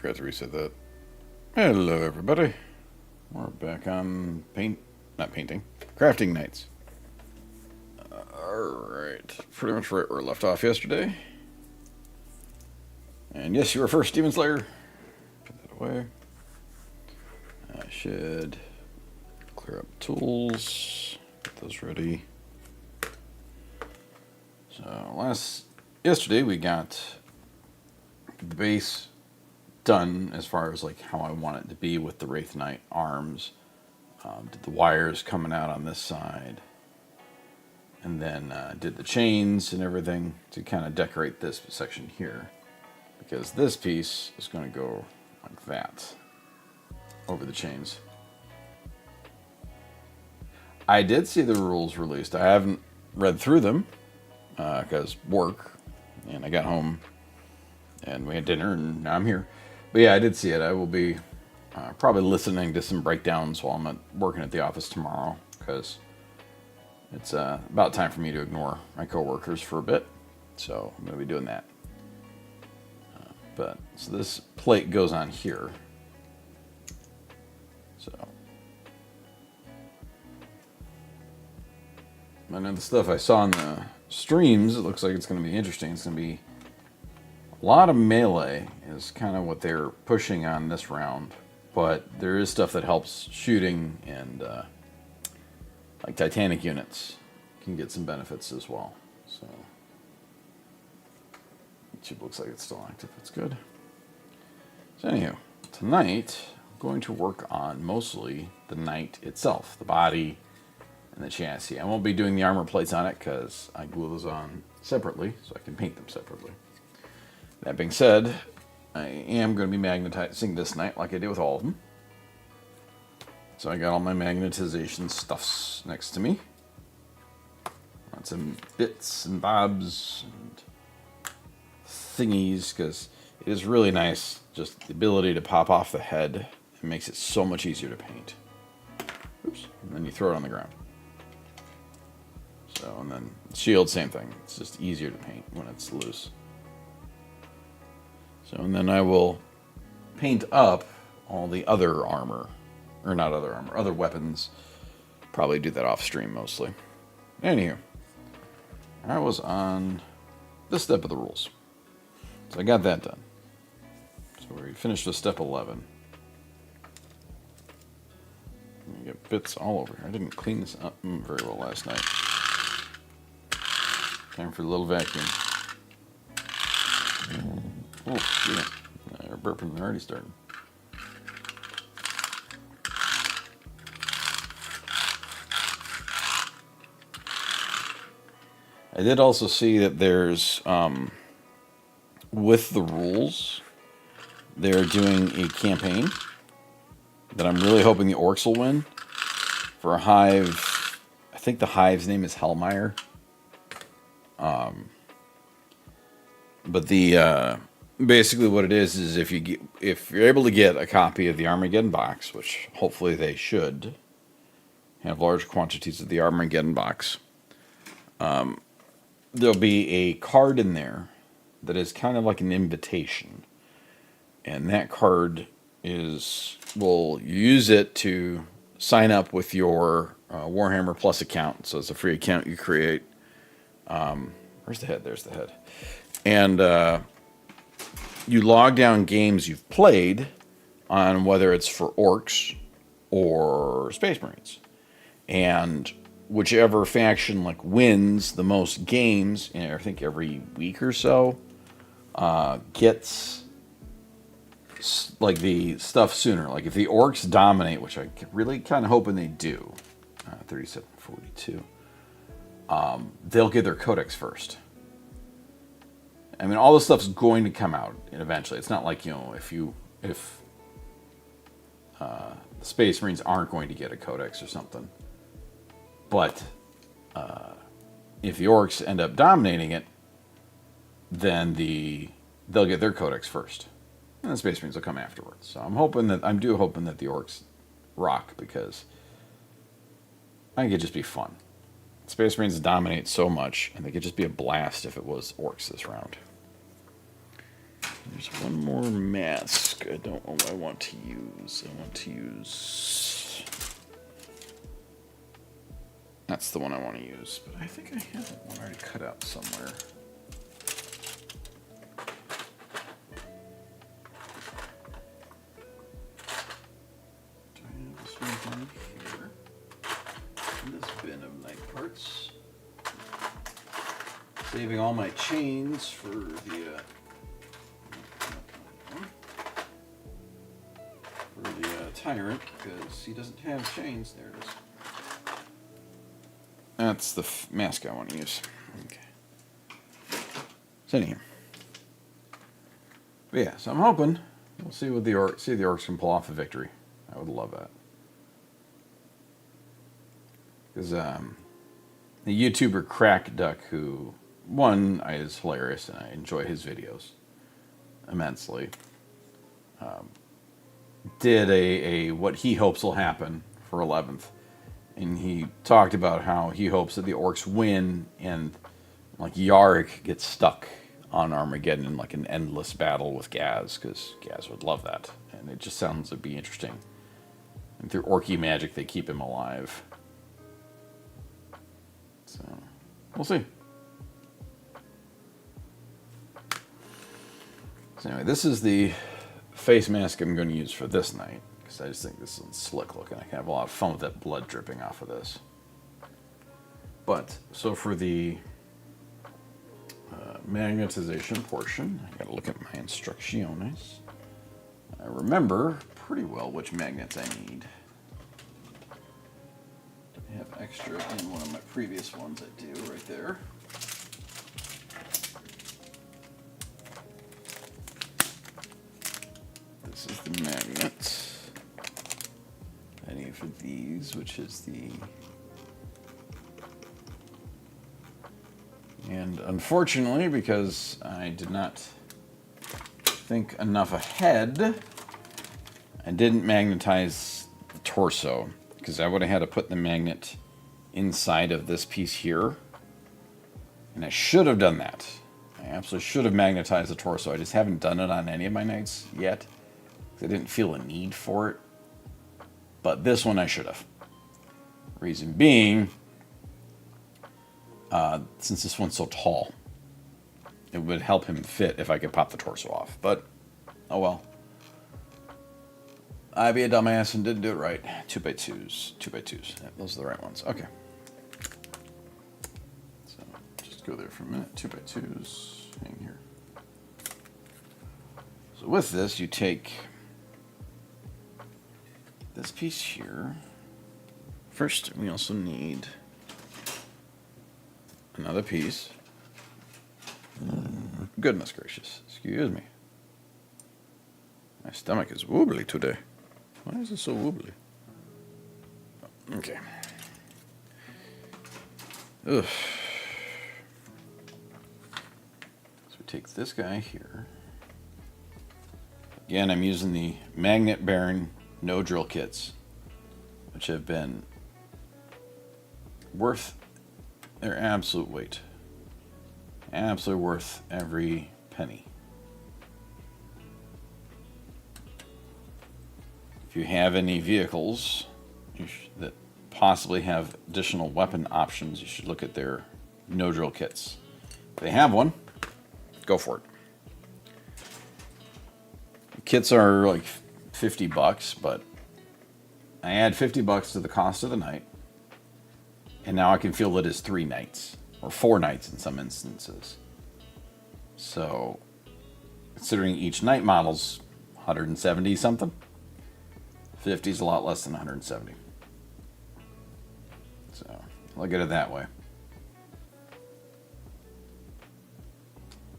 forgot to reset that. Hello, everybody. We're back on not painting, crafting nights. Alright, pretty much right where we left off yesterday. And yes, you were first, Demon Slayer. Put that away. I should clear up tools, get those ready. So yesterday we got the base done as far as like how I want it to be with the Wraith Knight arms. Did the wires coming out on this side, and then did the chains and everything to kind of decorate this section here, because this piece is going to go like that over the chains. I did see the rules released. I haven't read through them because work, and I got home and we had dinner and now I'm here. But yeah, I did see it. I will be probably listening to some breakdowns while I'm working at the office tomorrow, because it's about time for me to ignore my coworkers for a bit. So I'm going to be doing that. So this plate goes on here. So I know the stuff I saw in the streams, it looks like it's going to be interesting. It's going to be a lot of melee is kind of what they're pushing on this round. But there is stuff that helps shooting, and like Titanic units can get some benefits as well. So YouTube looks like it's still active. That's good. So anyhow, tonight I'm going to work on mostly the knight itself, the body and the chassis. I won't be doing the armor plates on it because I glue those on separately so I can paint them separately. That being said, I am going to be magnetizing this knight like I did with all of them. So I got all my magnetization stuffs next to me. Lots of bits and bobs and thingies, because it is really nice, just the ability to pop off the head. It makes it so much easier to paint. Oops. And then you throw it on the ground. So, and then shield, same thing. It's just easier to paint when it's loose. So, and then I will paint up all the other armor, or not other armor, other weapons. Probably do that off stream mostly. Anywho, I was on this step of the rules. So I got that done. So we finished with step 11. You get bits all over here. I didn't clean this up very well last night. Time for a little vacuum. Oh, yeah. They're burping. They're already starting. I did also see that there's, with the rules, they're doing a campaign that I'm really hoping the Orcs will win for a hive. I think the hive's name is Hellmire. But the basically what it is if you're able to get a copy of the Armageddon box, which hopefully they should have large quantities of the Armageddon box, there'll be a card in there that is kind of like an invitation, and that card will use it to sign up with your Warhammer Plus account. So it's a free account you create. Where's the head? There's the head. And you log down games you've played on whether it's for Orcs or Space Marines. And whichever faction like wins the most games, I think every week or so, gets like the stuff sooner. Like if the Orcs dominate, which I really kind of hoping they do, 3742. They'll get their codex first. I mean, all this stuff's going to come out eventually. It's not like, if the Space Marines aren't going to get a codex or something. But if the Orcs end up dominating it, then they'll get their codex first, and the Space Marines will come afterwards. So I'm hoping that the Orcs rock, because I think it'd just be fun. Space Marines dominate so much, and they could just be a blast if it was Orcs this round. There's one more mask. I don't know what I want to use. I want to use... That's the one I want to use, but I think I have one already cut out somewhere. Do I have this one down here? In this bin of knife parts. Saving all my chains for the Tyrant, because he doesn't have chains. There it is. That's the mask I want to use. Okay. So anyhow. But yeah, so I'm hoping we'll see what the orcs can pull off a victory. I would love that. Because the YouTuber Crack Duck, who one is hilarious and I enjoy his videos immensely, did a what he hopes will happen for 11th, and he talked about how he hopes that the orcs win and like Yarick gets stuck on Armageddon in like an endless battle with Gaz, because Gaz would love that, and it just sounds to be interesting. And through orky magic, they keep him alive. So we'll see. So anyway, this is the face mask I'm going to use for this night, because I just think this is slick looking. I can have a lot of fun with that blood dripping off of this. But, so for the magnetization portion, I gotta look at my instructions. I remember pretty well which magnets I need. I have extra in one of my previous ones I do right there. This is the magnet. I need for these, which is the... And unfortunately, because I did not think enough ahead, I didn't magnetize the torso, because I would have had to put the magnet inside of this piece here. And I should have done that. I absolutely should have magnetized the torso. I just haven't done it on any of my knights yet, because I didn't feel a need for it. But this one I should have. Reason being, since this one's so tall, it would help him fit if I could pop the torso off. But, oh well. I be a dumbass and didn't do it right. 2x2s. 2x2s. Yeah, those are the right ones. Okay. So, just go there for a minute. 2x2s. Hang here. So with this, you take this piece here. First, we also need another piece. Goodness gracious. Excuse me. My stomach is wobbly today. Why is it so wobbly? Okay. Ugh. So we take this guy here. Again, I'm using the Magnet Baron no drill kits, which have been worth their absolute weight. Absolutely worth every penny. If you have any vehicles that possibly have additional weapon options, you should look at their no drill kits. If they have one, go for it. The kits are like $50, but I add $50 to the cost of the night, and now I can feel it as 3 nights, or 4 nights in some instances. So, considering each night model's 170 something, 50 is a lot less than 170. So, look at it that way.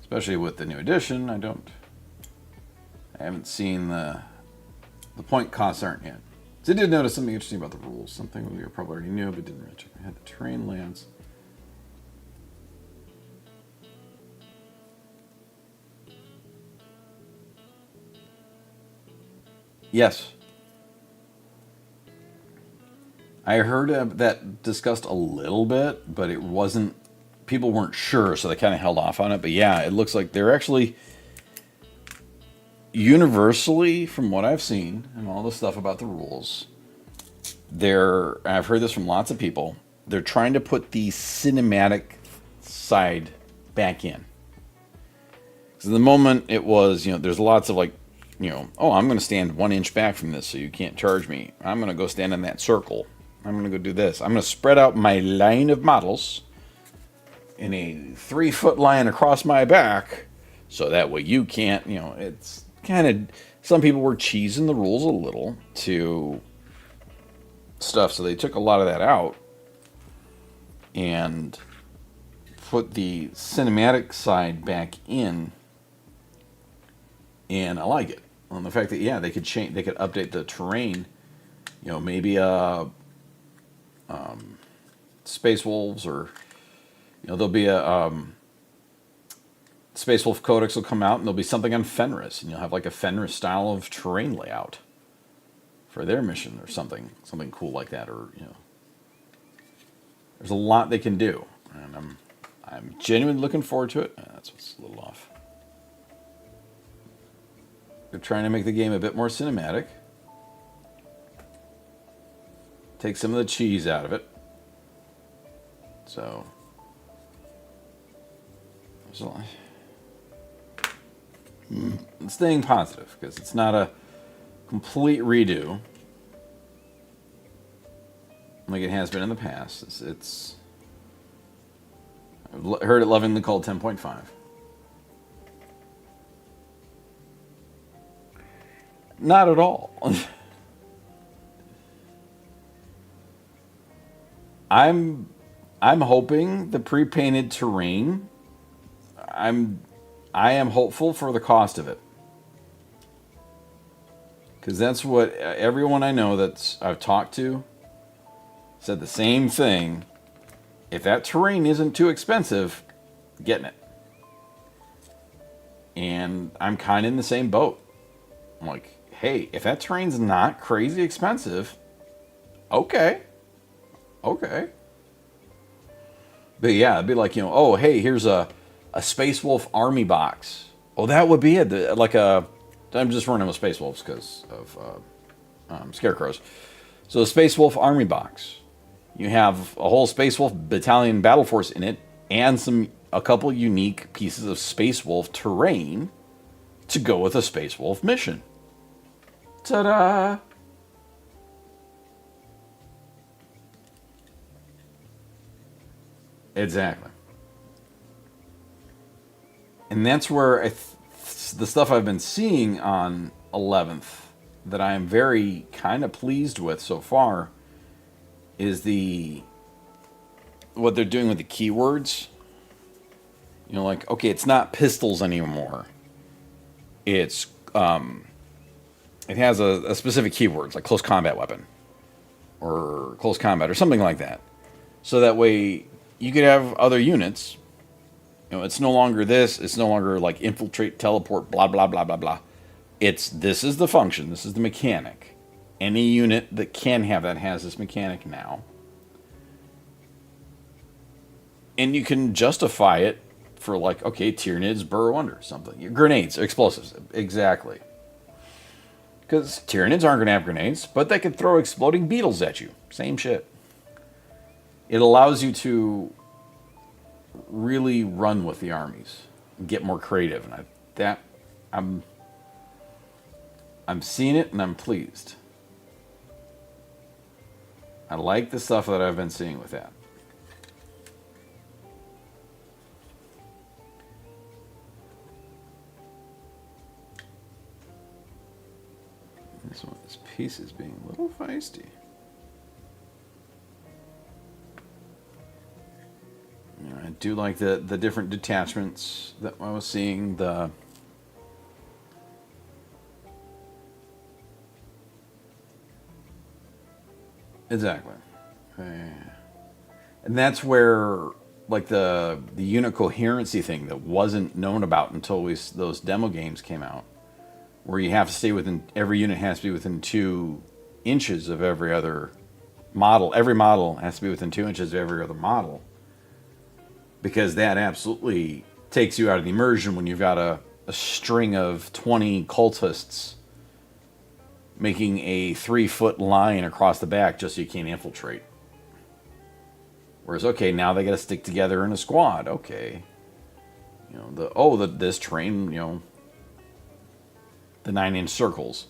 Especially with the new edition, I haven't seen the point costs aren't yet. So I did notice something interesting about the rules. Something we probably already knew, but didn't really check. I had the terrain lands. Yes. I heard that discussed a little bit, but it wasn't, people weren't sure, so they kind of held off on it. But yeah, it looks like they're actually, universally, from what I've seen and all the stuff about the rules, I've heard this from lots of people, they're trying to put the cinematic side back in. Because the moment it was, there's lots of like, oh, I'm going to stand 1 inch back from this so you can't charge me. I'm going to go stand in that circle. I'm going to go do this. I'm going to spread out my line of models in a 3-foot line across my back so that way you can't, it's kind of, some people were cheesing the rules a little to stuff, so they took a lot of that out and put the cinematic side back in, and I like it. On the fact that they could change, they could update the terrain. Maybe Space Wolves, or there'll be a Space Wolf Codex will come out, and there'll be something on Fenris, and you'll have like a Fenris style of terrain layout for their mission, or something cool like that, or there's a lot they can do, and I'm genuinely looking forward to it. That's what's a little off. They're trying to make the game a bit more cinematic, take some of the cheese out of it. So there's a lot. Staying positive, because it's not a complete redo like it has been in the past. I've heard it lovingly called 10.5. Not at all. I'm hoping the pre-painted terrain, I am hopeful for the cost of it. Because that's what everyone I know I've talked to said the same thing. If that terrain isn't too expensive, getting it. And I'm kind of in the same boat. I'm like, hey, if that terrain's not crazy expensive, okay. But yeah, it'd be like, oh, hey, here's a Space Wolf army box. Oh, that would be it. I'm just running with Space Wolves because of Scarecrows. So the Space Wolf army box. You have a whole Space Wolf battalion battle force in it, and a couple unique pieces of Space Wolf terrain to go with a Space Wolf mission. Ta-da! Exactly. And that's where the stuff I've been seeing on 11th that I am very kind of pleased with so far is what they're doing with the keywords. Like, okay, it's not pistols anymore. It has a specific keywords, like close combat weapon or close combat or something like that. So that way you could have other units. It's no longer this. It's no longer like infiltrate, teleport, blah, blah, blah, blah, blah. This is the function. This is the mechanic. Any unit that can have that has this mechanic now. And you can justify it for like, okay, Tyranids burrow under something. Grenades, explosives, exactly. Because Tyranids aren't going to have grenades, but they can throw exploding beetles at you. Same shit. It allows you to really run with the armies and get more creative. And I'm seeing it and I'm pleased. I like the stuff that I've been seeing with that. This piece is being a little feisty. I do like the different detachments that I was seeing. Exactly. And that's where like the unit coherency thing that wasn't known about until those demo games came out, where you have to stay within, every unit has to be within 2 inches of every other model. Every model has to be within 2 inches of every other model, because that absolutely takes you out of the immersion when you've got a string of 20 cultists making a 3-foot line across the back just so you can't infiltrate. Whereas, okay, now they got to stick together in a squad. Okay, you know this terrain, you know, the 9-inch circles.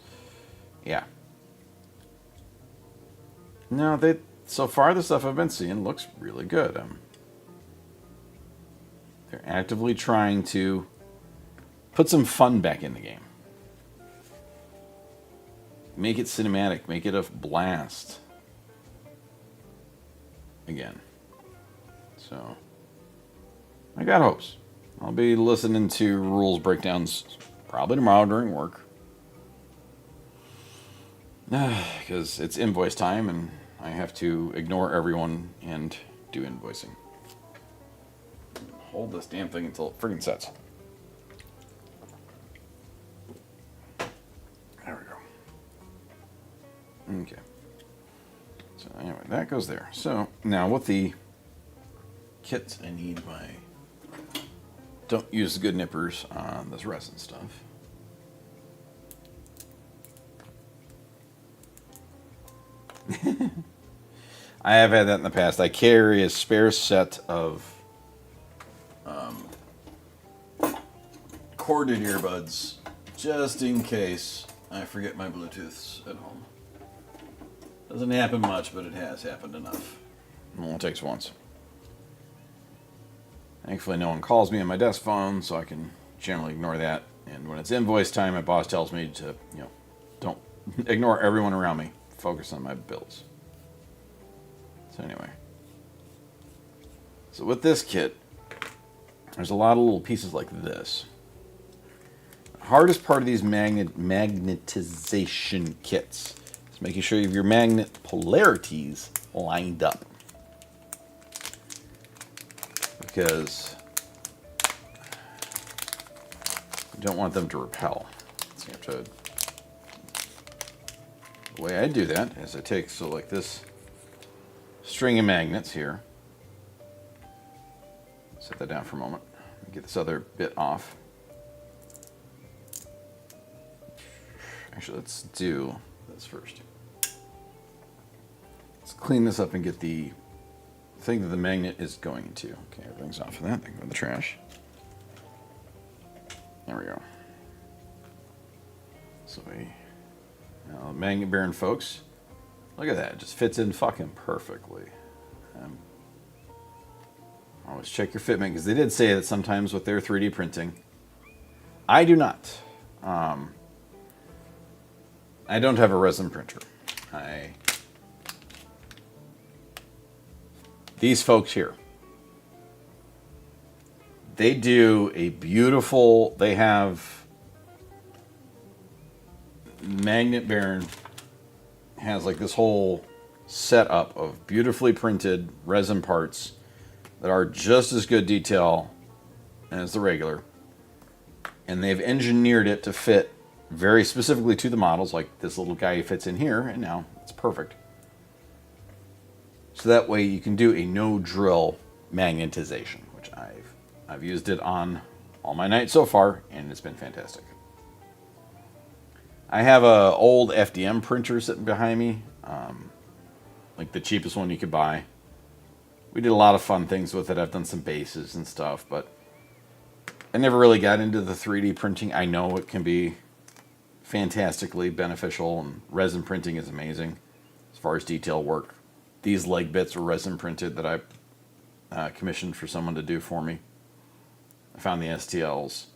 Yeah. No, so far the stuff I've been seeing looks really good. They're actively trying to put some fun back in the game. Make it cinematic. Make it a blast. Again. So, I got hopes. I'll be listening to rules breakdowns probably tomorrow during work. Because it's invoice time and I have to ignore everyone and do invoicing. Hold this damn thing until it friggin' sets. There we go. Okay. So anyway, that goes there. So now with the kits, I need my... Don't use the good nippers on this resin stuff. I have had that in the past. I carry a spare set of corded earbuds just in case I forget my Bluetooths at home. Doesn't happen much, but it has happened enough. It only takes once. Thankfully, no one calls me on my desk phone, so I can generally ignore that. And when it's invoice time, my boss tells me to, you know, don't ignore everyone around me. Focus on my bills. So anyway. So with this kit, there's a lot of little pieces like this. The hardest part of these magnetization kits is making sure you have your magnet polarities lined up. Because you don't want them to repel. So you have to... The way I do that is I take, so like this string of magnets here. Set that down for a moment. Get this other bit off. Actually, let's do this first. Let's clean this up and get the thing that the magnet is going into. Okay, everything's off of that. Then go in the trash. There we go. So magnet bearing folks, look at that. It just fits in fucking perfectly. Always check your fitment, because they did say that sometimes with their 3D printing. I do not. I don't have a resin printer. These folks here, they do a beautiful, they have Magnet Baron has like this whole setup of beautifully printed resin parts that are just as good detail as the regular. And they've engineered it to fit very specifically to the models, like this little guy fits in here, and now it's perfect. So that way you can do a no drill magnetization, which I've used it on all my nights so far, and it's been fantastic. I have a old FDM printer sitting behind me, like the cheapest one you could buy. We did a lot of fun things with it. I've done some bases and stuff, but I never really got into the 3D printing. I know it can be fantastically beneficial, and resin printing is amazing as far as detail work. These leg bits were resin printed that I commissioned for someone to do for me. I found the STLs.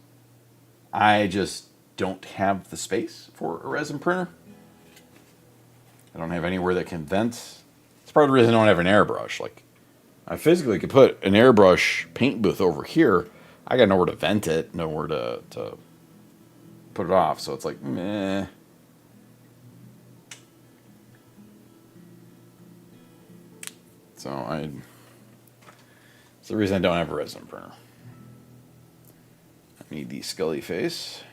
I just don't have the space for a resin printer. I don't have anywhere that can vent. It's part of the reason I don't have an airbrush. Like, I physically could put an airbrush paint booth over here. I got nowhere to vent it, nowhere to put it off. So it's like, meh. So it's the reason I don't have a resin printer. I need the Scully face.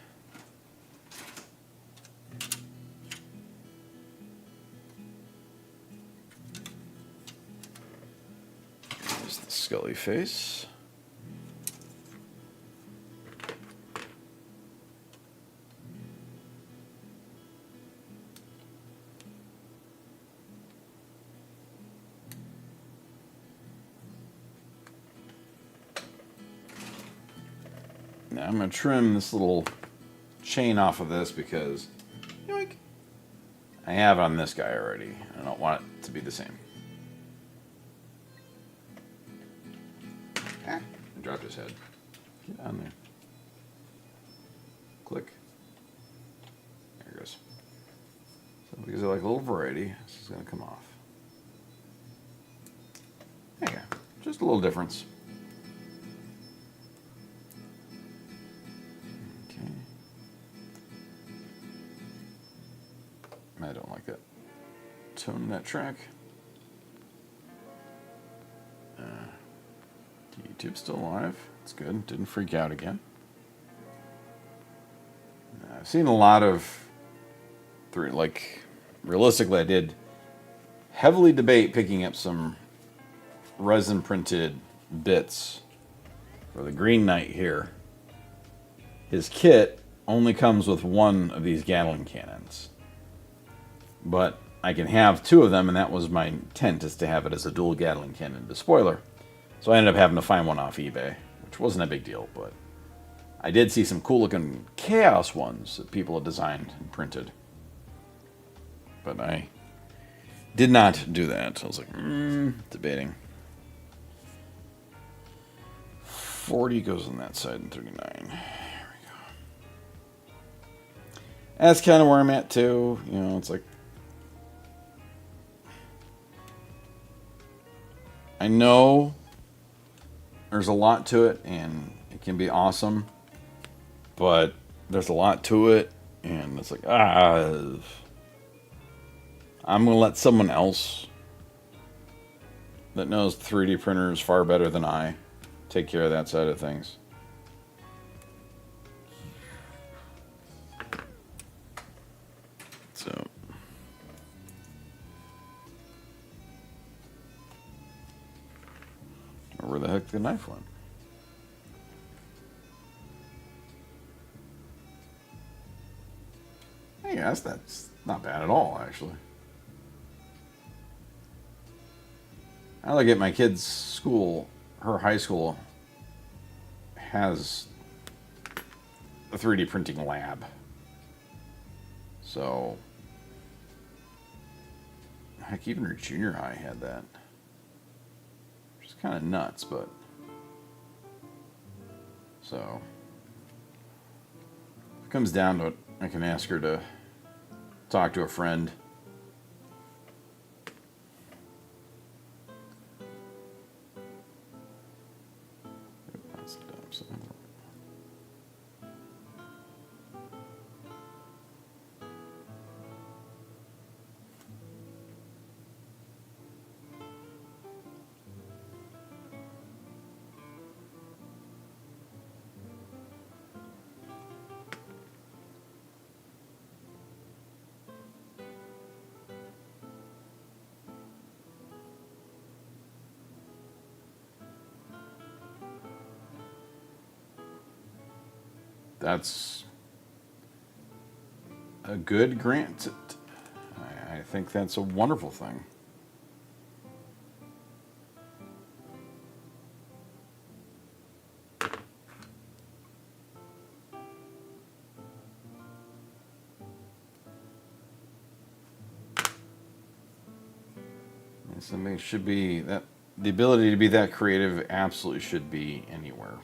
There's the Scully face. Now I'm going to trim this little chain off of this because yoink, I have it on this guy already. I don't want it to be the same. Ah, I dropped his head. Get on there. Click. There it goes. So because I like a little variety, this is going to come off. There you go. Just a little difference. Okay. I don't like that tone in that track. YouTube's still alive. It's good. Didn't freak out again. I've seen a lot of, like, realistically, I did heavily debate picking up some resin printed bits for the Green Knight here. His kit only comes with one of these Gatling cannons, but I can have two of them, and that was my intent, is to have it as a dual Gatling cannon to spoiler. So I ended up having to find one off eBay, which wasn't a big deal, but I did see some cool looking Chaos ones that people had designed and printed. But I did not do that. I was like, debating. 40 goes on that side and 39. There we go. That's kind of where I'm at too. You know, it's like, I know there's a lot to it and it can be awesome, but there's a lot to it and it's like, I'm going to let someone else that knows 3D printers far better than I take care of that side of things. So where the heck the knife went? Hey, that's not bad at all, actually. I look at my kid's school, her high school has a 3D printing lab. So, heck, even her junior high had that. Which is kind of nuts, but so if it comes down to it, I can ask her to talk to a friend. That's a good grant. I think that's a wonderful thing. Something should be that the ability to be that creative absolutely should be anywhere.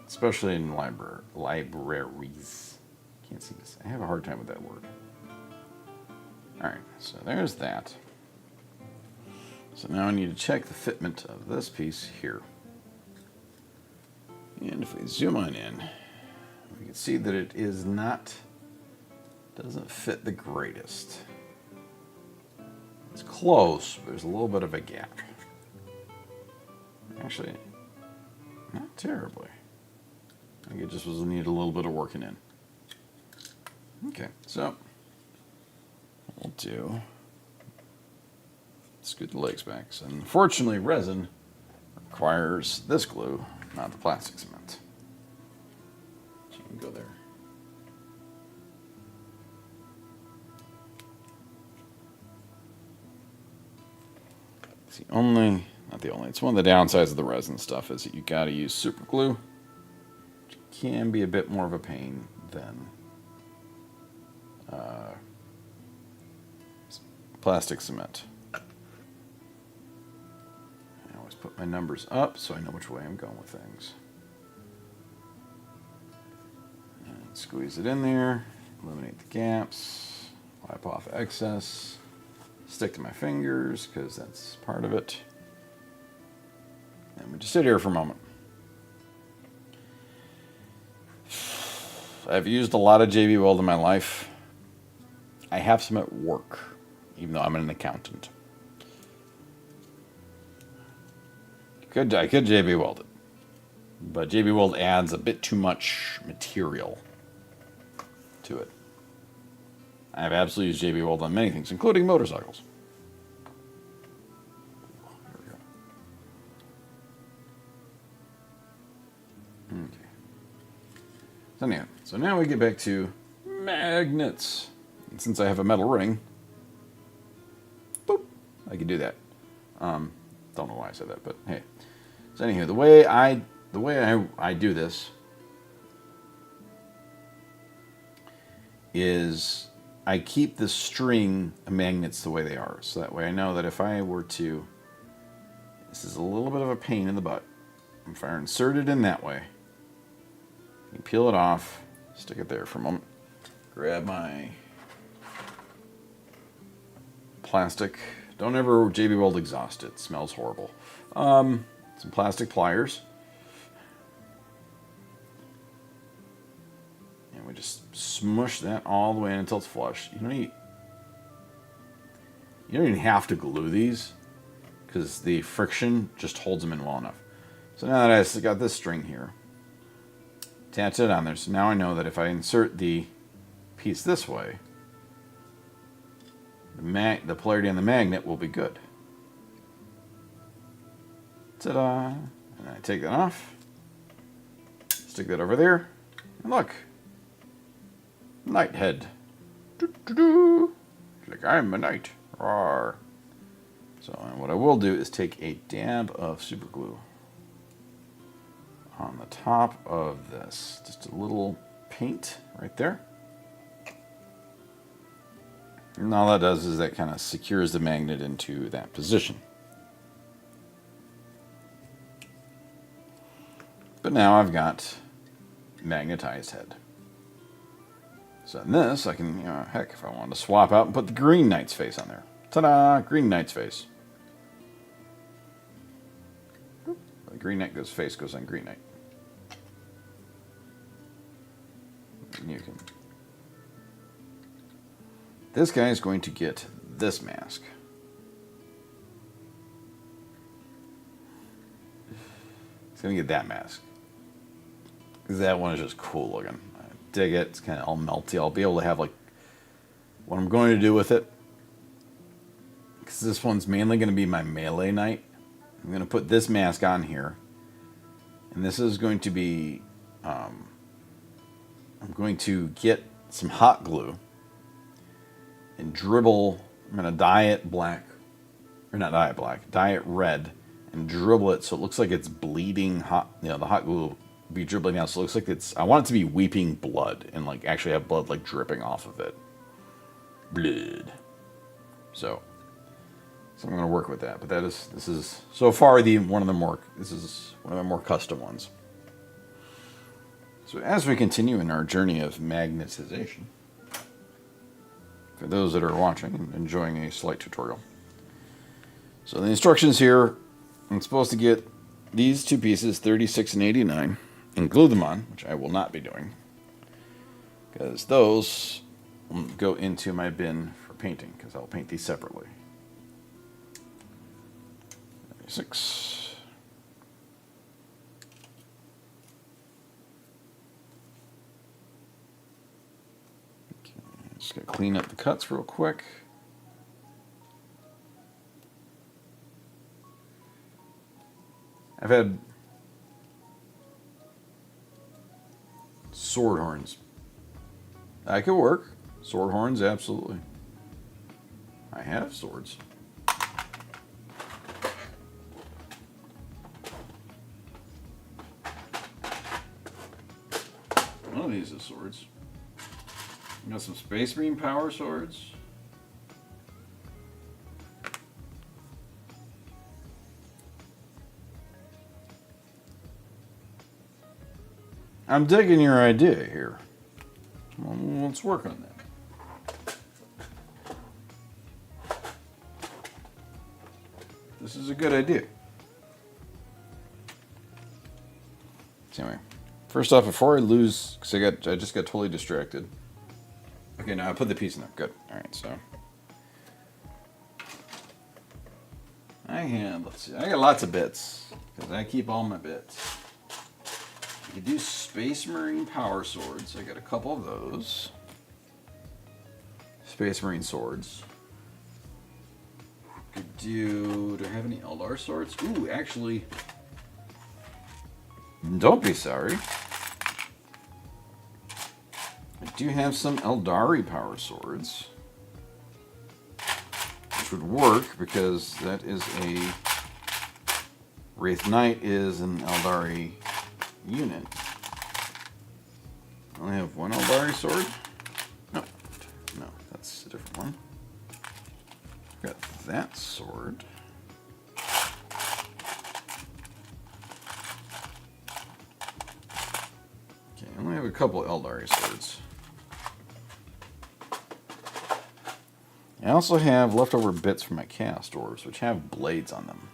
Especially in libraries. Can't see this. I have a hard time with that word. Alright, so there's that. So now I need to check the fitment of this piece here. And if we zoom on in, we can see that it is not, doesn't fit the greatest. It's close, but there's a little bit of a gap. Actually, not terribly. I think it just was need a little bit of working in. Okay, so we'll do. Scoot the legs back. So unfortunately, resin requires this glue, not the plastic cement. So you can go there. It's the only, not the only, it's one of the downsides of the resin stuff is that you got to use super glue. can be a bit more of a pain than plastic cement. I always put my numbers up so I know which way I'm going with things. And squeeze it in there, eliminate the gaps, wipe off excess, stick to my fingers because that's part of it. And we just sit here for a moment. I've used a lot of JB Weld in my life. I have some at work, even though I'm an accountant. I could JB Weld it, but JB Weld adds a bit too much material to it. I have absolutely used JB Weld on many things, including motorcycles. Okay. So now we get back to magnets. And since I have a metal ring, boop, I can do that. Don't know why I said that, but hey. So anyhow, the way I do this is I keep the string of magnets the way they are. So that way I know that if I were to, this is a little bit of a pain in the butt. If I insert it in that way, you peel it off, stick it there for a moment, grab my plastic. Don't ever JB Weld exhaust it. It smells horrible. Some plastic pliers. And we just smush that all the way in until it's flush. You don't even have to glue these because the friction just holds them in well enough. So now that I've got this string here, attach it on there. So now I know that if I insert the piece this way, the polarity on the magnet will be good. Ta-da! And I take that off, stick that over there, and look, knight head. Doo-doo-doo. Like I'm a knight. Rawr. So what I will do is take a dab of super glue on the top of this, just a little paint right there. And all that does is that kind of secures the magnet into that position. But now I've got magnetized head. So in this, I can, heck, if I wanted to swap out and put the green knight's face on there. Ta-da! Green knight's face. The green knight face goes on green knight. And you can. This guy is going to get this mask. He's going to get that mask. Because that one is just cool looking. I dig it. It's kind of all melty. I'll be able to have like what I'm going to do with it. Because this one's mainly going to be my melee knight. I'm going to put this mask on here. And this is going to be... I'm going to get some hot glue and dribble. I'm going to dye it black. Or not dye it black. Dye it red. And dribble it so it looks like it's bleeding hot. The hot glue will be dribbling out. So it looks like it's... I want it to be weeping blood. And like actually have blood like dripping off of it. Blood. So I'm going to work with that. But this is so far one of the more custom ones. So as we continue in our journey of magnetization, for those that are watching and enjoying a slight tutorial. So the instructions here, I'm supposed to get these two pieces, 36 and 89, and glue them on, which I will not be doing, because those will go into my bin for painting, because I'll paint these separately. 36. Just gotta clean up the cuts real quick. I've had sword horns. That could work. Sword horns, absolutely. I have swords. of these as swords. We got some Space Marine power swords. I'm digging your idea here. Well, let's work on that. This is a good idea. So anyway, first off, before I lose, because I just got totally distracted. Okay, now I put the piece in there. Good. All right, so let's see, I got lots of bits because I keep all my bits. You could do Space Marine power swords. I got a couple of those. Space Marine swords. Could do I have any Eldar swords? Ooh, actually, don't be sorry. I do have some Eldari power swords, which would work because that is a Wraith Knight is an Eldari unit. I only have one Eldari sword. No, that's a different one. Got that sword. Okay, I only have a couple Eldari swords. I also have leftover bits from my cast orbs, which have blades on them.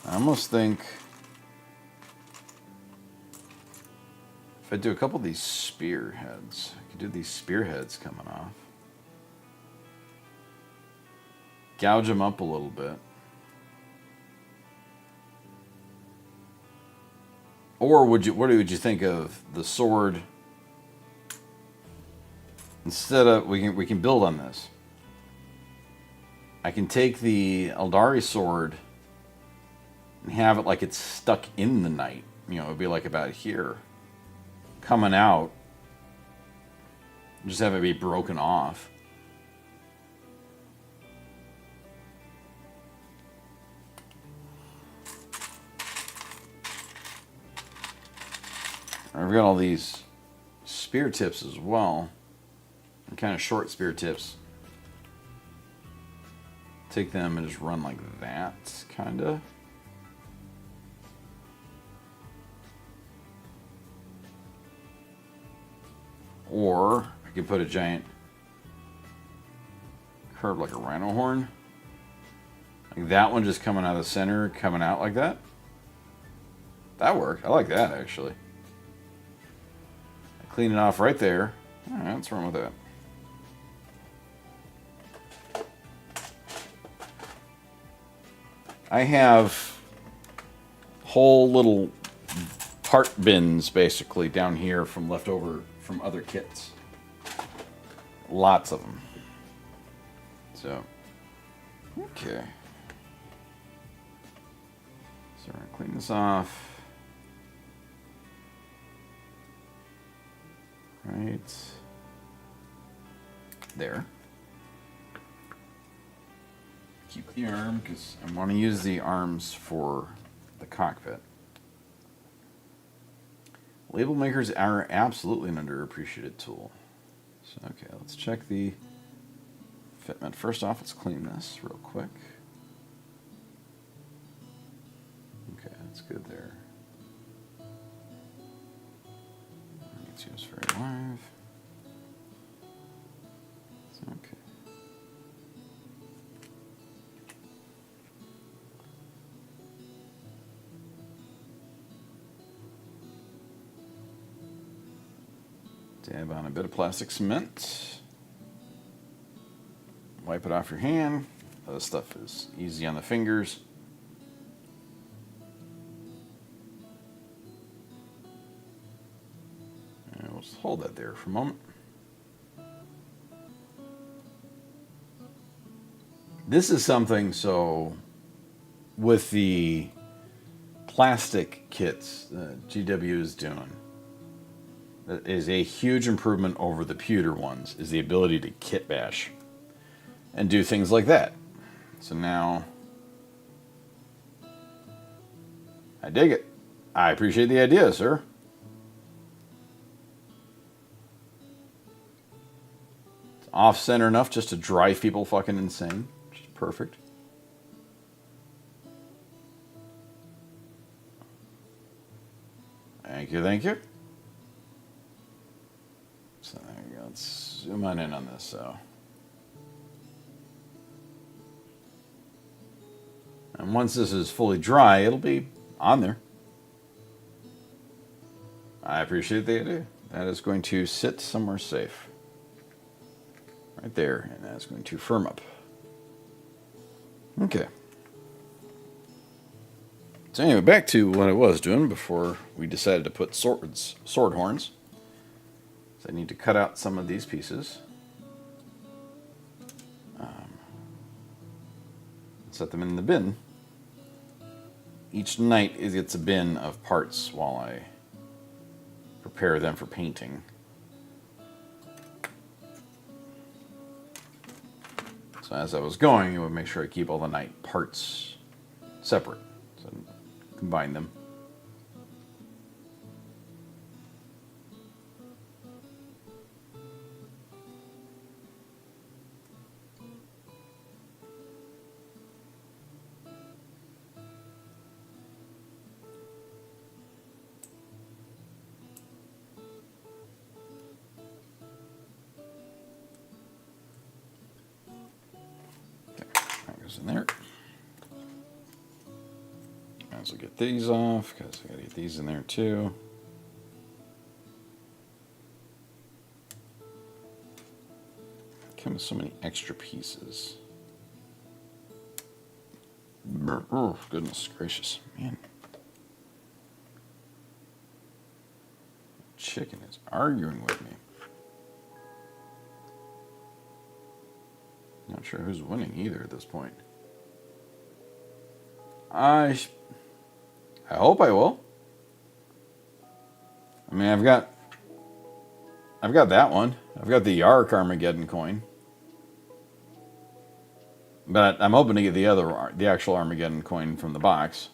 I almost think if I do a couple of these spearheads, I could do these spearheads coming off. Gouge them up a little bit. Or what would you think of the sword? Instead of we can build on this. I can take the Eldari sword and have it like it's stuck in the knight. You know, it'd be like about here, coming out. Just have it be broken off. I've got all these spear tips as well. And kind of short spear tips. Take them and just run like that, kind of. Or I could put a giant curve like a rhino horn. Like that one just coming out of the center, coming out like that. That worked. I like that, actually. I clean it off right there. All right, what's wrong with that? I have whole little part bins, basically, down here from leftover from other kits. Lots of them. So, okay. So we're going to clean this off. Right there. Keep the arm because I want to use the arms for the cockpit. Label makers are absolutely an underappreciated tool. So, okay, let's check the fitment. First off, let's clean this real quick. Okay, that's good there. It's used very live. Okay. Dab on a bit of plastic cement. Wipe it off your hand. This stuff is easy on the fingers. And we'll just hold that there for a moment. This is something, so with the plastic kits that GW is doing, that is a huge improvement over the pewter ones, is the ability to kit bash and do things like that. So now, I dig it. I appreciate the idea, sir. off-center enough just to drive people fucking insane. Which is perfect. Thank you, thank you. So there you go. Let's zoom on in on this. So, and once this is fully dry, it'll be on there. I appreciate the idea. That is going to sit somewhere safe. Right there, and that's going to firm up. Okay. So anyway, back to what I was doing before we decided to put sword horns. So I need to cut out some of these pieces. Set them in the bin. Each night it gets a bin of parts while I prepare them for painting. So as I was going, I would make sure I keep all the night parts separate. So I combine them. In there. Might as well get these off because I gotta get these in there too. Come with so many extra pieces. Oh, goodness gracious, man. Chicken is arguing with me. Not sure who's winning either at this point. I hope I will. I mean, I've got that one. I've got the Yark Armageddon coin, but I'm hoping to get the actual Armageddon coin from the box.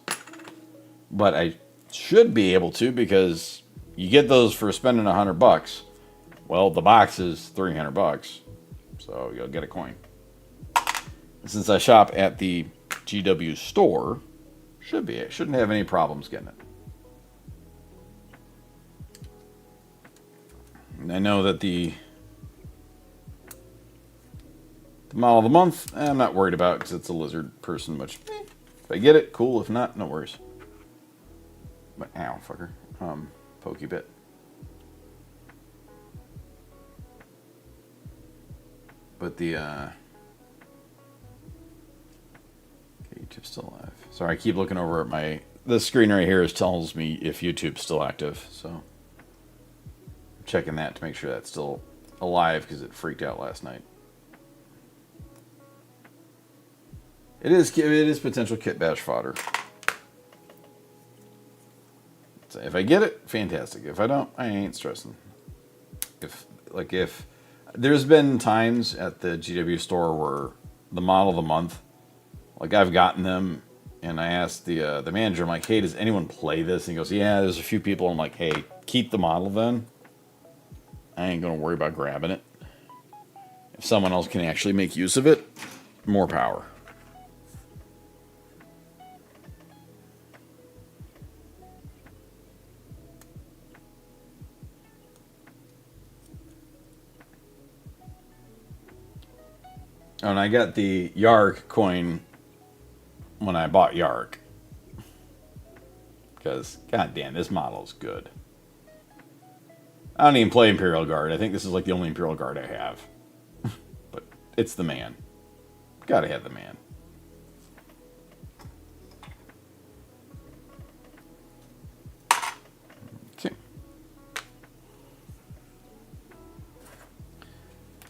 But I should be able to because you get those for spending $100. Well, the box is $300, so you'll get a coin. Since I shop at the GW store, shouldn't have any problems getting it. And I know that the model of the month, I'm not worried about because it's a lizard person. Which, if I get it, cool. If not, no worries. But ow, fucker, pokey bit. But the YouTube's still alive. Sorry, I keep looking over at the screen right here tells me if YouTube's still active, so I'm checking that to make sure that's still alive because it freaked out last night. It is potential kit bash fodder. So if I get it, fantastic. If I don't, I ain't stressing. If there's been times at the GW store where the model of the month, like I've gotten them, and I asked the manager, I'm like, hey, does anyone play this? And he goes, yeah, there's a few people. I'm like, hey, keep the model then. I ain't gonna worry about grabbing it. If someone else can actually make use of it, more power. Oh, and I got the Yark coin when I bought Yark. Because, goddamn, this model is good. I don't even play Imperial Guard. I think this is like the only Imperial Guard I have. But it's the man. Gotta have the man. Okay.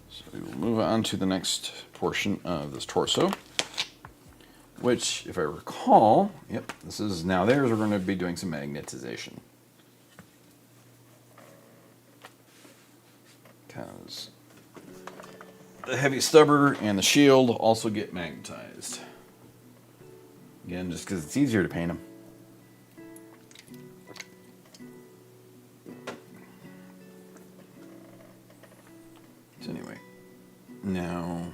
So we will move on to the next portion of this torso. Which, if I recall, yep, this is now theirs. We're going to be doing some magnetization. Because the heavy stubber and the shield also get magnetized. Again, just because it's easier to paint them. So anyway, Now,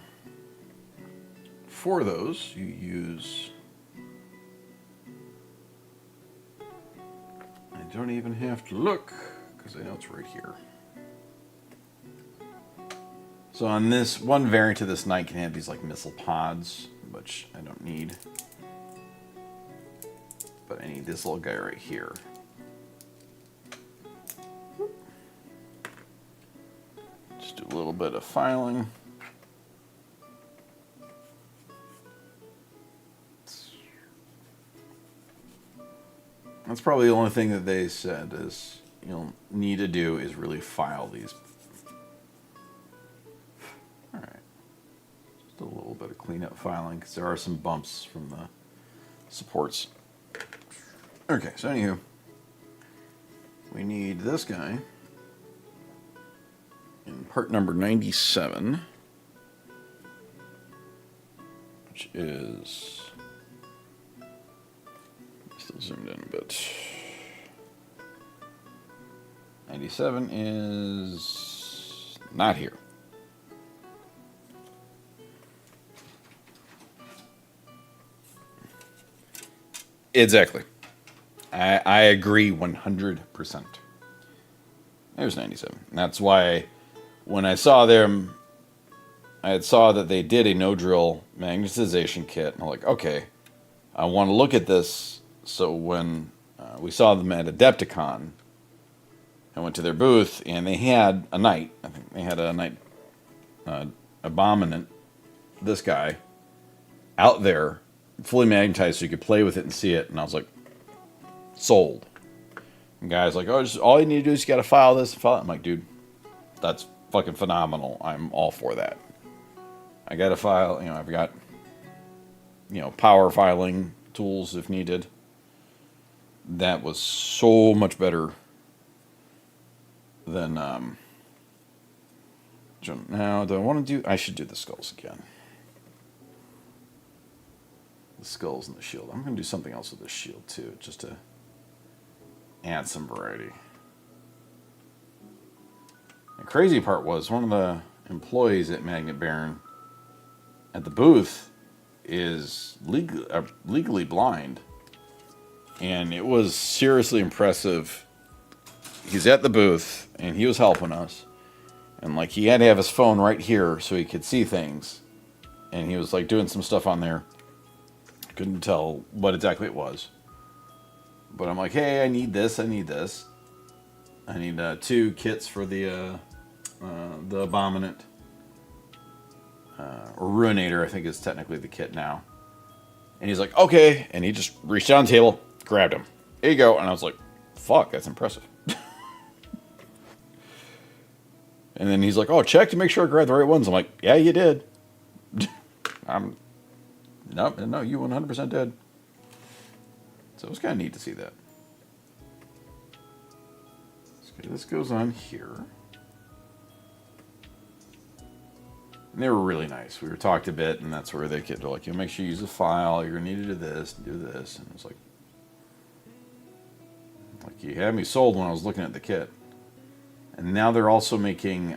for those, you use... I don't even have to look, because I know it's right here. So on this, one variant of this knight can have these like missile pods, which I don't need. But I need this little guy right here. Just do a little bit of filing. That's probably the only thing that they said is you'll need to do is really file these. Alright. Just a little bit of cleanup filing because there are some bumps from the supports. Okay, so anywho, we need this guy in part number 97, which is... Still zoomed in a bit. 97 is not here. Exactly. I agree 100%. There's 97. And that's why when I saw them, I had saw that they did a no-drill magnetization kit. And I'm like, okay, I want to look at this. So when we saw them at Adepticon, I went to their booth, and they had a knight. I think they had a knight abominant, this guy, out there, fully magnetized so you could play with it and see it. And I was like, sold. And guys like, oh, just, all you need to do is you got to file this and file it. I'm like, dude, that's fucking phenomenal. I'm all for that. I got to file, I've got, power filing tools if needed. That was so much better than, now, do I want to do, I should do the skulls again. The skulls and the shield. I'm going to do something else with this shield too, just to add some variety. The crazy part was one of the employees at Magnet Baron at the booth is legally blind. And it was seriously impressive. He's at the booth, and he was helping us. And, like, he had to have his phone right here so he could see things. And he was, like, doing some stuff on there. Couldn't tell what exactly it was. But I'm like, hey, I need this, I need this. I need 2 kits for the Abominant. Or Ruinator, I think is technically the kit now. And he's like, okay. And he just reached down the table, grabbed him. Here you go. And I was like, fuck, that's impressive. And then he's like, oh, check to make sure I grabbed the right ones. I'm like, yeah, you did. No, you 100% did. So it was kind of neat to see that. Okay, this goes on here. And they were really nice. We were talked a bit, and that's where they're like, make sure you use a file. You're going to need to do this and do this. And it was like you had me sold when I was looking at the kit. And now they're also making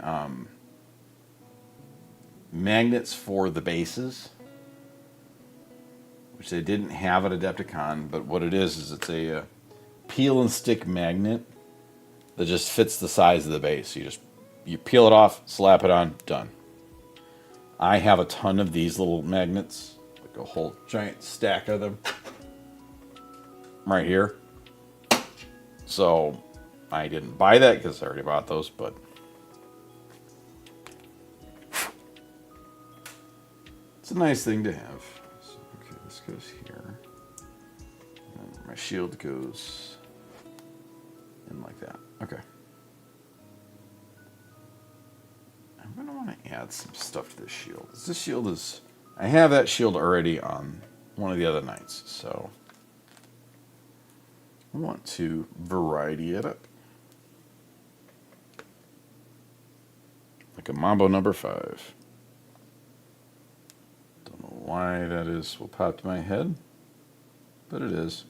magnets for the bases, which they didn't have at Adepticon. But what it is it's a peel and stick magnet that just fits the size of the base. You peel it off, slap it on, done. I have a ton of these little magnets, like a whole giant stack of them right here. So I didn't buy that because I already bought those, but it's a nice thing to have. So, okay, this goes here. And my shield goes in like that. Okay. I'm going to want to add some stuff to this shield. This shield is... I have that shield already on one of the other knights, so I want to variety it up. Like a Mambo number 5. Don't know why that is what popped in my head, but it is.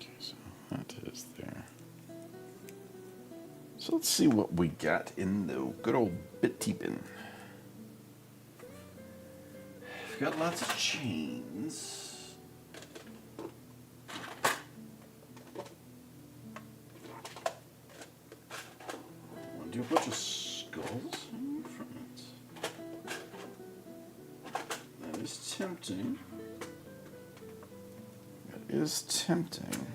Okay, so that is there. So let's see what we got in the good old bitty bin. We've got lots of chains. Want to do a bunch of skulls hanging from it. That is tempting. That is tempting.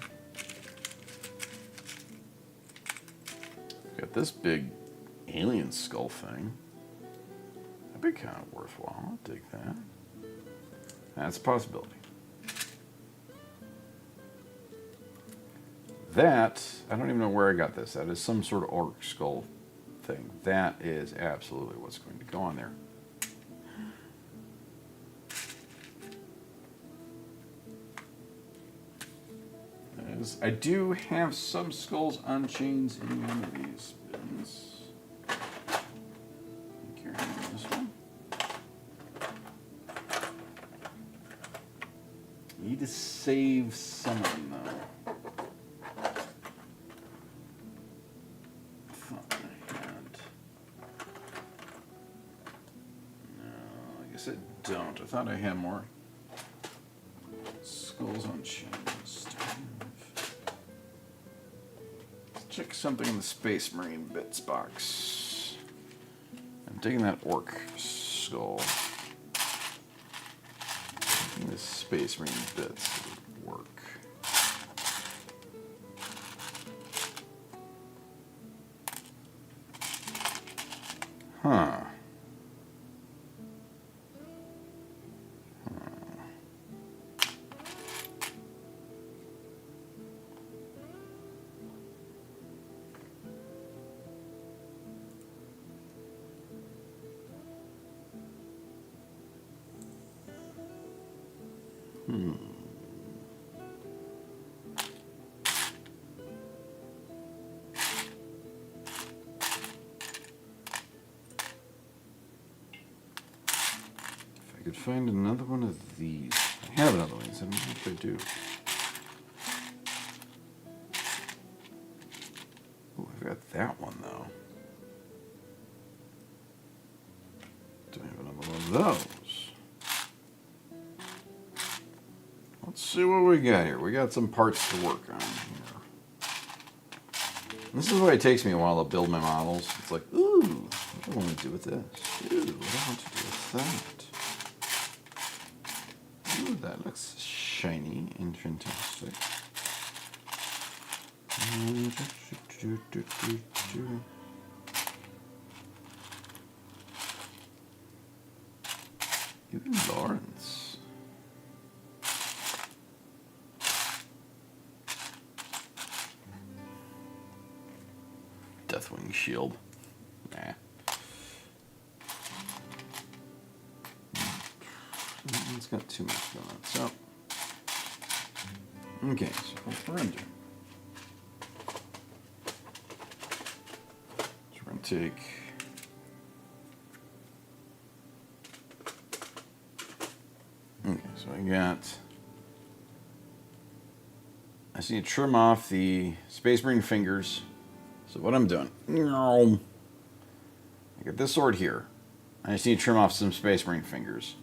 Got this big alien skull thing. That'd be kind of worthwhile. I'll dig that. That's a possibility. That, I don't even know where I got this. That is some sort of orc skull thing. That is absolutely what's going to go on there. I do have some skulls on chains in one of these bins. Carry on this one. Need to save some of them though. I thought I had. No, I guess I don't. I thought I had more skulls on chains. Check something in the Space Marine bits box. I'm taking that orc skull. This Space Marine bits would work. Huh. If I could find another one of these. I have another one. I don't know if I do. Oh, I've got that one though. Do I have another one of those? Let's see what we got here. We got some parts to work on here. This is why it takes me a while to build my models. It's like, ooh, what do I want to do with this? Ooh, what do I want to do with that? Ooh, that looks shiny and fantastic. Even Lawrence. Deathwing shield. Nah. It's got too much going on. So, okay, so what we're gonna do. So we're gonna take. Okay, so I just need to trim off the Space Marine fingers. So what I'm doing, I got this sword here. I just need to trim off some Space Marine fingers.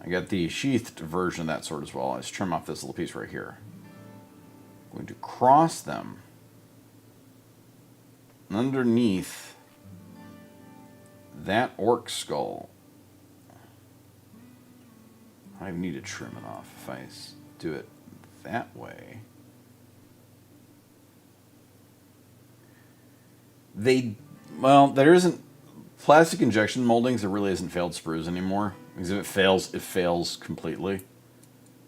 I got the sheathed version of that sword as well. I just trim off this little piece right here. I'm going to cross them underneath that orc skull. I need to trim it off if I do it that way. There isn't plastic injection moldings. There really isn't failed sprues anymore because if it fails completely.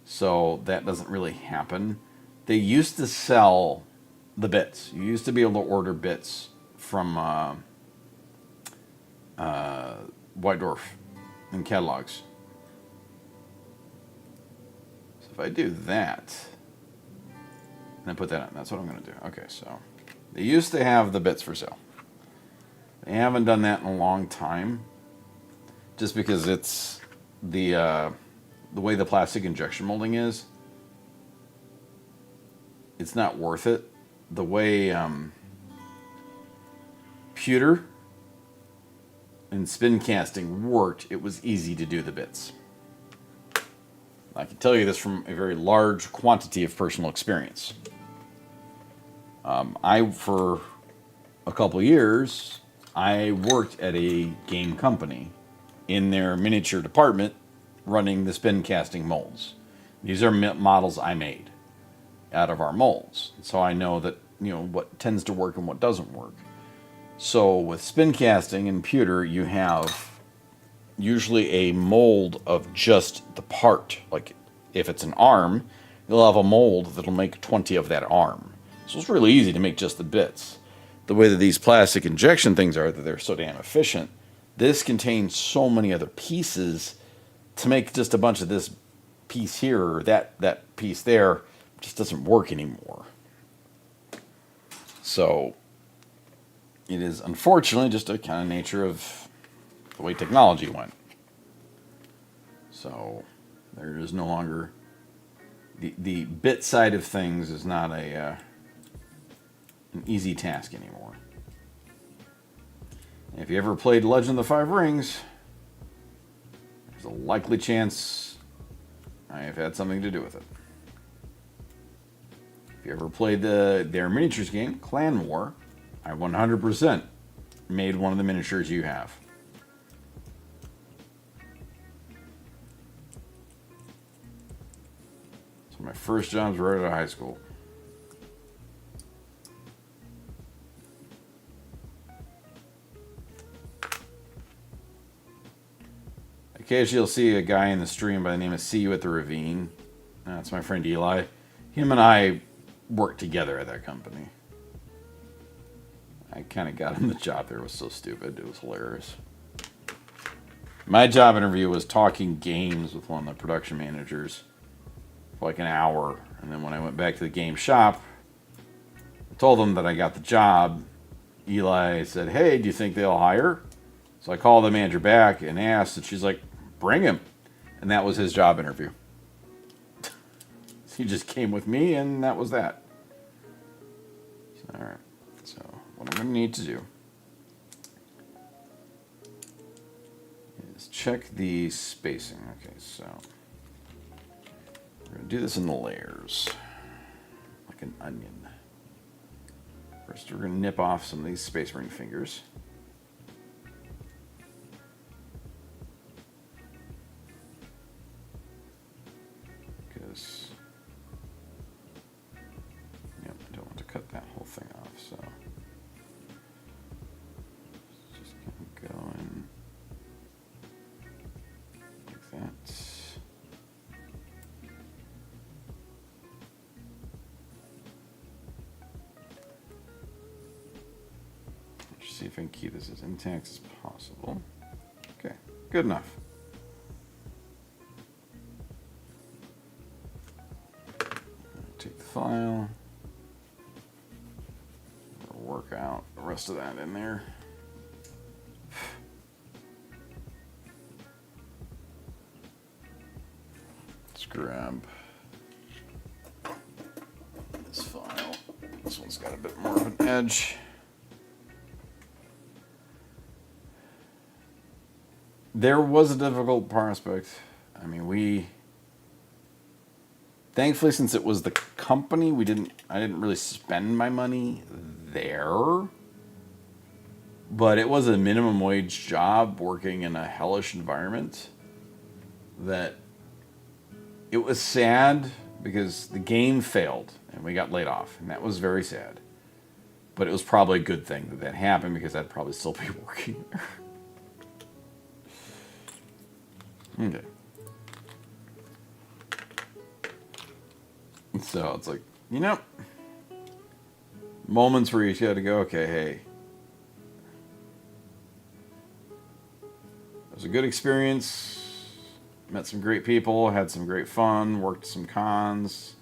So that doesn't really happen. They used to sell the bits. You used to be able to order bits from White Dwarf in catalogs. So if I do that, and I put that in, that's what I'm going to do. Okay, so they used to have the bits for sale. They haven't done that in a long time, just because it's the way the plastic injection molding is. it's not worth it. The way pewter and spin casting worked, it was easy to do the bits. I can tell you this from a very large quantity of personal experience. For a couple of years, I worked at a game company in their miniature department running the spin casting molds. These are models I made out of our molds. So I know that, what tends to work and what doesn't work. So with spin casting and pewter, you have usually a mold of just the part. Like if it's an arm, you'll have a mold that'll make 20 of that arm. So it's really easy to make just the bits. The way that these plastic injection things are, that they're so damn efficient, this contains so many other pieces to make just a bunch of this piece here or that piece there just doesn't work anymore. So it is unfortunately just a kind of nature of the way technology went. So there is no longer the bit side of things is not an easy task anymore. If you ever played Legend of the Five Rings, there's a likely chance I have had something to do with it. If you ever played their miniatures game, Clan War, I 100% made one of the miniatures you have. So my first jobs were right out of high school. Occasionally you'll see a guy in the stream by the name of See You at the Ravine. That's my friend Eli. Him and I worked together at that company. I kind of got him the job there. It was so stupid. It was hilarious. My job interview was talking games with one of the production managers for like an hour. And then when I went back to the game shop, I told them that I got the job. Eli said, "Hey, do you think they'll hire?" So I called the manager back and asked, and she's like, "Bring him." And that was his job interview. He just came with me, and that was that. All right. So what I'm going to need to do is check the spacing. Okay, so we're going to do this in the layers, like an onion. First, we're going to nip off some of these Space Marine fingers. Because, yep, I don't want to cut that whole thing off, so just going to go in like that. Let's see if I can keep this as intact as possible. Okay, good enough. Take the file, work out the rest of that in there. Let's grab this file. This one's got a bit more of an edge. There was a difficult prospect. I mean, thankfully, since it was the company, I didn't really spend my money there. But it was a minimum wage job working in a hellish environment that it was sad because the game failed and we got laid off, and that was very sad. But it was probably a good thing that happened because I'd probably still be working there. Okay. So it's like, moments where you got to go, okay, hey, it was a good experience, met some great people, had some great fun, worked some cons,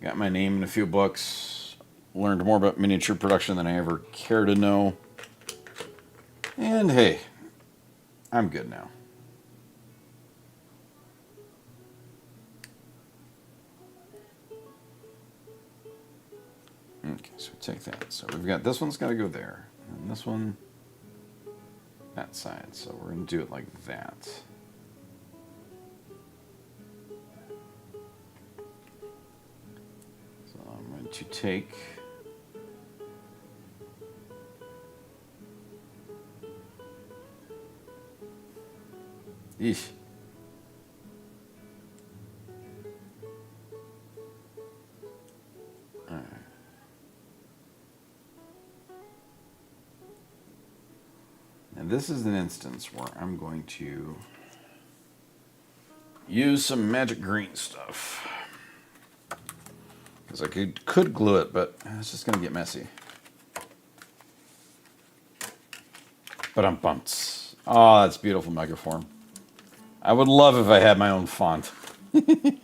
got my name in a few books, learned more about miniature production than I ever cared to know, and hey, I'm good now. So we take that. So we've got this one's got to go there, and this one that side. So we're going to do it like that. So I'm going to take Eesh. Alright. And this is an instance where I'm going to use some magic green stuff. Because I could glue it, but it's just going to get messy. But I'm pumped. Oh, that's beautiful Megaform. I would love if I had my own font. It'd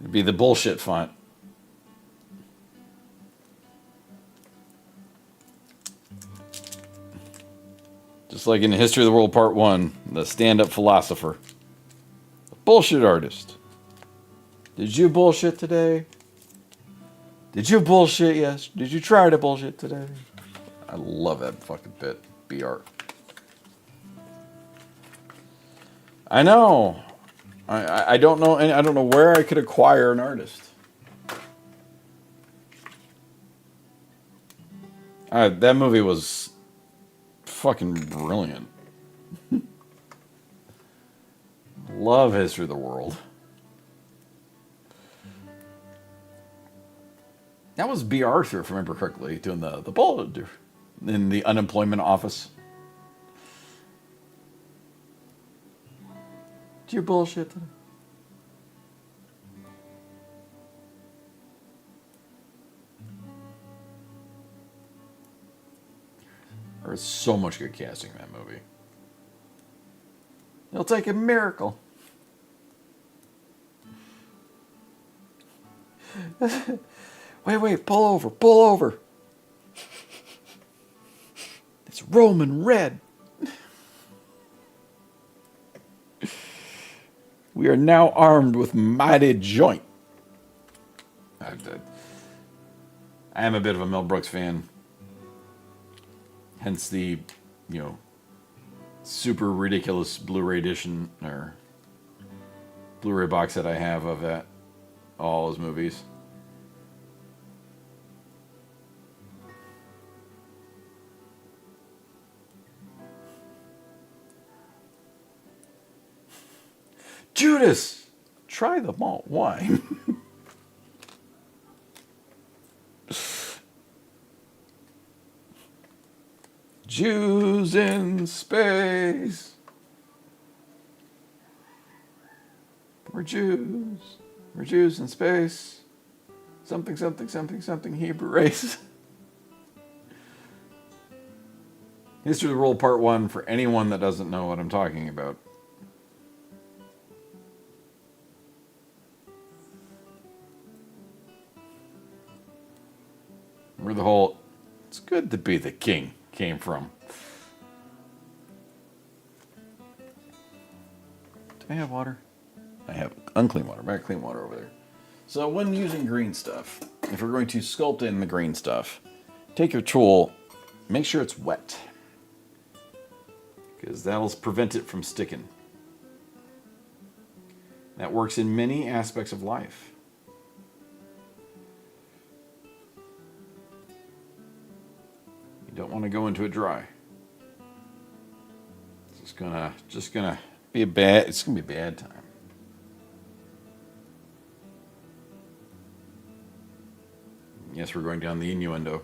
be the bullshit font. Just like in History of the World Part 1, the stand-up philosopher. The bullshit artist. Did you bullshit today? Did you bullshit yes? Did you try to bullshit today? I love that fucking bit. BR. I know. I don't know, and I don't know where I could acquire an artist. That movie was fucking brilliant. Love History of the World. That was B. Arthur, if I remember correctly, doing the bullet in the unemployment office. Did you bullshit today? There's so much good casting in that movie. It'll take a miracle. Wait, pull over. It's Roman red. We are now armed with mighty joint. I am a bit of a Mel Brooks fan. Hence the, super ridiculous Blu-ray edition or Blu-ray box that I have of that, all his movies. Judas, try the malt wine. Jews in space. We're Jews. We're Jews in space. Something, Hebrew race. History of the World Part 1 for anyone that doesn't know what I'm talking about. Where the whole, it's good to be the king, came from. Do I have water? I have unclean water. I have clean water over there. So when using green stuff, if we're going to sculpt in the green stuff, take your tool, make sure it's wet. Because that'll prevent it from sticking. That works in many aspects of life. Don't want to go into it dry. It's just gonna be it's gonna be a bad time. Yes, we're going down the innuendo.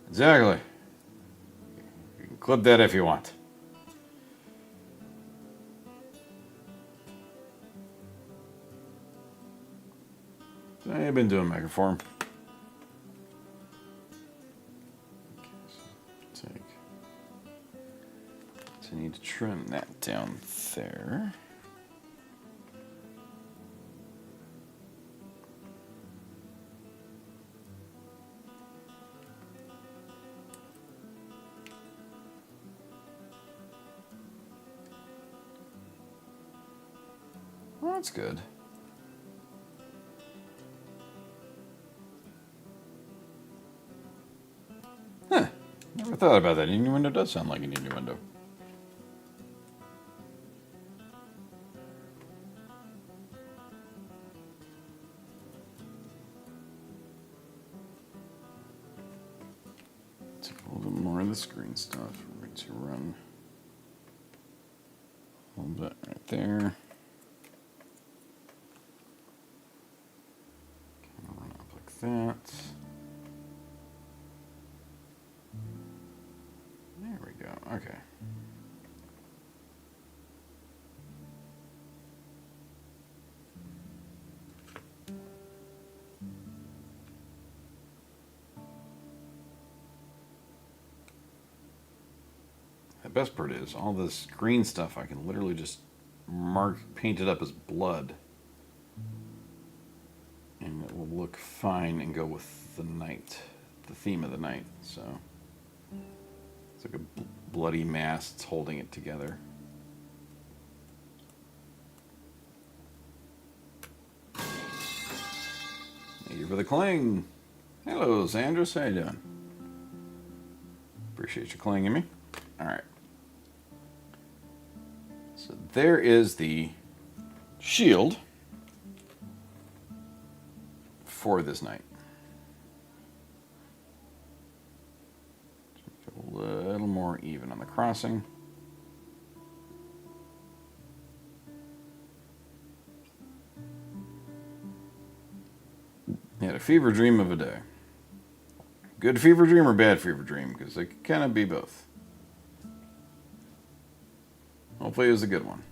Exactly. You can clip that if you want. I've been doing Megaform. I need to trim that down there. Well, that's good. thought about that. Innuendo does sound like an innuendo. Take a little bit more of this green stuff. We're going to run a little bit right there. Kind of run up like that. There we go. Okay. The best part is all this green stuff I can literally just paint it up as blood, and it will look fine and go with the night, the theme of the night. So it's like a bloody mass that's holding it together. Thank you for the cling. Hello, Sandras. How you doing? Appreciate you clinging me. All right. So there is the shield for this night. A little more even on the crossing. He had a fever dream of a day. Good fever dream or bad fever dream? Because it can kind of be both. Hopefully it was a good one.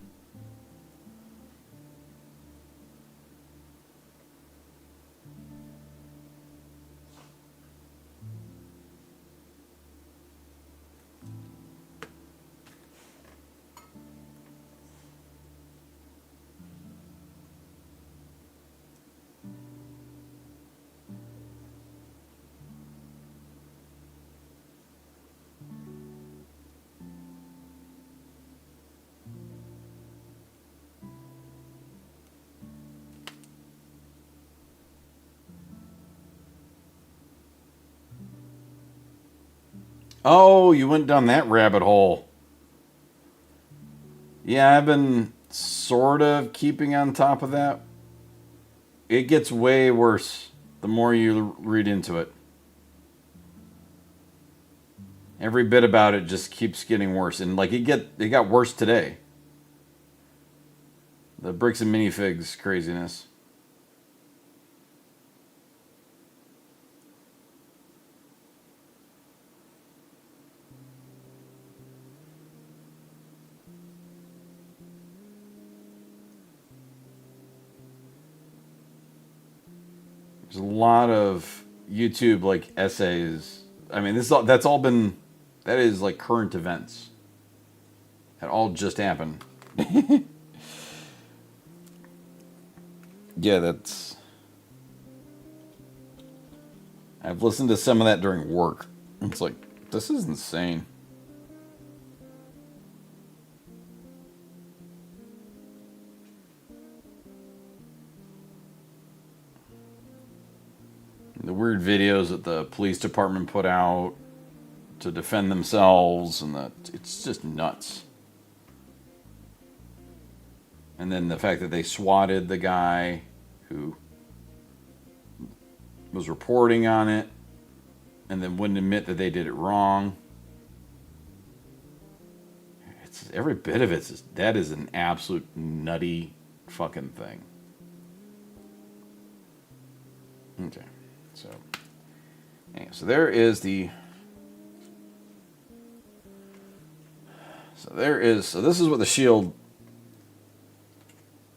Oh, you went down that rabbit hole. Yeah, I've been sort of keeping on top of that. It gets way worse the more you read into it. Every bit about it just keeps getting worse, and like it got worse today. The bricks and minifigs craziness. There's a lot of YouTube like essays. I mean, that is like current events. That all just happened. Yeah, that's. I've listened to some of that during work. It's like, this is insane. The weird videos that the police department put out to defend themselves, and it's just nuts. And then the fact that they swatted the guy who was reporting on it and then wouldn't admit that they did it wrong. It's every bit of that is an absolute nutty fucking thing. Okay. So there is the. So this is what the shield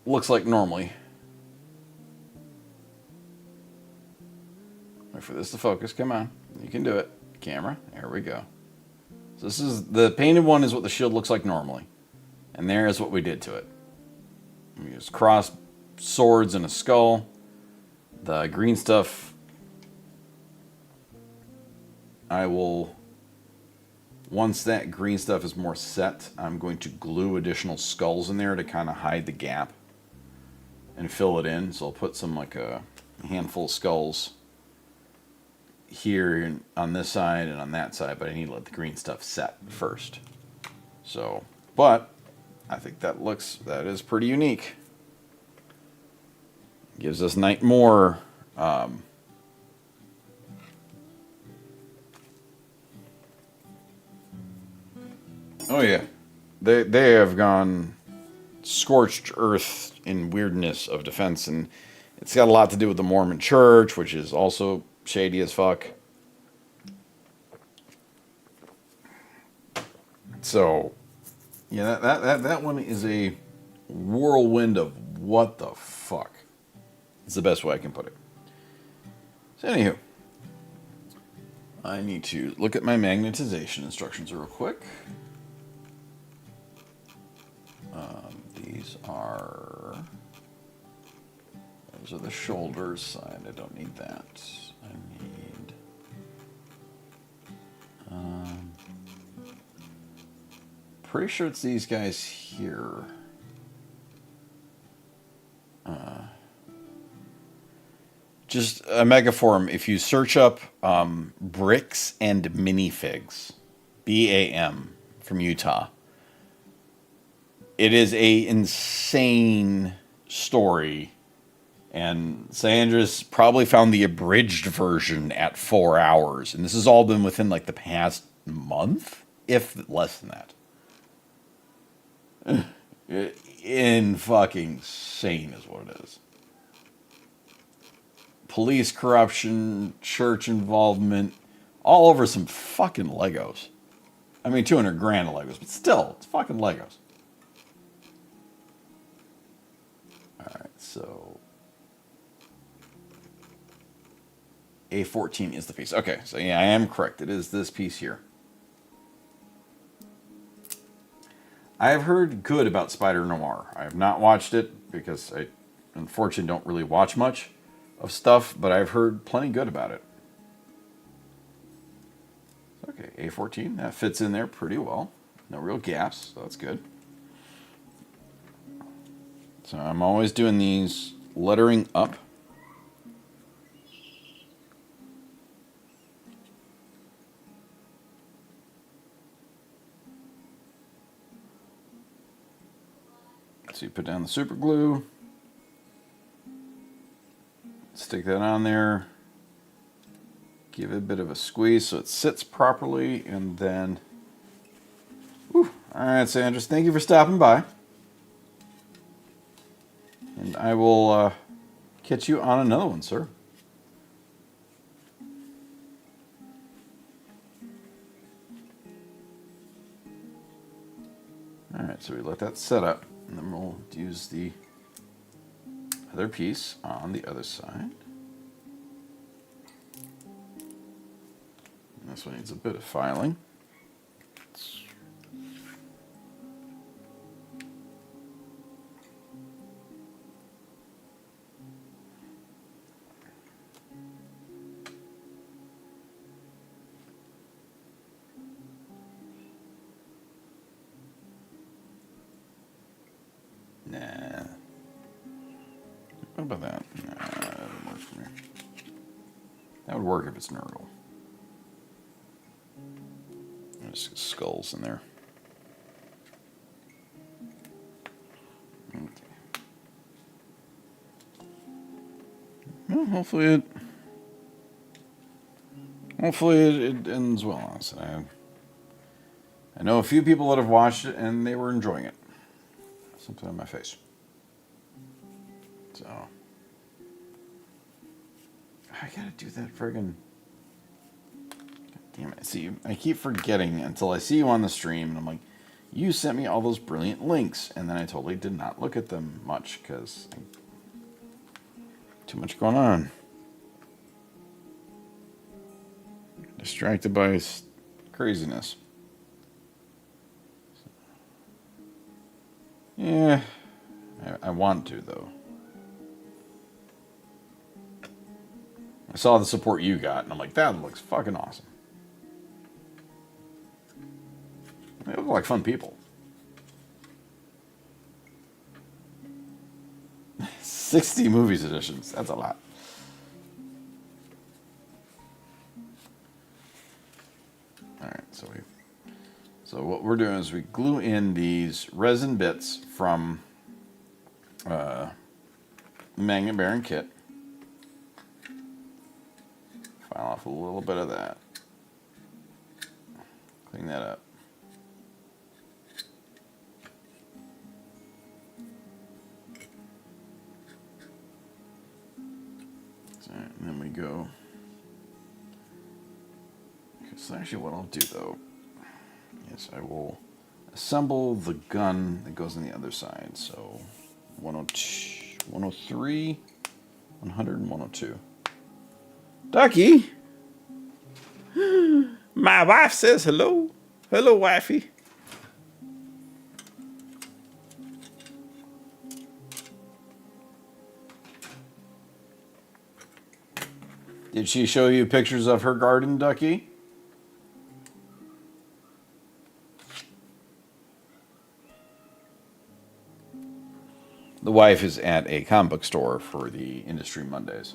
looks like normally. Wait for this to focus. Come on, you can do it. Camera. There we go. So this is the painted one. Is what the shield looks like normally, and there is what we did to it. We used cross swords and a skull. The green stuff. I will, once that green stuff is more set, I'm going to glue additional skulls in there to kind of hide the gap and fill it in. So I'll put some like a handful of skulls here on this side and on that side, but I need to let the green stuff set first. So, but I think that is pretty unique. Gives us more. Oh yeah, they have gone scorched earth in weirdness of defense, and it's got a lot to do with the Mormon Church, which is also shady as fuck. So, yeah, that one is a whirlwind of what the fuck. It's the best way I can put it. So, anywho, I need to look at my magnetization instructions real quick. Those are the shoulders side. I don't need that. I need. Pretty sure it's these guys here. Just a Megaform. If you search up bricks and minifigs, BAM from Utah. It is a insane story, and Sandras probably found the abridged version at 4 hours, and this has all been within like the past month, if less than that. In fucking insane is what it is. Police corruption, church involvement, all over some fucking Legos. I mean, 200 grand of Legos, but still, it's fucking Legos. Alright, so A14 is the piece. Okay, so yeah, I am correct. It is this piece here. I have heard good about Spider Noir. I have not watched it because I unfortunately don't really watch much of stuff, but I've heard plenty good about it. Okay, A14, that fits in there pretty well. No real gaps, so that's good. So I'm always doing these lettering up. So you put down the super glue, stick that on there, give it a bit of a squeeze so it sits properly, and then, whew. All right, Sandras, thank you for stopping by. And I will catch you on another one, sir. All right, so we let that set up, and then we'll use the other piece on the other side. And this one needs a bit of filing. Nah. What about that? Nah, that doesn't work for me. That would work if it's Nurgle. There's skulls in there. Okay. Well, hopefully it ends well. Honestly, I know a few people that have watched it and they were enjoying it. Something on my face. So I gotta do that friggin'. Damn it. See, I keep forgetting until I see you on the stream, and I'm like, you sent me all those brilliant links, and then I totally did not look at them much because too much going on. Distracted by craziness. Yeah, I want to, though. I saw the support you got, and I'm like, that looks fucking awesome. They look like fun people. 60 movies editions. That's a lot. So what we're doing is we glue in these resin bits from the magnet bearing kit. File off a little bit of that. Clean that up. So, and then we go. Because actually what I'll do though is I will assemble the gun that goes on the other side. So 102, 103, 100, and 102. Ducky! My wife says hello. Hello, wifey. Did she show you pictures of her garden, Ducky? The wife is at a comic book store for the Industry Mondays.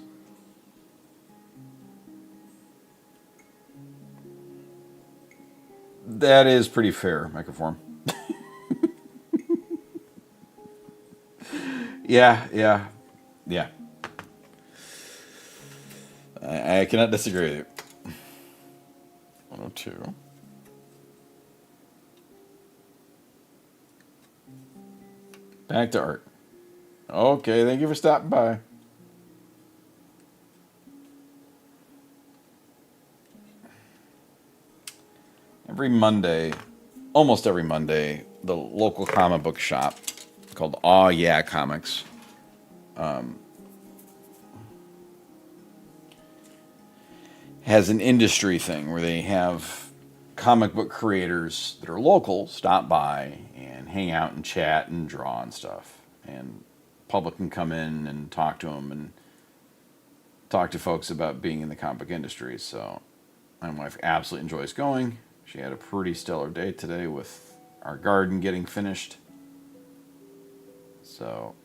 That is pretty fair, Microform. Yeah. I cannot disagree with you. 102. Back to art. Okay, thank you for stopping by. Every Monday, almost every Monday, the local comic book shop called Aw Yeah Comics has an industry thing where they have comic book creators that are local stop by and hang out and chat and draw and stuff. And public can come in and talk to them and talk to folks about being in the comic book industry. So my wife absolutely enjoys going. She had a pretty stellar day today with our garden getting finished. So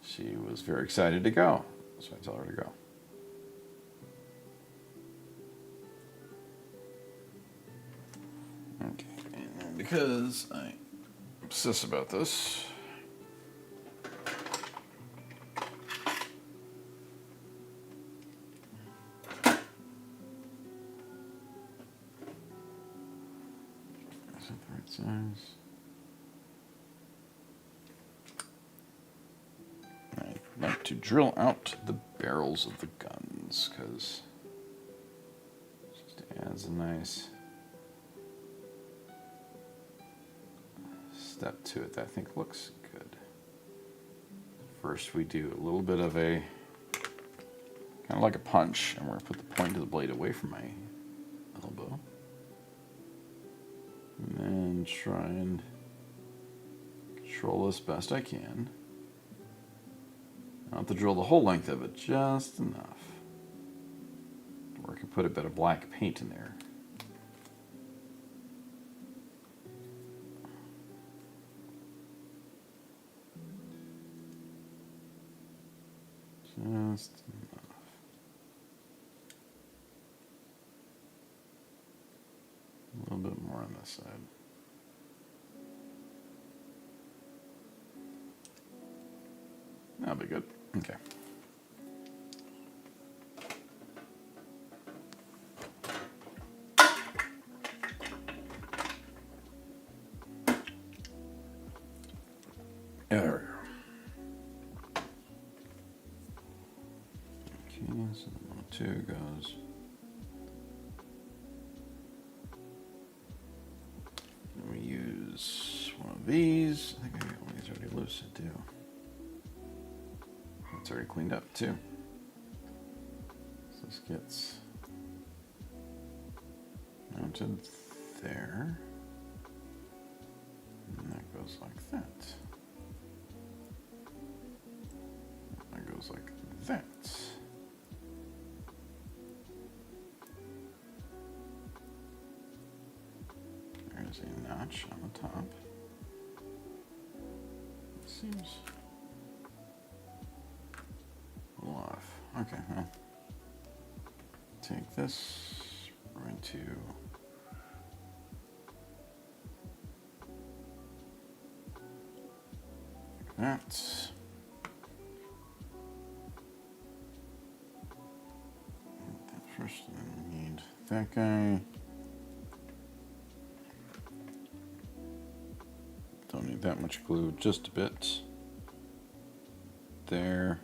she was very excited to go. So I told her to go. Okay, and then because I obsess about this, is that the right size? I'd like to drill out the barrels of the guns because it just adds a nice step to it that I think looks good. First we do a little bit of a kind of like a punch, and we're going to put the point of the blade away from my elbow. And then try and control this best I can. I don't have to drill the whole length of it, just enough. Or I can put a bit of black paint in there. Just enough. A little bit more on this side. That'll be good. Okay. There we go. Okay, so the 102 goes. And we use one of these. I think I got one of these already loose to do. It's already cleaned up too. So this gets mounted there. And that goes like that. That goes like that. There's a notch on the top. It seems a little off. Okay, well, take this, we're going to like that. First, then we need that guy. Don't need that much glue, just a bit. There,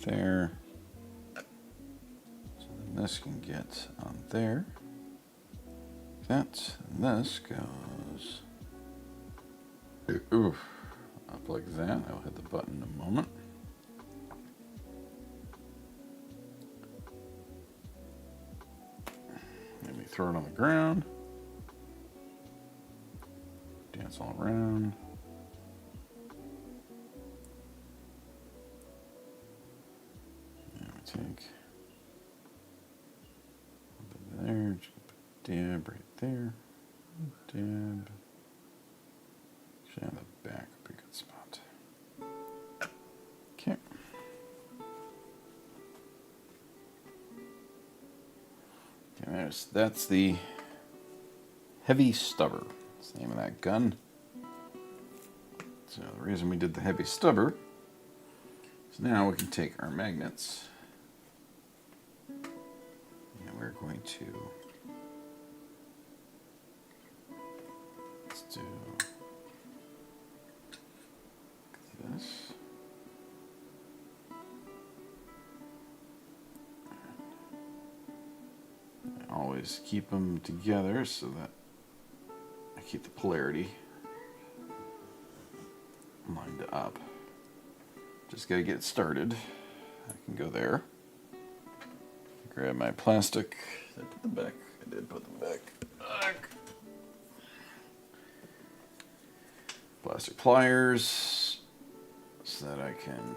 there. So then this can get on there. That, and this goes. Oof, up like that. I'll hit the button in a moment. Maybe throw it on the ground. Dance all around. And we take a bit there, just put a dab right there. Dab. Actually, on the back would be a good spot. Okay. Okay, that's the Heavy Stubber. That's the name of that gun. So the reason we did the Heavy Stubber is now we can take our magnets and we're going to let's do this. I always keep them together so that I keep the polarity lined up. Just gotta get started. I can go there. Grab my plastic. Did I put them back? I did put them back. Plastic pliers so that I can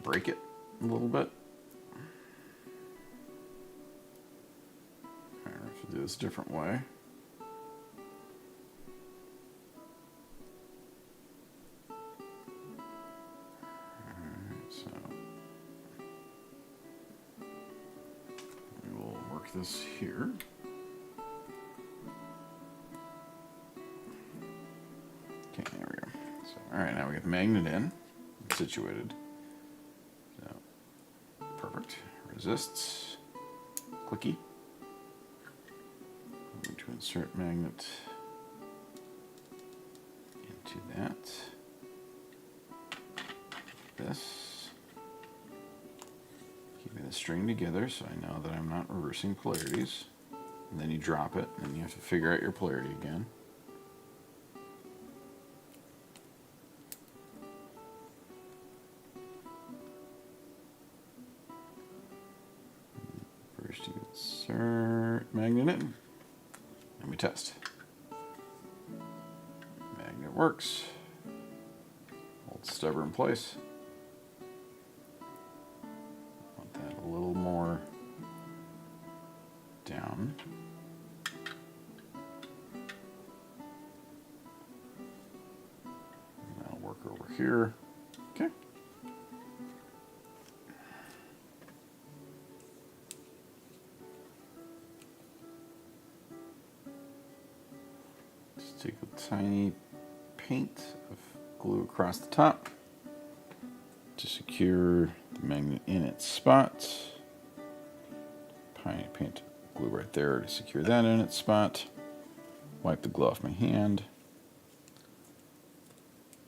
break it a little bit. I have to do this a different way. This here. Okay, there we go. So, all right, now we get the magnet in, situated. So, perfect. Resists. Clicky. I'm going to insert magnet into that. This. Keeping the string together so I know that I'm not reversing polarities. And then you drop it, and then you have to figure out your polarity again. First you insert magnet in, and we test. Magnet works. Hold stubber in place. A little more down. And that'll work over here. Okay. Just take a tiny paint of glue across the top to secure the magnet in its spot. Paint glue right there to secure that in its spot. Wipe the glue off my hand.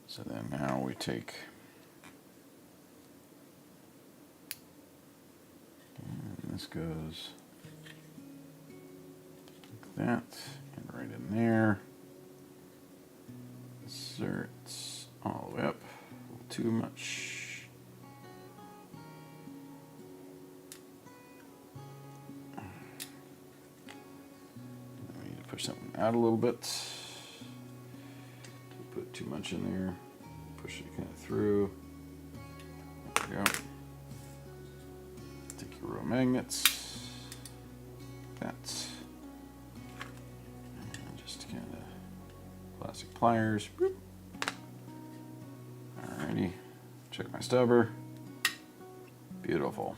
So then now we take and this goes like that and right in there. Inserts all the way up. A little too much. Push something out a little bit. Put too much in there. Push it kind of through. There we go. Take your row of magnets. That. And just kind of plastic pliers. Alrighty. Check my stubber. Beautiful.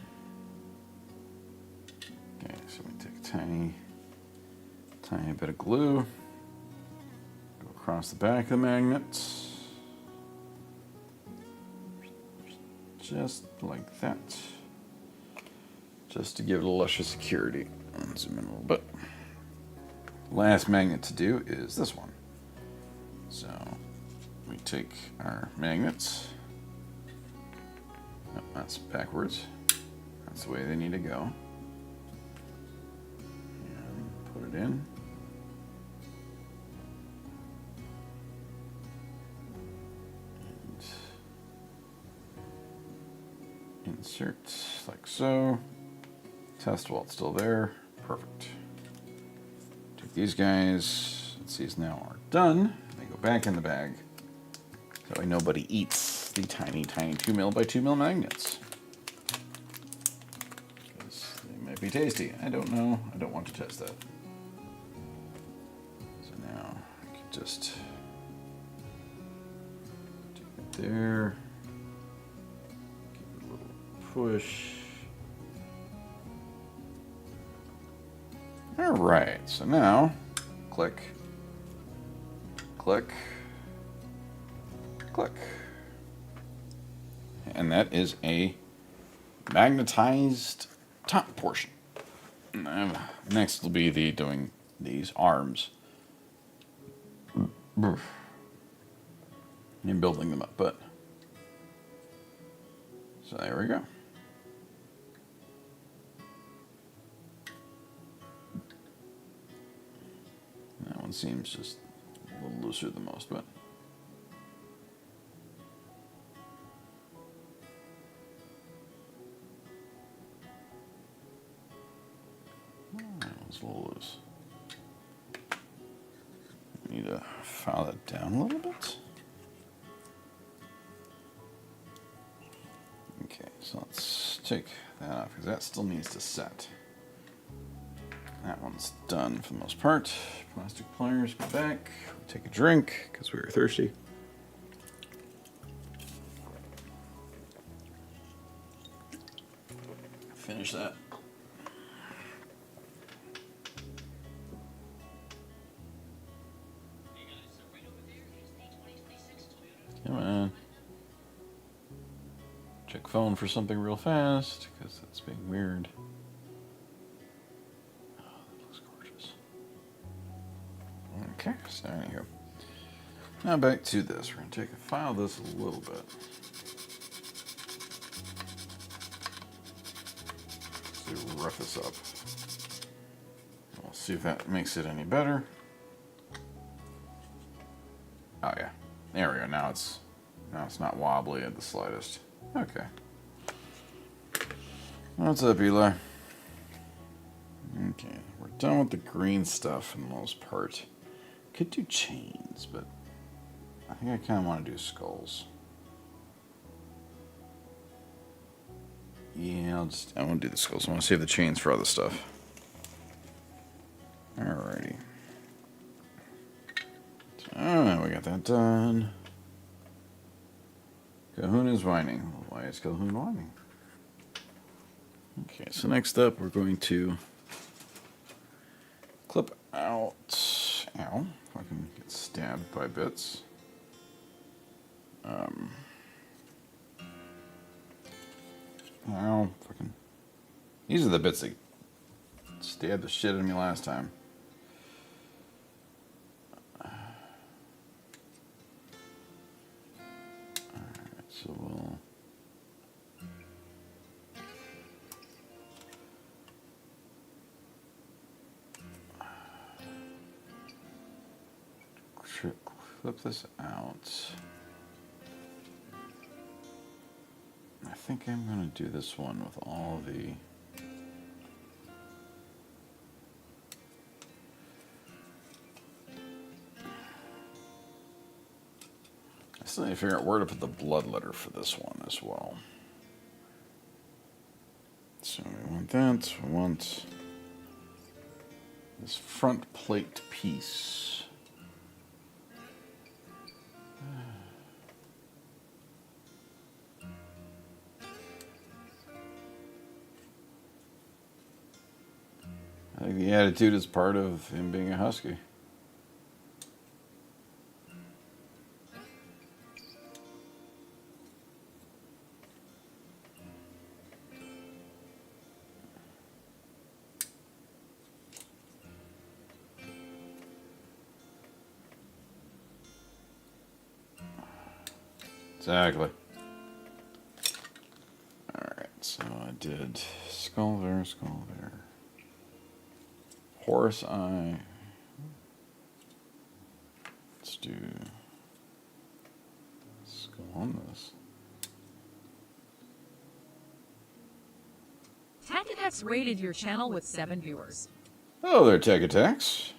Okay, so we take a tiny bit of glue, go across the back of the magnet, just like that, just to give it a little extra security. I'll zoom in a little bit. Last magnet to do is this one. So we take our magnets. Oh, that's backwards. That's the way they need to go. And put it in. And insert like so. Test while it's still there. Perfect. Take these guys. These now are done. They go back in the bag. That way nobody eats the tiny 2mm by 2mm magnets. Because they might be tasty. I don't know. I don't want to test that. So now I can just do it there. Give it a little push. Alright, so now click, click, click. And that is a magnetized top portion. Next will be doing these arms. And building them up, but so there we go. That one seems just a little looser than most, but that was a little loose. I need to file that down a little bit. Okay, so let's take that off because that still needs to set. That one's done for the most part. Plastic pliers, go back, take a drink because we were thirsty. Finish that. Come on. Check phone for something real fast because that's being weird. Okay, so anywho. Now back to this. We're going to file this a little bit. So we'll rough this up. We'll see if that makes it any better. Oh yeah. There we go. Now it's not wobbly at the slightest. Okay. What's up, Eli? Okay, we're done with the green stuff for the most part. Could do chains, but I think I kind of want to do skulls. Yeah, I want to do the skulls. I want to save the chains for other stuff. Alrighty. So, we got that done. Cahoon is whining. Why is Cahoon whining? Okay, so next up we're going to clip out. Ow. If I can get stabbed by bits. Ow. Fucking. These are the bits that stabbed the shit out of me last time. Alright, so we'll. Flip this out. I think I'm going to do this one with all the... I still need to figure out where to put the blood letter for this one as well. So we want that. We want this front plate piece. The attitude is part of him being a husky. Exactly. Alright, so I did skull there, skull there. Horse eye. Let's do skull on this. Tech Attacks rated your channel with 7 viewers. Hello there, Tech Attacks.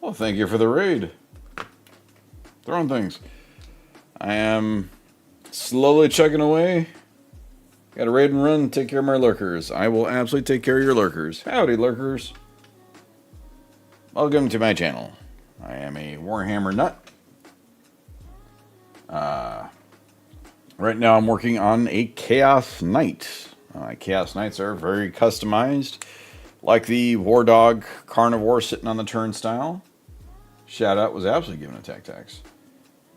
Well, thank you for the raid. Throwing things. I am slowly chugging away. Got to raid and run, take care of my lurkers. I will absolutely take care of your lurkers. Howdy, lurkers. Welcome to my channel. I am a Warhammer nut. Right now I'm working on a Chaos Knight. Chaos Knights are very customized. Like the War Dog Carnivore sitting on the turnstile. Shout out was absolutely given a Tech Tax.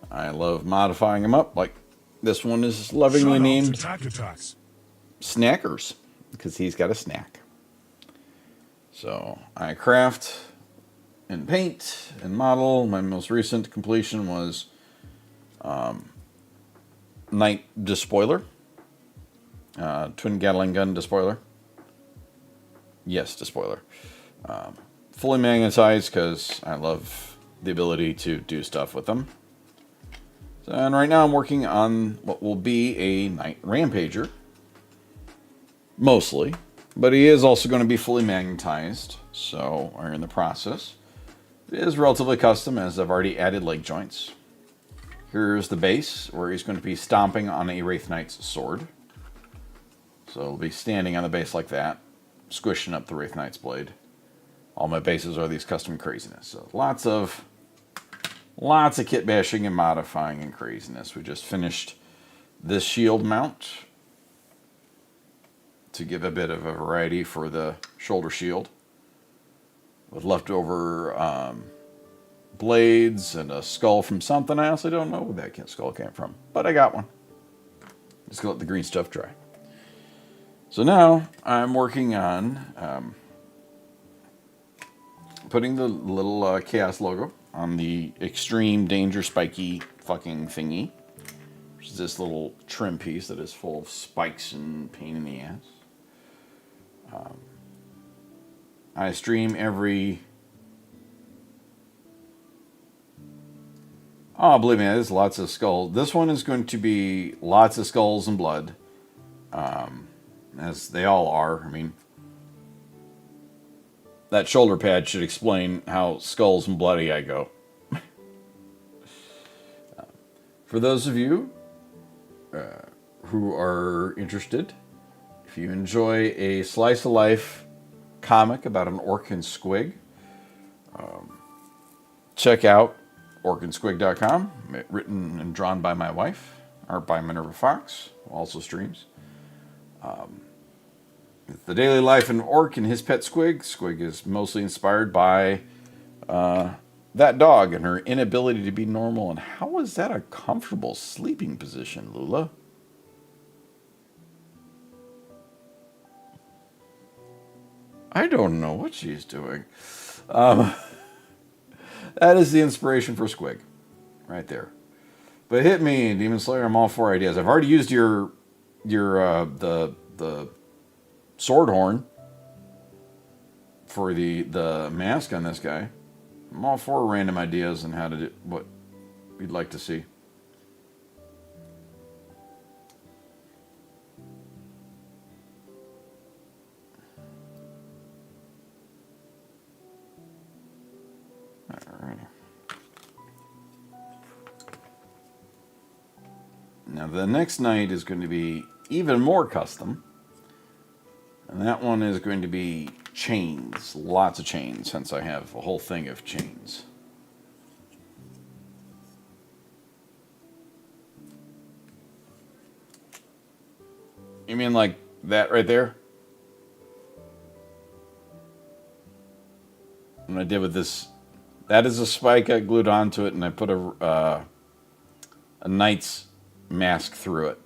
I love modifying them up. Like this one is lovingly named Snackers because he's got a snack. So I craft and paint and model. My most recent completion was Knight Despoiler. Twin Gatling gun despoiler. Yes, despoiler. Fully magnetized because I love the ability to do stuff with them. And right now I'm working on what will be a Knight Rampager. Mostly. But he is also going to be fully magnetized. So we're in the process. It is relatively custom as I've already added leg joints. Here's the base where he's going to be stomping on a Wraith Knight's sword. So he'll be standing on the base like that, squishing up the Wraith Knight's blade. All my bases are these custom craziness. So lots of kit bashing and modifying and craziness. We just finished this shield mount to give a bit of a variety for the shoulder shield. With leftover blades and a skull from something. I honestly don't know where that skull came from. But I got one. Just gonna let the green stuff dry. So now I'm working on putting the little Chaos logo on the Extreme Danger Spiky fucking thingy. Which is this little trim piece that is full of spikes and pain in the ass. I stream every... Oh, believe me, there's lots of skulls. This one is going to be lots of skulls and blood. As they all are. I mean, that shoulder pad should explain how skulls and bloody I go. For those of you who are interested, if you enjoy a slice of life comic about an orc and squig, check out orcandsquig.com, written and drawn by my wife, art by Minerva Fox, who also streams. The daily life of an orc and his pet Squig. Squig is mostly inspired by that dog and her inability to be normal. And how is that a comfortable sleeping position, Lula? I don't know what she's doing. That is the inspiration for Squig. Right there. But hit me, Demon Slayer. I'm all for ideas. I've already used the sword horn for the mask on this guy. I'm all for random ideas and how to do what you'd like to see. Alright. Now the next night is going to be even more custom. And that one is going to be chains. Lots of chains, since I have a whole thing of chains. You mean like that right there? what I did with this. That is a spike I glued onto it, and I put a Knight's mask through it.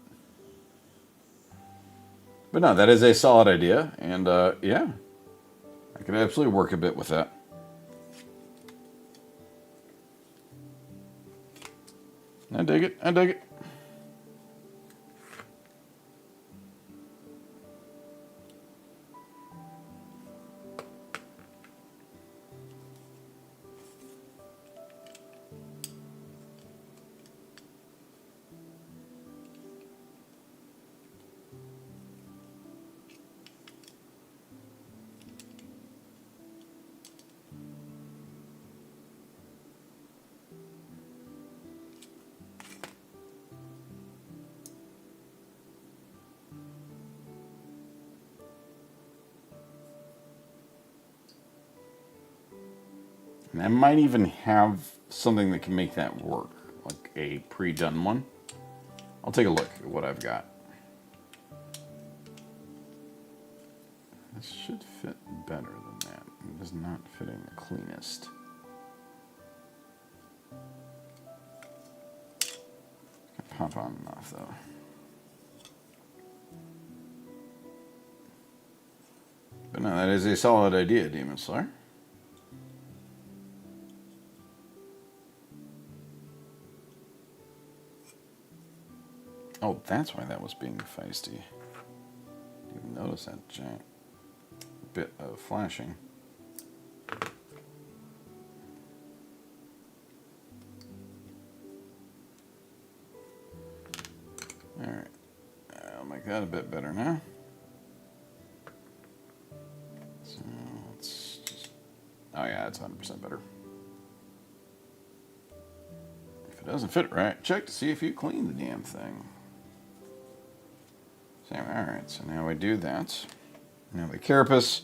But no, that is a solid idea, and yeah, I could absolutely work a bit with that. I dig it. I dig it. And I might even have something that can make that work, like a pre-done one. I'll take a look at what I've got. This should fit better than that. It is not fitting the cleanest. Pop on enough though. But no, that is a solid idea, Demon Slayer. Oh, that's why that was being feisty. Didn't even notice that giant bit of flashing. Alright, I'll make that a bit better now. So let's just, oh yeah, it's 100% better. If it doesn't fit right, check to see if you clean the damn thing. So alright, so now I do that. Now the carapace,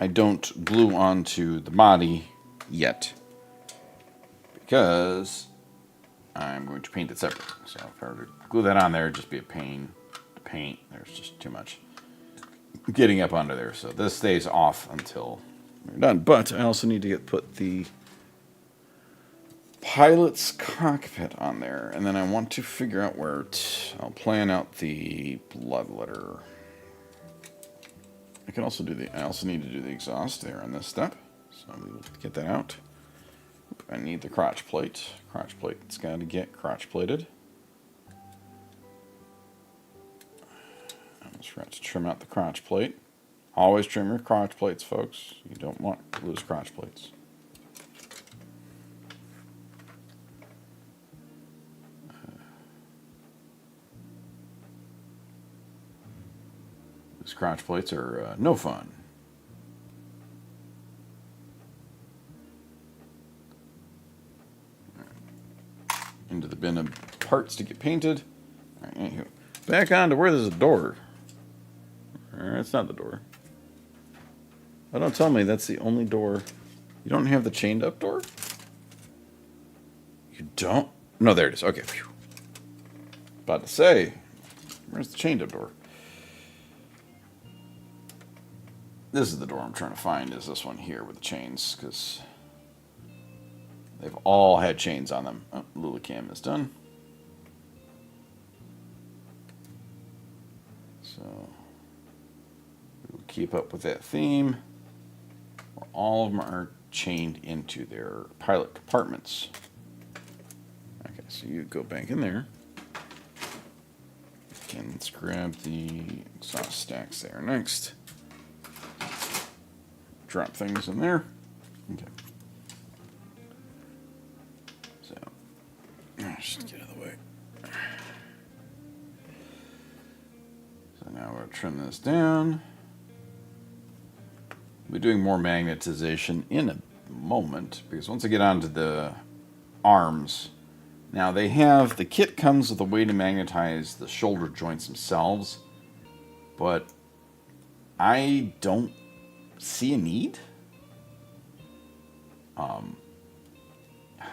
I don't glue onto the body yet, because I'm going to paint it separate. So if I were to glue that on there, it'd just be a pain to paint. There's just too much getting up under there. So this stays off until we're done. But I also need to put the pilot's cockpit on there. And then I want to figure out where I'll plan out the bloodletter. I can also do I also need to do the exhaust there on this step. So we will get that out. I need the crotch plate. Crotch plate's got to get crotch plated. I almost forgot to trim out the crotch plate. Always trim your crotch plates, folks. You don't want to lose crotch plates. These crotch plates are no fun. Into the bin of parts to get painted. All right, anywho. Back on to where there's a door. It's not the door. Oh, don't tell me that's the only door. You don't have the chained up door? You don't? No, there it is. Okay. Phew. About to say, where's the chained up door? This is the door I'm trying to find, is this one here with the chains, because they've all had chains on them. Oh, Lulicam is done. So we'll keep up with that theme, where all of them are chained into their pilot compartments. Okay, so you go back in there. And let's grab the exhaust stacks there next. Drop things in there. Okay. So, just get out of the way. So now we'll trim this down. We'll be doing more magnetization in a moment, because once I get onto the arms, now they have, the kit comes with a way to magnetize the shoulder joints themselves, but I don't see a need. I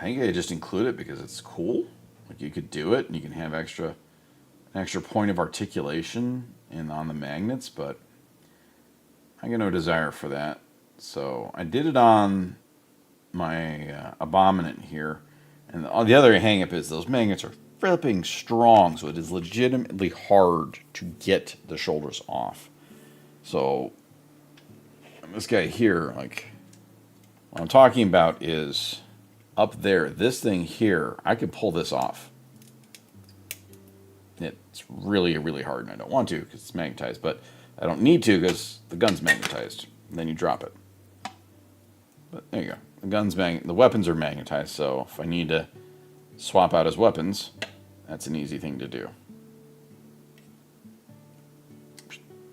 think I just include it because it's cool. Like, you could do it and you can have an extra point of articulation on the magnets, but I got no desire for that. So I did it on my Abominant here. And the other hang up is those magnets are flipping strong, so it is legitimately hard to get the shoulders off. So this guy here, like, what I'm talking about is up there. This thing here, I could pull this off. It's really, really hard, and I don't want to because it's magnetized, but I don't need to because the gun's magnetized. And then you drop it. But there you go. The weapons are magnetized, so if I need to swap out his weapons, that's an easy thing to do.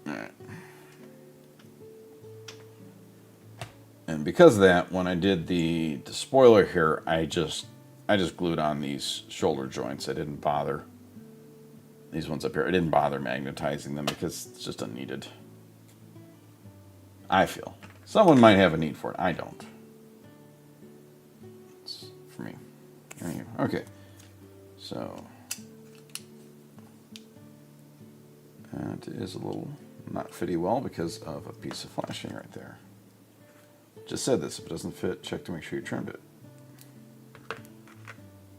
Alright. And because of that, when I did the spoiler here, I just glued on these shoulder joints. I didn't bother. These ones up here, I didn't bother magnetizing them because it's just unneeded. I feel. Someone might have a need for it. I don't. It's for me. Okay. So that is a little not fitting well because of a piece of flashing right there. Just said this. If it doesn't fit, check to make sure you trimmed it.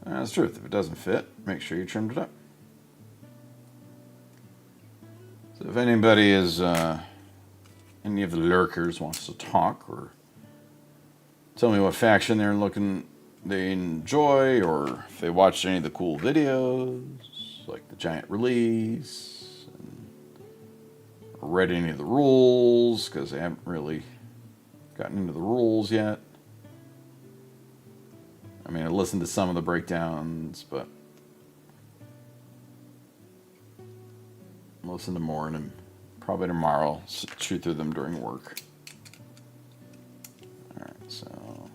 That's the truth. If it doesn't fit, make sure you trimmed it up. So if anybody is, any of the lurkers wants to talk or tell me what faction they enjoy, or if they watched any of the cool videos, like the giant release, or read any of the rules, because I haven't really gotten into the rules yet. I mean, I listened to some of the breakdowns, but I'll listen to more and probably tomorrow shoot through them during work. Alright, so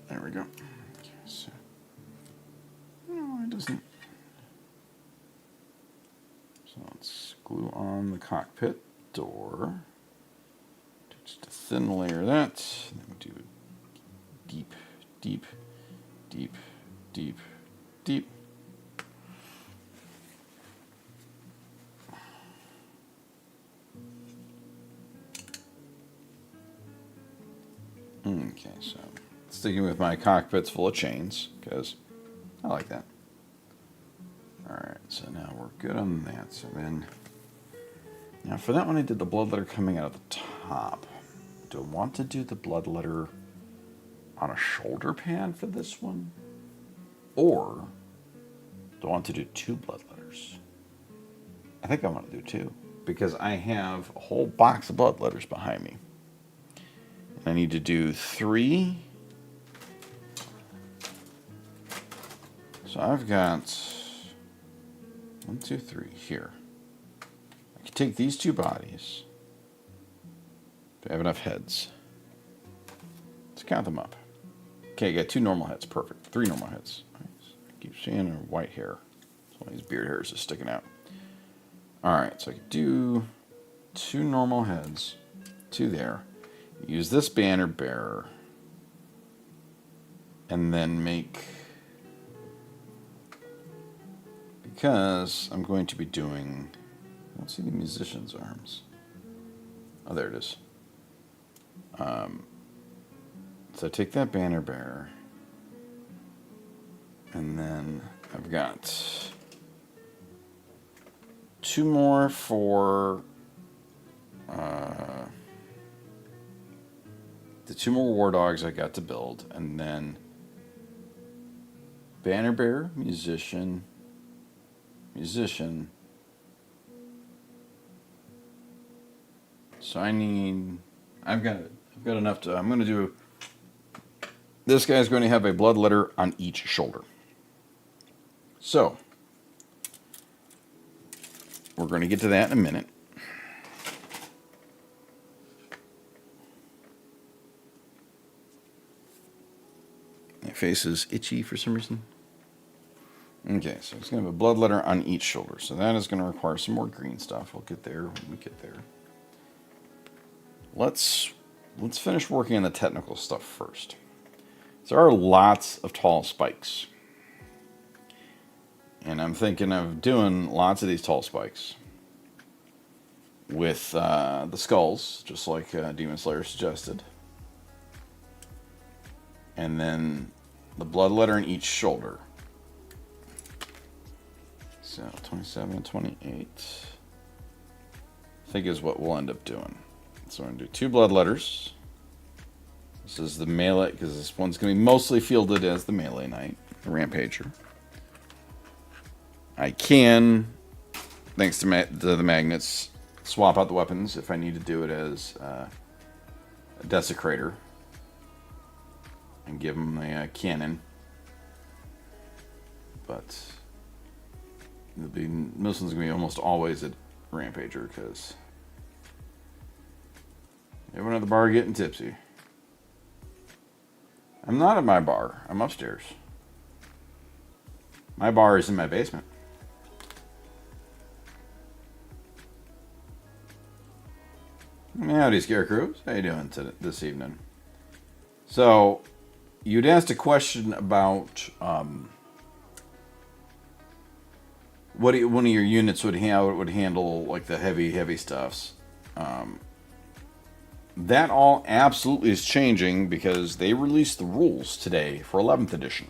there we go. Okay, so no, it doesn't. So let's glue on the cockpit door. Just a thin layer of that. Then we do deep, deep, deep, deep, deep. Okay, so sticking with my cockpits full of chains, because I like that. Alright, so now we're good on that. So then, now for that one I did the bloodletter coming out of the top. Do I want to do the bloodletter on a shoulder pad for this one? Or do I want to do 2 bloodletters? I think I want to do 2, because I have a whole box of bloodletters behind me. I need to do 3. So I've got 1, 2, 3 here. I can take these 2 bodies. Do I have enough heads? Let's count them up. Okay, I got 2 normal heads. Perfect. 3 normal heads. Nice. I keep seeing a white hair. So one of these beard hairs is sticking out. Alright, so I can do 2 normal heads. 2 there. Use this banner bearer. And then make... Because I'm going to be doing... I don't see the musician's arms. Oh, there it is. So I take that banner bearer. And then I've got 2 more for... the 2 more war dogs I got to build, and then banner bearer, musician. So I've got enough to. I'm going to do. This guy's going to have a bloodletter on each shoulder. So we're going to get to that in a minute. My face is itchy for some reason. Okay, so it's going to have a bloodletter on each shoulder. So that is going to require some more green stuff. We'll get there when we get there. Let's finish working on the technical stuff first. There are lots of tall spikes. And I'm thinking of doing lots of these tall spikes with the skulls, just like Demon Slayer suggested. and then the bloodletter in each shoulder. So 27 and 28, I think is what we'll end up doing. So we're going to do 2 bloodletters. This is the melee, because this one's going to be mostly fielded as the melee knight, the rampager. I can, thanks to the magnets, swap out the weapons if I need to do it as a desecrator and give him a cannon. But most one's going to be almost always a rampager, because everyone at the bar getting tipsy. I'm not at my bar. I'm upstairs. My bar is in my basement. Howdy, Scarecrows. How you doing this evening? So, you'd asked a question about what one of your units would handle like the heavy stuffs. That all absolutely is changing because they released the rules today for 11th edition.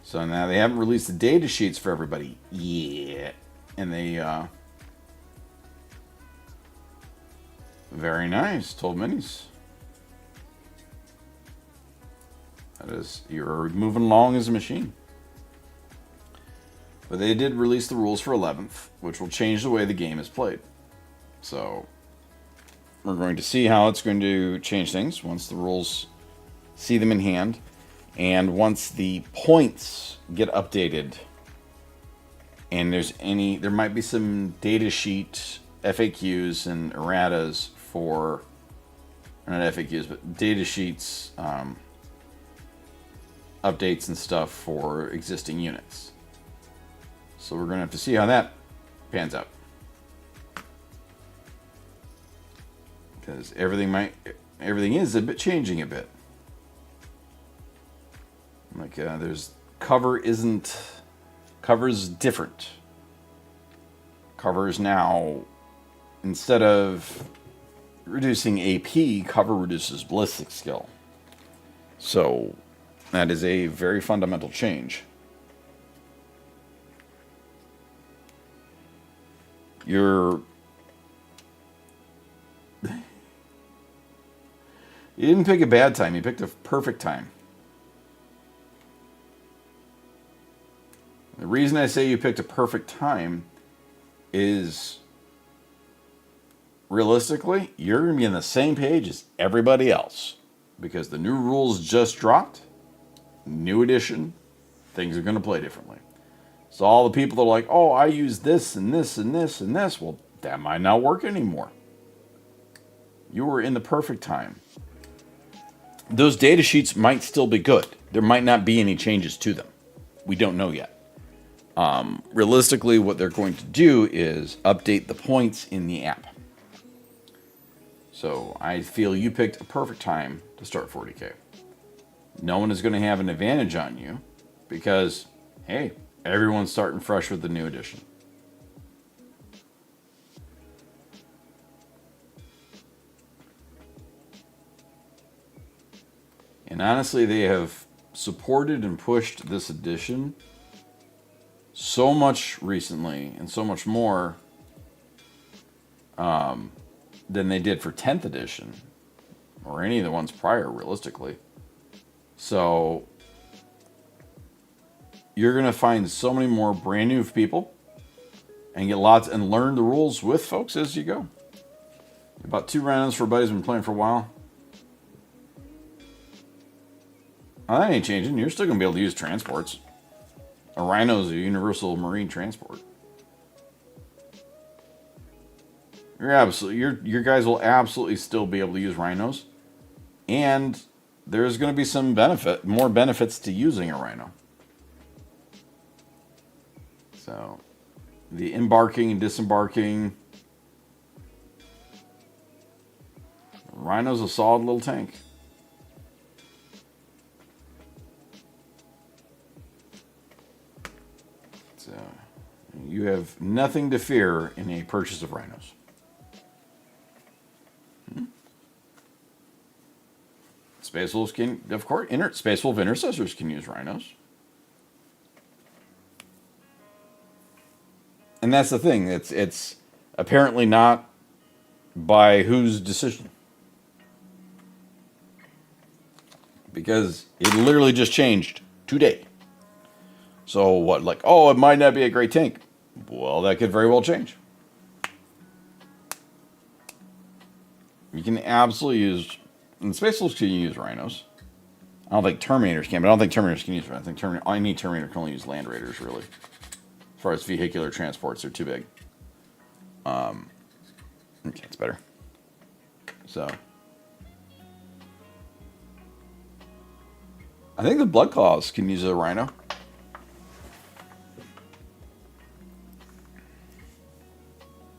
So now they haven't released the data sheets for everybody yet. And they, very nice, told minis. That is, you're moving along as a machine. But they did release the rules for 11th, which will change the way the game is played. So we're going to see how it's going to change things once the rules see them in hand. And once the points get updated, and there might be some data sheet FAQs and erratas for, not FAQs, but data sheets, updates and stuff for existing units. So we're going to have to see how that pans out. Because everything is a bit changing a bit. Like cover's different. Cover's now, instead of reducing AP, cover reduces ballistic skill. So that is a very fundamental change. You didn't pick a bad time, you picked a perfect time. The reason I say you picked a perfect time is, realistically, you're going to be on the same page as everybody else. Because the new rules just dropped, new edition, things are going to play differently. So all the people that are like, oh, I use this and this and this and this, well, that might not work anymore. You were in the perfect time. Those data sheets might still be good. There might not be any changes to them. We don't know yet. Realistically, what they're going to do is update the points in the app. So I feel you picked a perfect time to start 40K. No one is going to have an advantage on you because, hey, everyone's starting fresh with the new edition. And honestly, they have supported and pushed this edition so much recently and so much more than they did for 10th edition or any of the ones prior, realistically. So you're going to find so many more brand new people and get lots and learn the rules with folks as you go. About 2 rounds for buddies who've been playing for a while. Oh, that ain't changing. You're still going to be able to use transports. A Rhino is a universal marine transport. Your guys will absolutely still be able to use Rhinos. And there's going to be some more benefits to using a Rhino. So, the embarking and disembarking. Rhino's a solid little tank. So, you have nothing to fear in a purchase of Rhinos. Space Wolves can, of course, Space Wolf intercessors can use rhinos. And that's the thing. It's apparently not by whose decision. Because it literally just changed today. So what, like, oh, it might not be a great tank. Well, that could very well change. You can absolutely use, and Space Wolves can use rhinos. I don't think Terminators can, but I don't think Terminators can use it. I think any Terminator can only use Land Raiders, really. As far as vehicular transports, they're too big. Okay, it's better. So, I think the Blood Claws can use a rhino.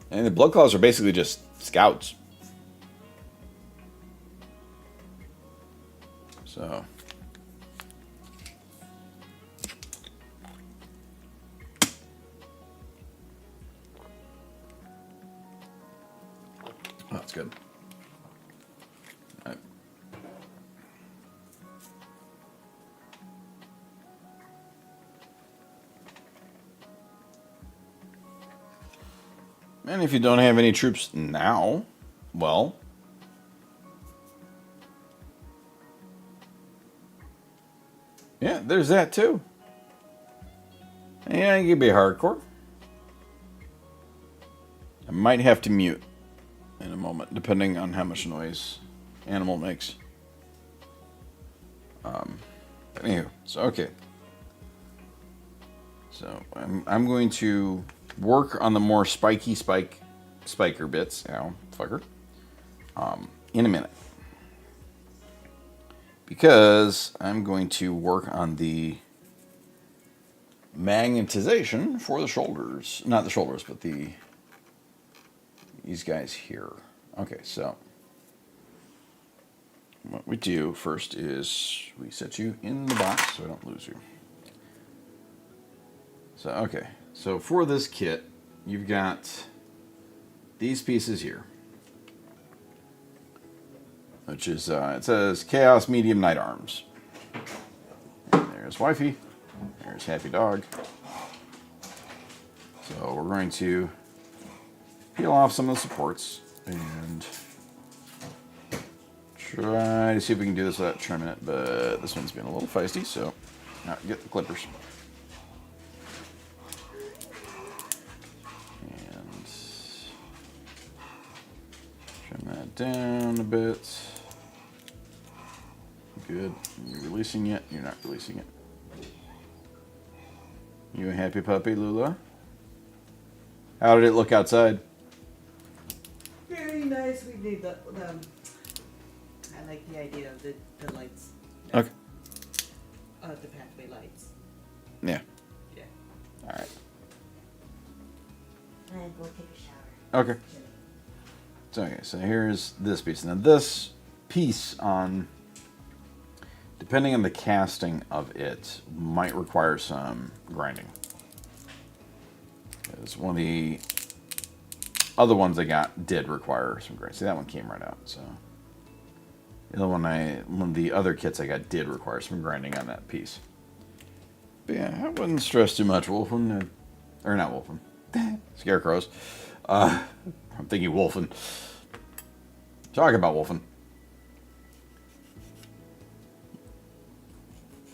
And the Blood Claws are basically just scouts. So. Oh, that's good. All right. And if you don't have any troops now, well, yeah, there's that too. Yeah, you can be hardcore. I might have to mute in a moment, depending on how much noise animal makes. Anywho, so okay. So I'm going to work on the more spiker bits. Ow, fucker. In a minute. Because I'm going to work on the magnetization for the shoulders. Not the shoulders, but these guys here. Okay, so what we do first is we set you in the box so I don't lose you. So, okay. So for this kit, you've got these pieces here. Which is, it says Chaos Medium Knight Arms. And there's Wifey. There's Happy Dog. So we're going to peel off some of the supports and try to see if we can do this without trimming it, but this one's been a little feisty, so now get the clippers. And trim that down a bit. Good. You're releasing it. You're not releasing it. You a happy puppy, Lula? How did it look outside? Very nice. We need the I like the idea of the lights. Okay. The pathway lights. Yeah. Yeah. All right. And go take a shower. Okay. So, okay, so here's this piece. Now this piece depending on the casting of it, might require some grinding. Because one of the other ones I got did require some grinding. See, that one came right out, so. The other one one of the other kits I got did require some grinding on that piece. But yeah, I wouldn't stress too much, Wolfen. Or not Wolfen. Scarecrows. I'm thinking Wolfen. Talk about Wolfen.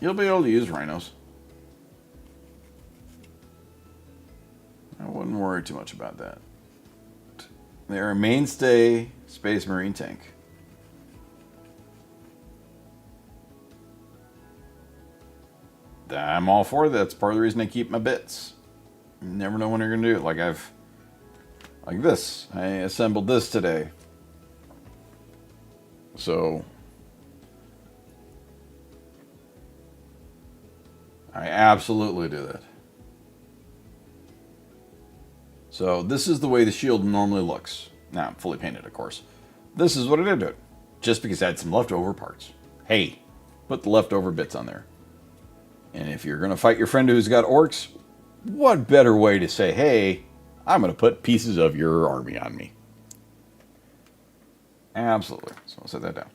You'll be able to use rhinos. I wouldn't worry too much about that. They're a mainstay Space Marine tank. I'm all for that. That's part of the reason I keep my bits. You never know when you're going to do it. Like this. I assembled this today. So I absolutely do that. So this is the way the shield normally looks. Now, I'm fully painted, of course. This is what I did to it. Just because I had some leftover parts. Hey, put the leftover bits on there. And if you're going to fight your friend who's got orcs, what better way to say, hey, I'm going to put pieces of your army on me. Absolutely. So I'll set that down.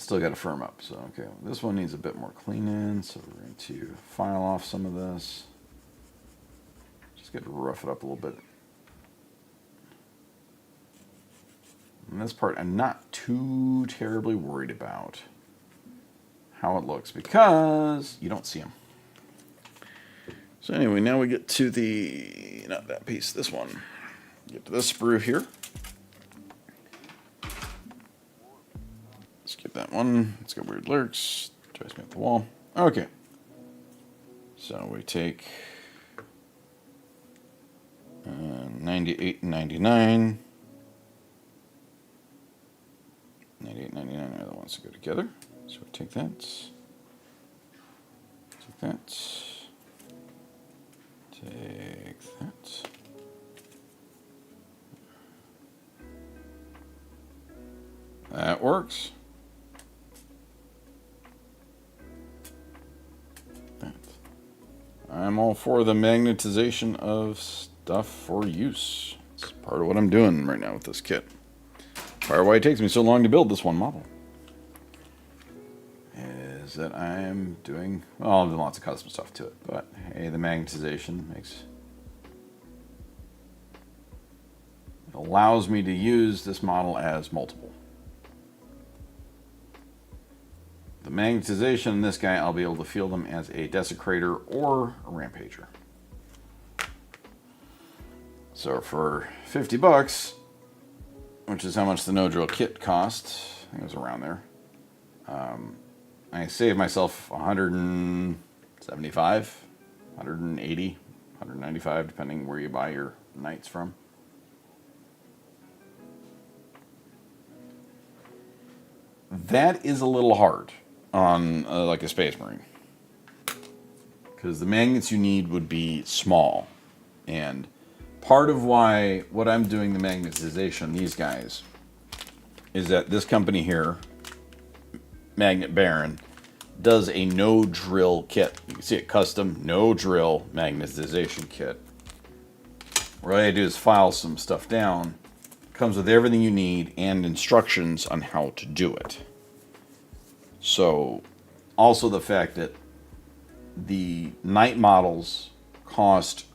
Still got to firm up. So, okay, this one needs a bit more cleaning. So we're going to file off some of this. Just got to rough it up a little bit. And this part I'm not too terribly worried about how it looks because you don't see them. So anyway, now we get to the, not that piece, this one. Get to this sprue here. Skip that one. It's got weird lyrics. Drives me up the wall. Okay. So we take 98 and 99. 98 and 99 are the ones that go together. So we take that. Take that. Take that. That works. That. I'm all for the magnetization of stuff for use. It's part of what I'm doing right now with this kit. Part of why it takes me so long to build this one model is that I'm doing, well, there's lots of custom stuff to it, but hey, the magnetization makes, it allows me to use this model as multiple. The magnetization in this guy, I'll be able to field him as a desecrator or a rampager. So for 50 bucks, which is how much the no drill kit cost, I think it was around there, I saved myself 175, 180, 195, depending where you buy your knights from. That is a little hard on like a Space Marine, because the magnets you need would be small, and part of why what I'm doing the magnetization on these guys is that this company here, Magnet Baron, does a no drill kit. You can see it, custom no drill magnetization kit. What I do is file some stuff down. Comes with everything you need and instructions on how to do it. So, also the fact that the Knight models cost,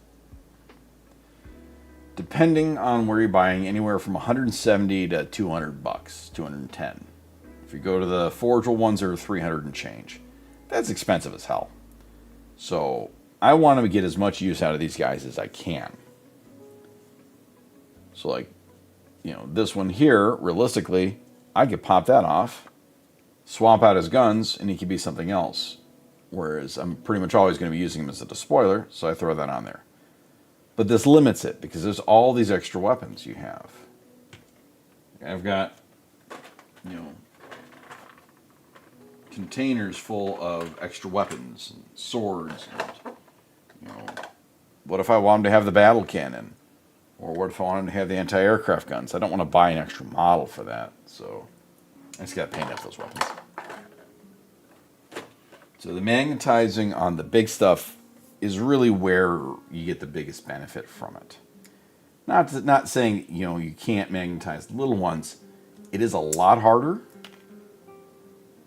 depending on where you're buying, anywhere from 170 to 200 bucks, 210. If you go to the Forgel ones, are 300 and change. That's expensive as hell. So I want to get as much use out of these guys as I can. So like, you know, this one here, realistically, I could pop that off, swap out his guns, and he could be something else. Whereas I'm pretty much always going to be using him as a despoiler, so I throw that on there. But this limits it, because there's all these extra weapons you have. I've got, you know, containers full of extra weapons and swords. And, you know, what if I wanted to have the battle cannon? Or what if I wanted to have the anti-aircraft guns? I don't want to buy an extra model for that, so I just got to paint up those weapons. So the magnetizing on the big stuff is really where you get the biggest benefit from it. Not saying, you know, you can't magnetize the little ones. It is a lot harder,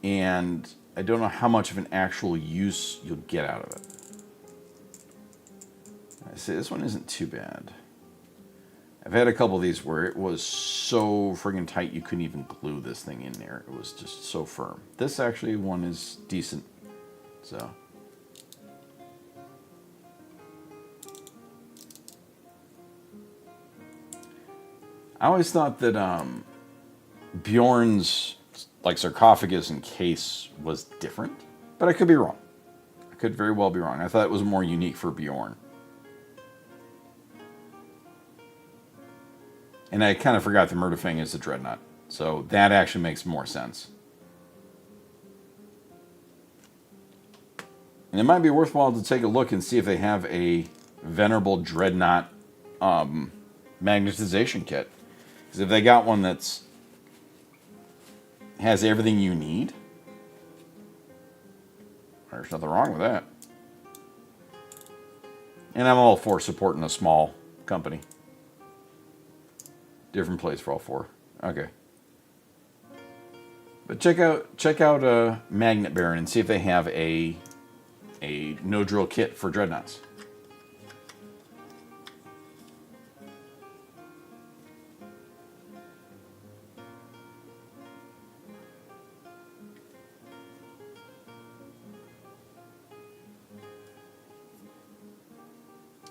and I don't know how much of an actual use you'll get out of it. I say this one isn't too bad. I've had a couple of these where it was so friggin' tight you couldn't even glue this thing in there. It was just so firm. This actually one is decent. So I always thought that Bjorn's like sarcophagus and case was different, but I could be wrong. I could very well be wrong. I thought it was more unique for Bjorn. And I kind of forgot the Murderfang is the Dreadnought, so that actually makes more sense. And it might be worthwhile to take a look and see if they have a Venerable Dreadnought magnetization kit. Because if they got one that's has everything you need, there's nothing wrong with that. And I'm all for supporting a small company. Different place for all four. Okay. But check out Magnet Baron and see if they have a no drill kit for dreadnoughts.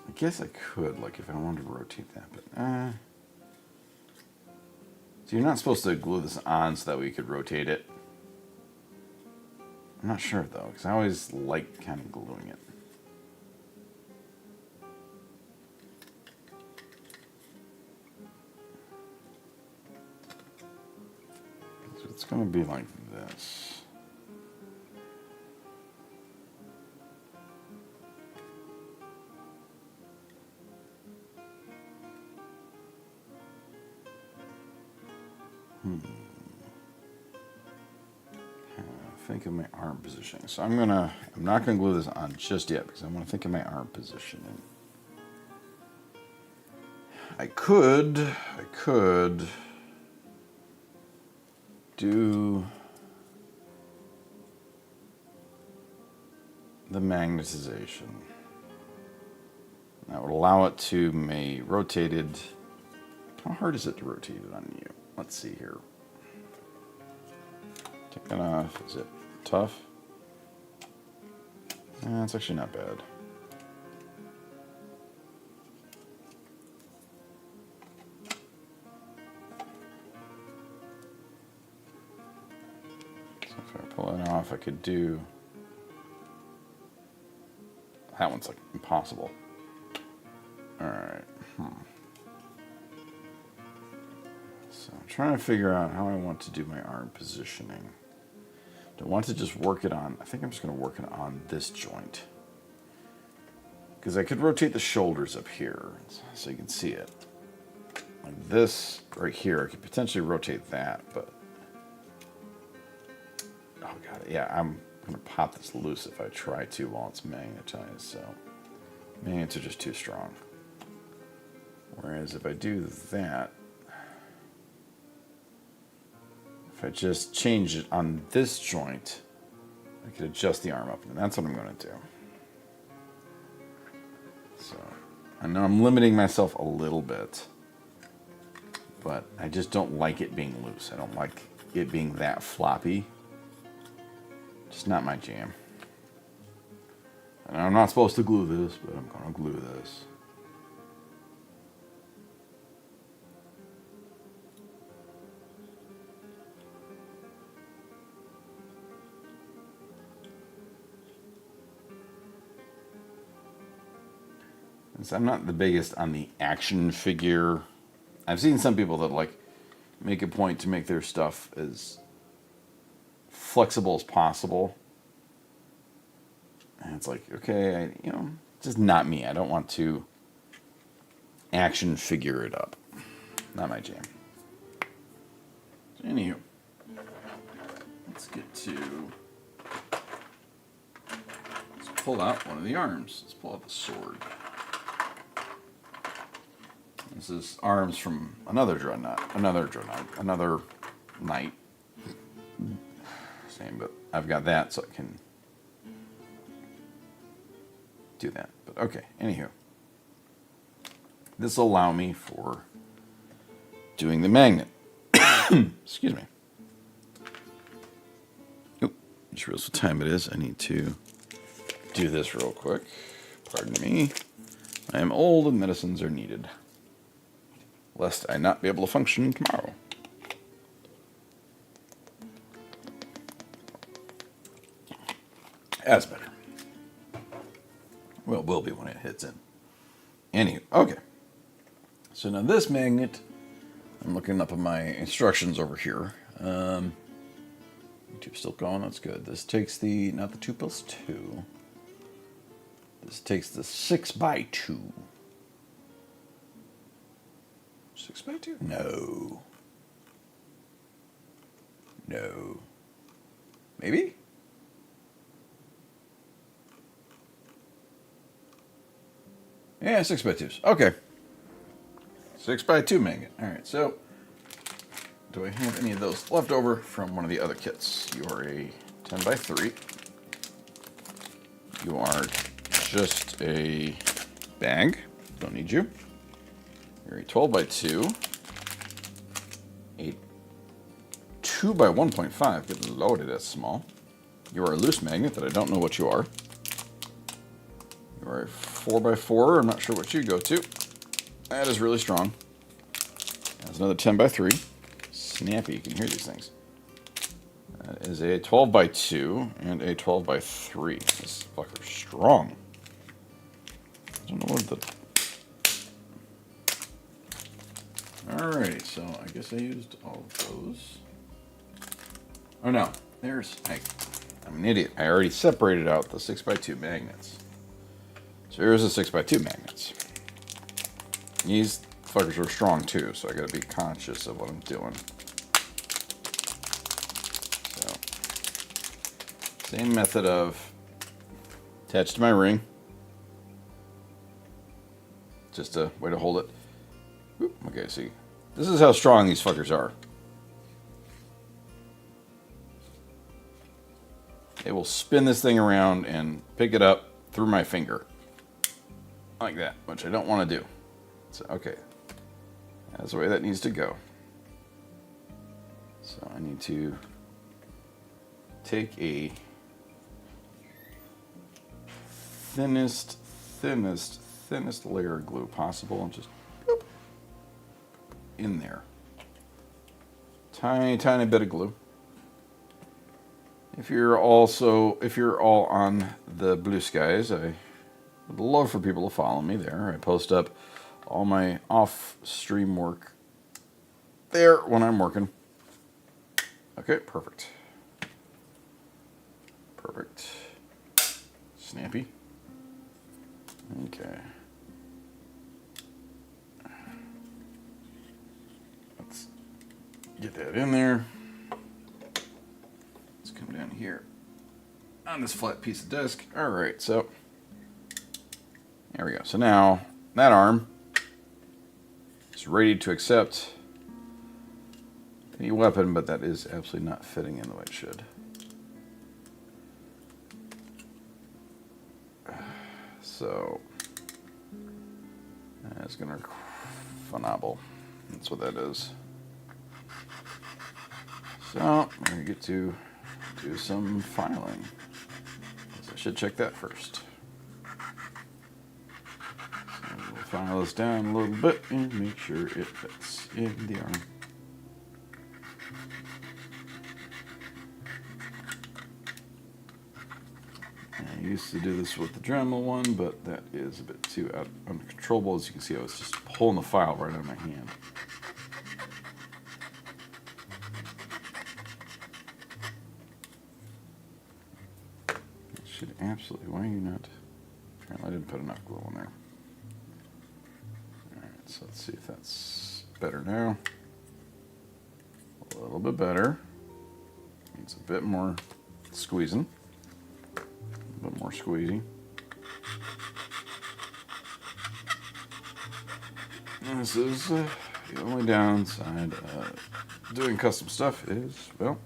I guess I could, like, if I wanted to rotate that, but so you're not supposed to glue this on so that we could rotate it. I'm not sure though, because I always like kind of gluing it. So it's going to be like this. Think of my arm positioning. So I'm not gonna glue this on just yet because I want to think of my arm positioning. I could do the magnetization. That would allow it to be rotated. How hard is it to rotate it on you? Let's see here. Take that off. Is it tough? It's actually not bad. So if I pull it off, I could do... That one's like impossible. Alright. So I'm trying to figure out how I want to do my arm positioning. Do I want to just work it on... I think I'm just going to work it on this joint. Because I could rotate the shoulders up here so you can see it. Like this right here, I could potentially rotate that, but... Oh god, yeah, I'm going to pop this loose if I try to while it's magnetized, so... Magnets are just too strong. Whereas if I do that... If I just change it on this joint, I could adjust the arm up, and that's what I'm going to do. So, I know I'm limiting myself a little bit, but I just don't like it being loose. I don't like it being that floppy. Just not my jam. And I'm not supposed to glue this, but I'm going to glue this. So I'm not the biggest on the action figure. I've seen some people that like make a point to make their stuff as flexible as possible. And it's like, okay, just not me. I don't want to action figure it up. Not my jam. So anywho, let's get to... Let's pull out one of the arms. Let's pull out the sword. This is arms from another knight. Same, but I've got that so I can do that. But okay, anywho. This will allow me for doing the magnet. Excuse me. Oop, just realized what time it is. I need to do this real quick. Pardon me. I am old and medicines are needed, lest I not be able to function tomorrow. That's better. Well, it will be when it hits in. Anywho, okay. So now this magnet, I'm looking up at my instructions over here. YouTube's still going, that's good. This takes not the 2+2. This takes the 6x2. 6x2? No. No. Maybe? Yeah, 6x2s. Okay. 6x2 magnet. Alright, so do I have any of those left over from one of the other kits? You are a 10 by 3. You are just a bag. Don't need you. You're a 12 by 2. A 2 by 1.5. Good lordy, that's small. You are a loose magnet that I don't know what you are. You are a 4 by 4. I'm not sure what you go to. That is really strong. That's another 10 by 3. Snappy, you can hear these things. That is a 12 by 2 and a 12 by 3. This fucker's strong. I don't know what the... Alrighty, so I guess I used all of those. Oh no, I'm an idiot. I already separated out the 6x2 magnets. So here's the 6x2 magnets. These fuckers are strong too, so I gotta be conscious of what I'm doing. So, same method of attach to my ring. Just a way to hold it. Oop, okay, see. This is how strong these fuckers are. It will spin this thing around and pick it up through my finger. Like that, which I don't want to do. So, okay. That's the way that needs to go. So I need to take a thinnest layer of glue possible and just boop, in there. Tiny bit of glue. If you're all on the Blue Skies, I would love for people to follow me there. I post up all my off-stream work there when I'm working. Okay, perfect. Perfect. Snappy. Okay. Let's get that in there. Let's come down here on this flat piece of disc. All right, so there we go. So now that arm is ready to accept any weapon, but that is absolutely not fitting in the way it should. So that's gonna phenomenal. That's what that is. So we're gonna get to do some filing. So I should check that first. So we'll file this down a little bit and make sure it fits in the arm. I used to do this with the Dremel one, but that is a bit too uncontrollable. As you can see, I was just pulling the file right out of my hand. It should absolutely. Why are you not? Apparently, I didn't put enough glue on there. Alright, so let's see if that's better now. A little bit better. Needs a bit more squeezing. A bit more squeezy. And this is the only downside of doing custom stuff is, well,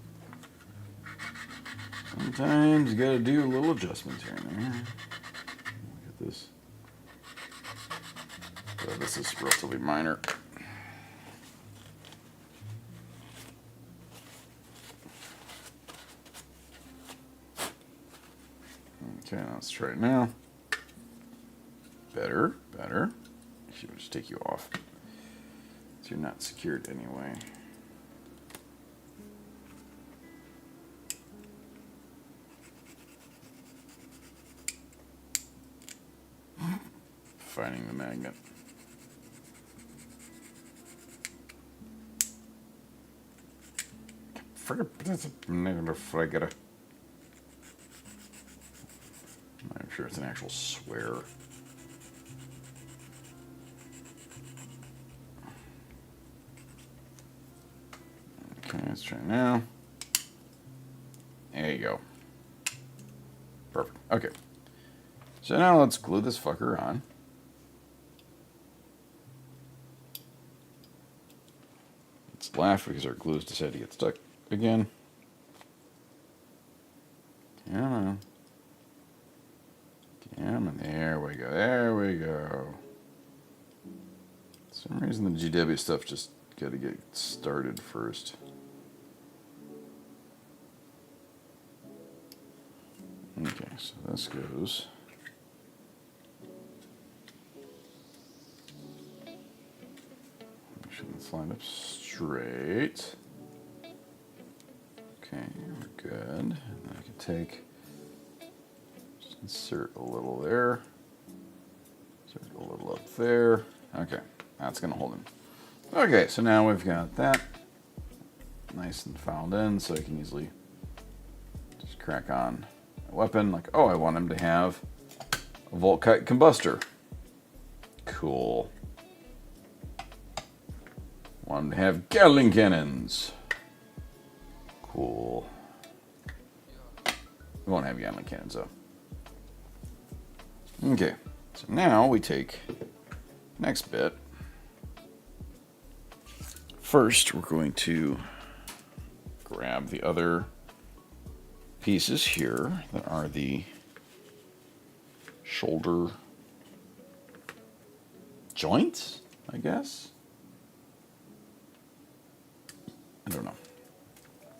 sometimes you gotta do little adjustments here and there. Look at this. So this is relatively minor. Okay, let's try it now. Better. Should just take you off. So you're not secured anyway. Finding the magnet. I'm sure it's an actual swear. Okay, let's try now. There you go. Perfect. Okay. So now let's glue this fucker on. It's splash because our glues decided to get stuck again. Come on. Come on. There we go. There we go. For some reason the GW stuff just got to get started first. Okay, so this goes. Make sure it's lined up straight. Okay, we're good. And I can take, just insert a little there. Insert a little up there. Okay, that's gonna hold him. Okay, so now we've got that nice and fouled in, so I can easily just crack on a weapon. Like, oh, I want him to have a Volkite combustor. Cool. Want him to have Gatling cannons. Cool. We won't have Gatling cannons though. Okay, so now we take next bit. First, we're going to grab the other pieces here that are the shoulder joints, I guess. I don't know.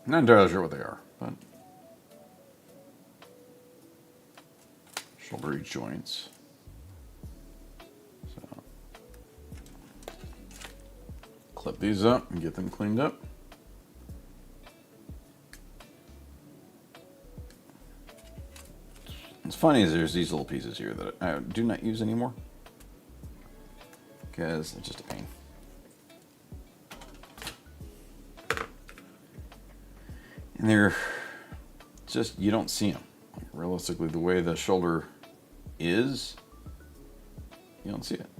I'm not entirely sure what they are, but shoulder joints. So clip these up and get them cleaned up. What's funny is there's these little pieces here that I do not use anymore because they're just a pain. And they're just, you don't see them. Like, realistically, the way the shoulder is, you don't see it.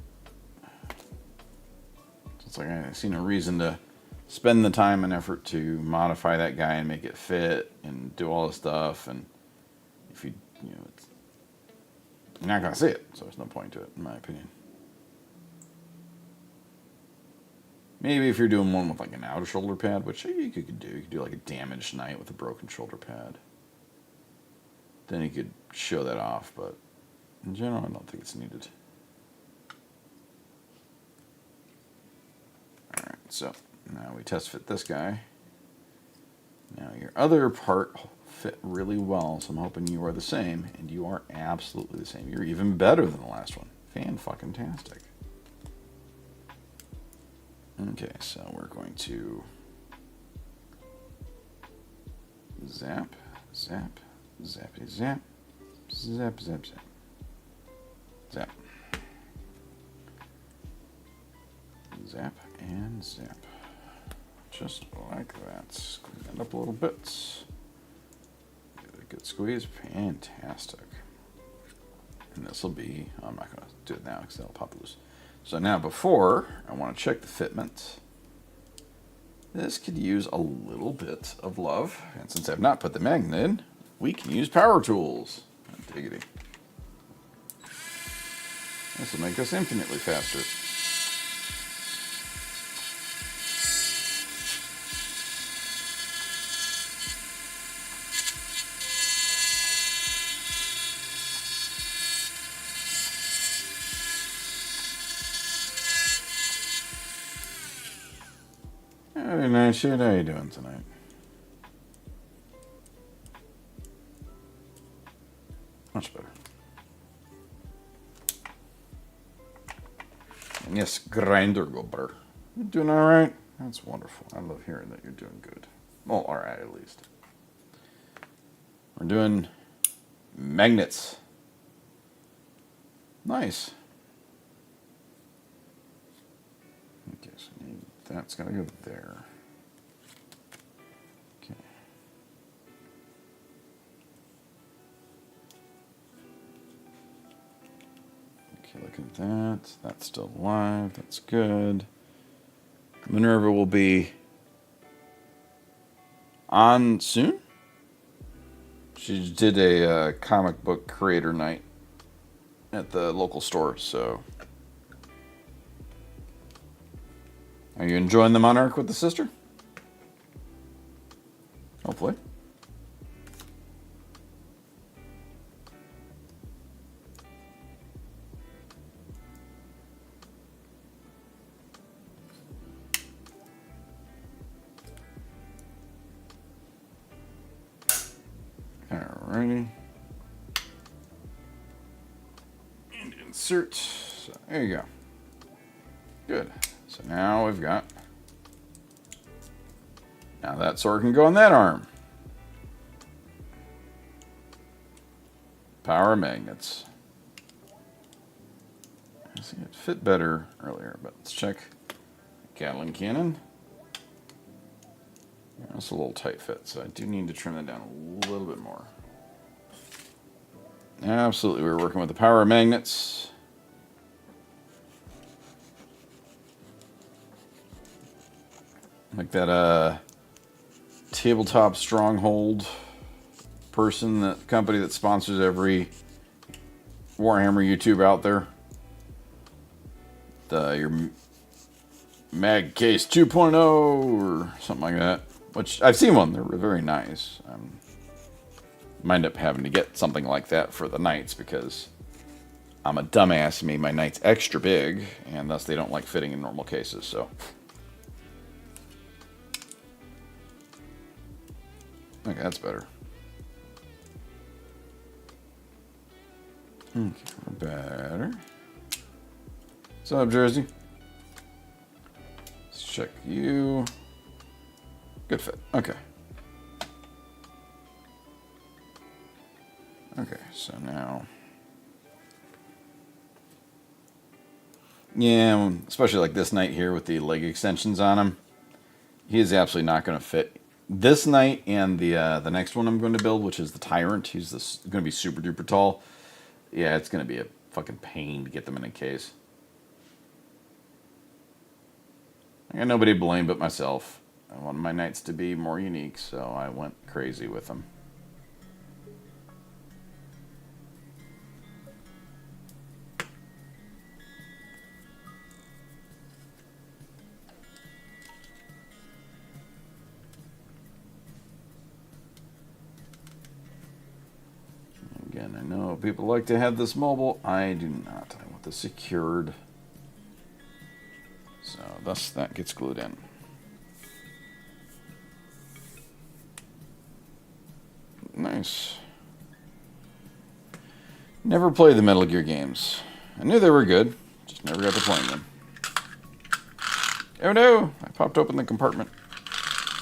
So it's like I see no reason to spend the time and effort to modify that guy and make it fit and do all this stuff. And if you know, it's, you're not going to see it. So there's no point to it, in my opinion. Maybe if you're doing one with like an outer shoulder pad, which you could do. You could do like a damaged knight with a broken shoulder pad. Then you could show that off, but in general, I don't think it's needed. Alright, so now we test fit this guy. Now your other part fit really well, so I'm hoping you are the same, and you are absolutely the same. You're even better than the last one. Fan-fucking-tastic. Okay, so we're going to zap, zap, zappity zap, zap, zap, zap, zap, zap, and zap. Just like that. Clean that up a little bit. Give it a good squeeze. Fantastic. And this will be, I'm not going to do it now because that'll pop loose. So now before, I want to check the fitment. This could use a little bit of love. And since I've not put the magnet in, we can use power tools. Diggity. This will make us infinitely faster. Hey, nice shit. How you doing tonight? Much better. And yes, Grinder Gobber. You doing all right? That's wonderful. I love hearing that you're doing good. Well, all right, at least. We're doing magnets. Nice. Okay, so that's got to go there. Okay. Okay, look at that. That's still alive. That's good. Minerva will be on soon. She did a comic book creator night at the local store, so. Are you enjoying the Monarch with the sister? Hopefully. Alrighty. And insert. So there you go. Good. So now we've got. Now that sword can go on that arm. Power magnets. I see it fit better earlier, but let's check. Gatling cannon. Yeah, that's a little tight fit, so I do need to trim that down a little bit more. Absolutely, we were working with the power magnets. Like that tabletop stronghold person, that company that sponsors every Warhammer YouTube out there. Your Mag Case 2.0 or something like that. Which I've seen one. They're very nice. Might end up having to get something like that for the knights because I'm a dumbass and made my knights extra big, and thus they don't like fitting in normal cases. So. Okay, that's better. Okay, we're better. What's up, Jersey? Let's check you. Good fit. Okay. Okay, so now. Yeah, especially like this knight here with the leg extensions on him. He is absolutely not going to fit. This knight and the next one I'm going to build, which is the Tyrant, he's going to be super duper tall. Yeah, it's going to be a fucking pain to get them in a case. I got nobody to blame but myself. I wanted my knights to be more unique, so I went crazy with them. Again, I know people like to have this mobile. I do not. I want this secured. So thus that gets glued in. Nice. Never played the Metal Gear games. I knew they were good, just never got to playing them. Oh no! I popped open the compartment.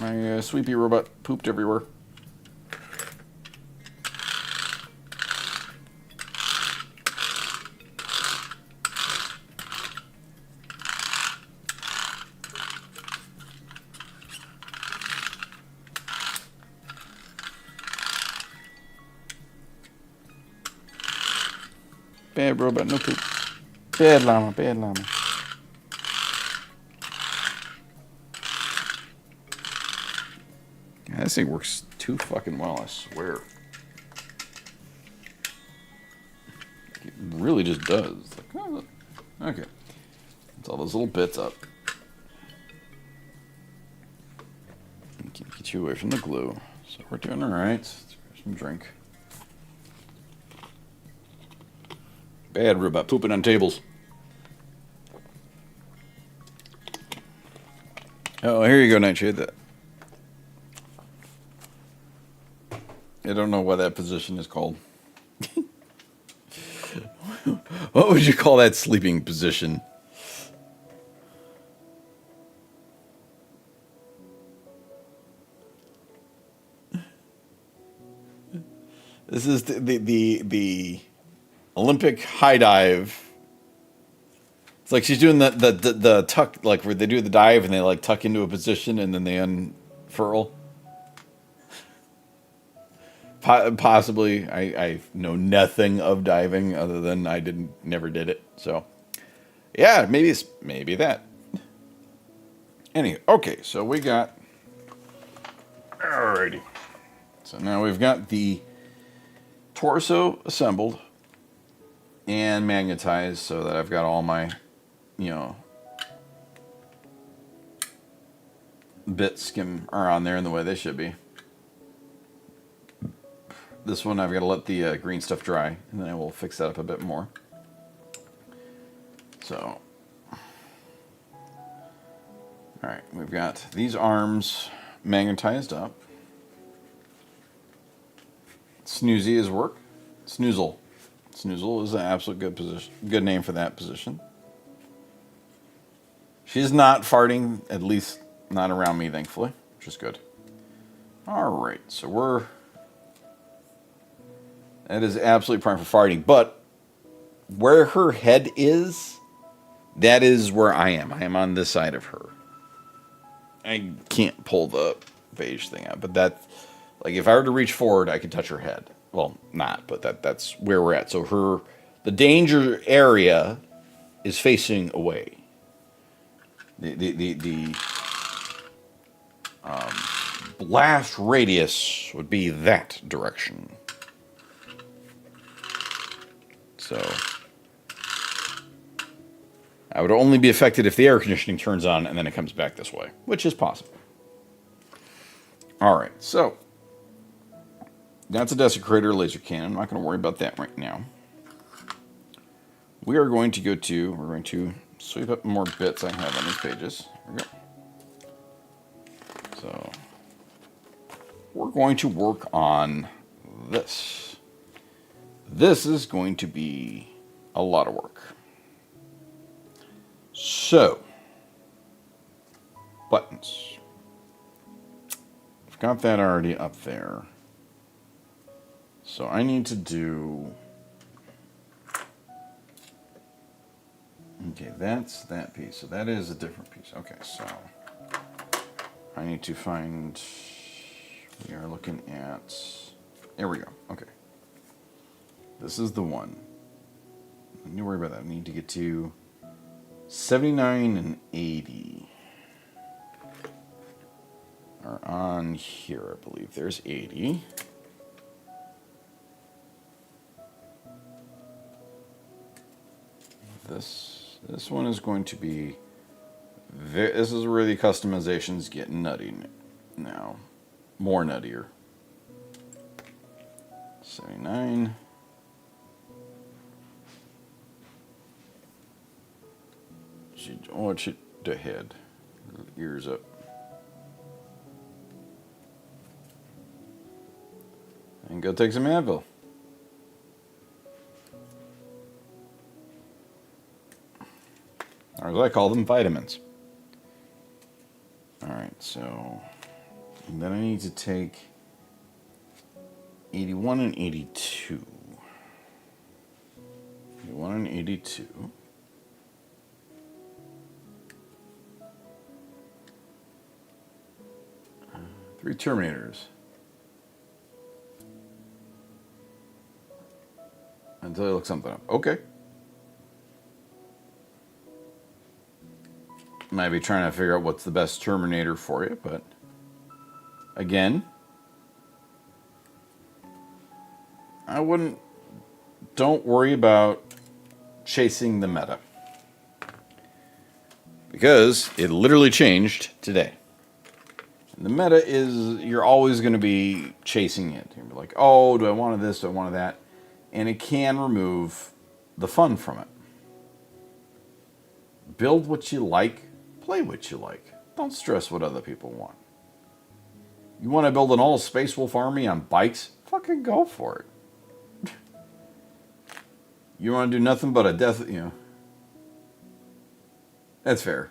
My sweepy robot pooped everywhere. Bad robot, no poop. Bad llama, bad llama. Yeah, this thing works too fucking well, I swear. It really just does. Like, oh, okay. It's all those little bits up. Get you away from the glue. So we're doing alright. Let's grab some drink. Bad robot pooping on tables. Oh, here you go, Nightshade. That. I don't know what that position is called. What would you call that sleeping position? This is the Olympic high dive. It's like she's doing the tuck, like where they do the dive and they like tuck into a position and then they unfurl. Possibly, I know nothing of diving other than I never did it. So, yeah, maybe that. Anyway, okay, so we got. Alrighty. So now we've got the torso assembled and magnetized so that I've got all my, bits are on there in the way they should be. This one I've got to let the green stuff dry, and then I will fix that up a bit more. So, alright, we've got these arms magnetized up. Snoozy is work. Snoozle. Snoozle is an absolute good position. Good name for that position. She's not farting, at least not around me, thankfully, which is good. Alright, so that is absolutely prime for farting, but where her head is, that is where I am. I am on this side of her. I can't pull the beige thing out, but that, like, if I were to reach forward, I could touch her head. Well, not, but that's where we're at. So the danger area is facing away. The blast radius would be that direction. So I would only be affected if the air conditioning turns on and then it comes back this way, which is possible. All right, so that's a desecrator laser cannon. I'm not going to worry about that right now. We're going to sweep up more bits I have on these pages. There we go. So we're going to work on this. This is going to be a lot of work. So, buttons. I've got that already up there. So I need to do... Okay, that's that piece. So that is a different piece. Okay, so I need to find... We are looking at... There we go. Okay. This is the one. Don't worry about that. I need to get to 79 and 80. Are on here, I believe. There's 80. This one is going to be... This is where the customizations get nutty now. More nuttier. 79. It should the head. Ears up. And go take some Advil. Or as I call them, vitamins. Alright, so... And then I need to take 81 and 82. 81 and 82. Three Terminators. Until I look something up. Okay. Might be trying to figure out what's the best Terminator for you, but again, don't worry about chasing the meta. Because it literally changed today. And the meta is, you're always going to be chasing it. You're like, oh, do I want this, do I want that? And it can remove the fun from it. Build what you like, play what you like. Don't stress what other people want. You want to build an all Space Wolf army on bikes? Fucking go for it. You want to do nothing but a death, That's fair.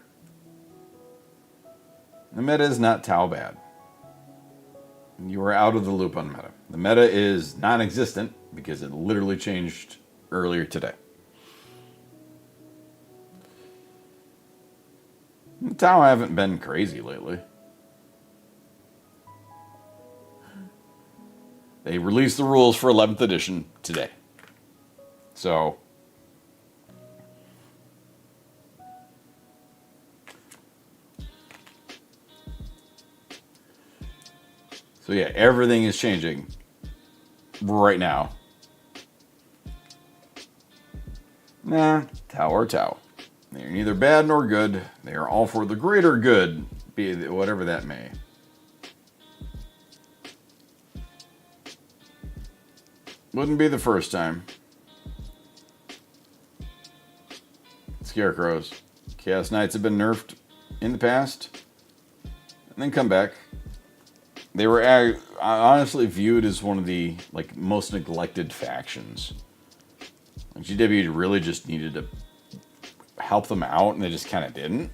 The meta is not Tau bad. You are out of the loop on meta. The meta is non-existent because it literally changed earlier today. Tau haven't been crazy lately. They released the rules for 11th edition today. So yeah, everything is changing right now. Nah, Tau or Tau. They are neither bad nor good. They are all for the greater good, be it whatever that may. Wouldn't be the first time. Scarecrows. Chaos Knights have been nerfed in the past. And then come back. They were honestly viewed as one of the most neglected factions. Like, GW really just needed to help them out, and they just kind of didn't.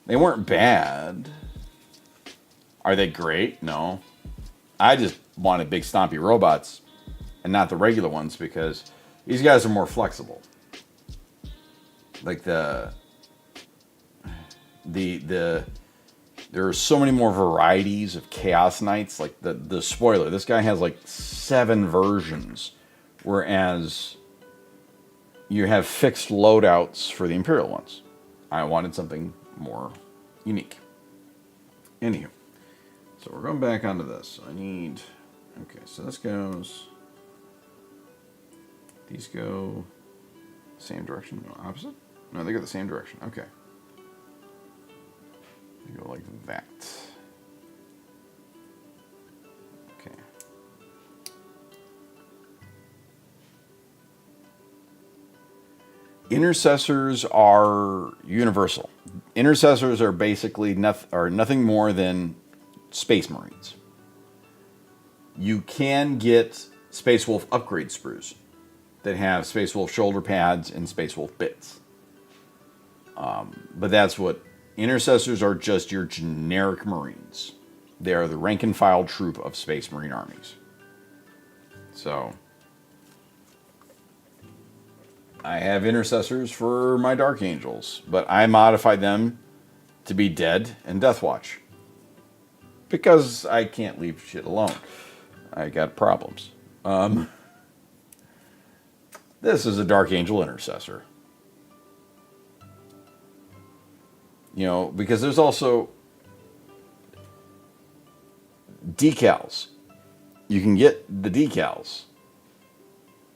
They weren't bad. Are they great? No. I just wanted big stompy robots and not the regular ones because these guys are more flexible. Like there are so many more varieties of Chaos Knights. Like the spoiler, this guy has like 7 versions, whereas you have fixed loadouts for the Imperial ones. I wanted something more unique. Anywho, so we're going back onto this. Okay, so this goes, these go same direction, no, opposite? No, they go the same direction, okay. They go like that. Okay. Intercessors are universal. Intercessors are basically nothing more than Space Marines. You can get Space Wolf upgrade sprues that have Space Wolf shoulder pads and Space Wolf bits. But that's what Intercessors are, just your generic Marines. They are the rank and file troop of Space Marine armies. So I have Intercessors for my Dark Angels, but I modified them to be Dead and Deathwatch. Because I can't leave shit alone. I got problems. This is a Dark Angel Intercessor. You know, because there's also decals. You can get the decals.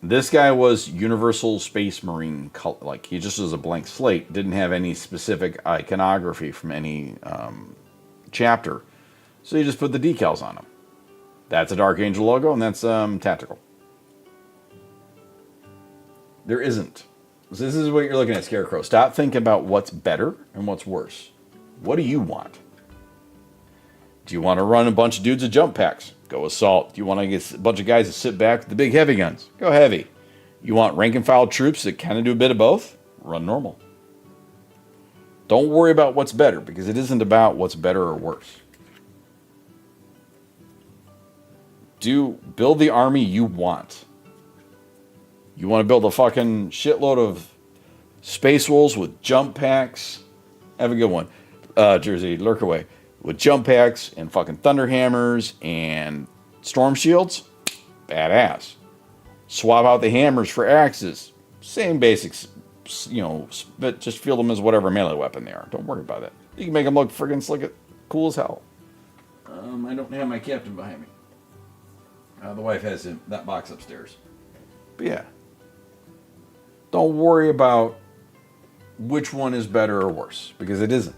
This guy was Universal Space Marine, like he just was a blank slate, didn't have any specific iconography from any chapter. So you just put the decals on him. That's a Dark Angel logo, and that's tactical. There isn't. So this is what you're looking at, Scarecrow. Stop thinking about what's better and what's worse. What do you want? Do you want to run a bunch of dudes with jump packs? Go Assault. Do you want to get a bunch of guys that sit back with the big heavy guns? Go Heavy. You want rank and file troops that kind of do a bit of both? Run Normal. Don't worry about what's better, because it isn't about what's better or worse. Build the army you want. You want to build a fucking shitload of Space Wolves with jump packs? Have a good one. Jersey, lurk away. With jump packs and fucking thunder hammers and storm shields? Badass. Swap out the hammers for axes. Same basics, but just field them as whatever melee weapon they are. Don't worry about it. You can make them look friggin' slick, cool as hell. I don't have my captain behind me. The wife has that box upstairs. But yeah. Don't worry about which one is better or worse, because it isn't.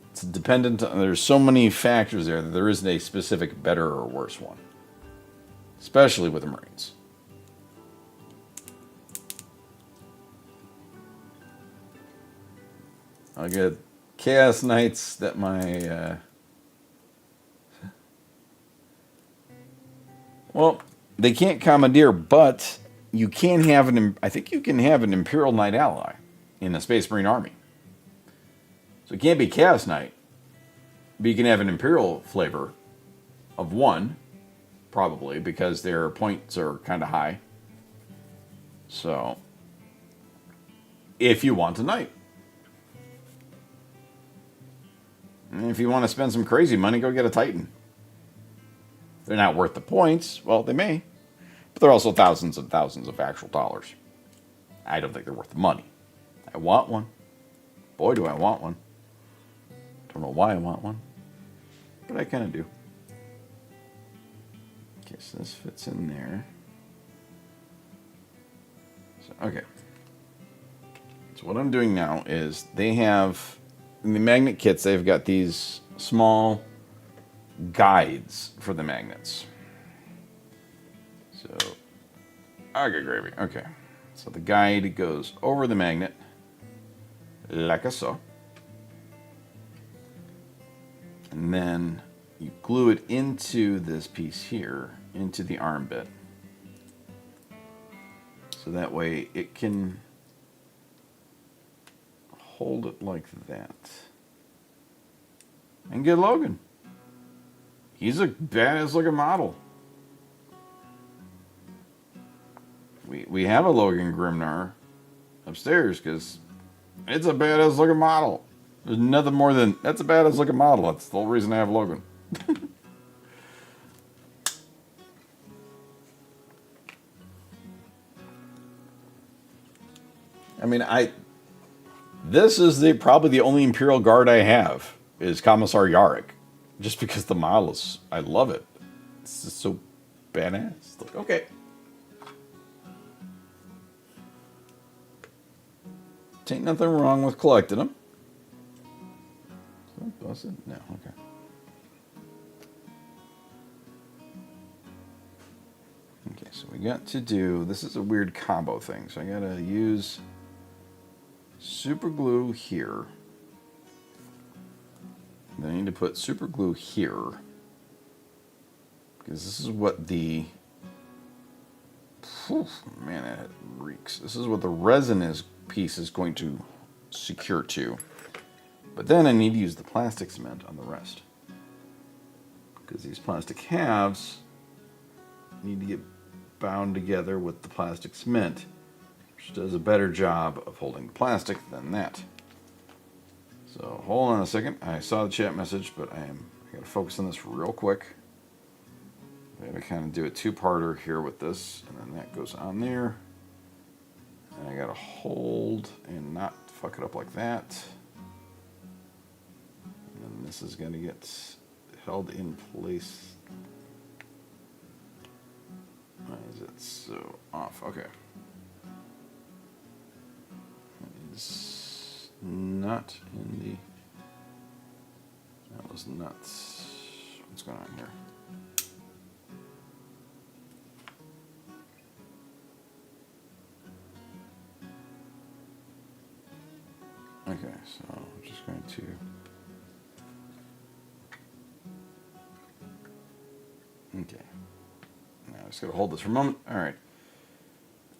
It's dependent on, there's so many factors there that there isn't a specific better or worse one. Especially with the Marines. I'll get Chaos Knights that my... Well, they can't commandeer, but you can have I think you can have an Imperial Knight ally in the Space Marine army. So it can't be Chaos Knight, but you can have an Imperial flavor of one, probably, because their points are kind of high. So, if you want a Knight. And if you want to spend some crazy money, go get a Titan. They're not worth the points. Well, they may. But they're also thousands and thousands of actual dollars. I don't think they're worth the money. I want one. Boy, do I want one. Don't know why I want one. But I kind of do. Okay, so this fits in there. So, okay. So what I'm doing now is they have, in the magnet kits, they've got these small guides for the magnets. So, okay, gravy. Okay. So the guide goes over the magnet, like so. And then you glue it into this piece here, into the arm bit. So that way it can hold it like that. And get Logan. He's a badass looking model. We have a Logan Grimnar upstairs because it's a badass looking model. There's nothing more than that's a badass looking model. That's the whole reason I have Logan. I mean, this is probably the only Imperial Guard I have is Commissar Yarrick, just because the model is I love it. It's just so badass. Like, okay. Ain't nothing wrong with collecting them. So busted? No, okay. Okay, so we got to do, this is a weird combo thing. So I gotta use super glue here. And then I need to put super glue here. Because this is what the, man, it reeks. This is what the resin piece is going to secure to. But then I need to use the plastic cement on the rest. Because these plastic halves need to get bound together with the plastic cement, which does a better job of holding the plastic than that. So hold on a second. I saw the chat message, but I gotta focus on this real quick. I gotta kind of do a two-parter here with this, and then that goes on there. And I gotta hold and not fuck it up like that. And then this is gonna get held in place. Why is it so off? Okay. It's not in the. That was nuts. What's going on here? Okay, so I'm just going to. Okay. Now I'm just going to hold this for a moment. All right.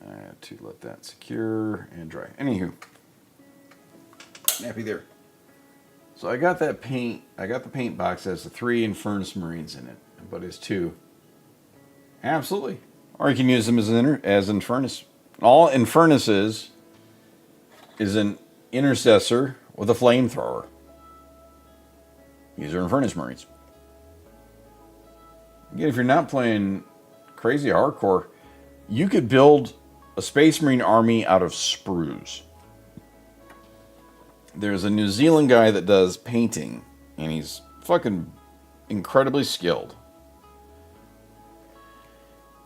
I have to let that secure and dry. Anywho. Snappy there. So I got that paint. I got the paint box that has the 3 Infernus Marines in it, but it's 2. Absolutely. Or you can use them as Infernus. All Infernus is an intercessor with a flamethrower. These are Infernus Marines. Again, if you're not playing crazy hardcore, you could build a Space Marine army out of sprues. There's a New Zealand guy that does painting, and he's fucking incredibly skilled.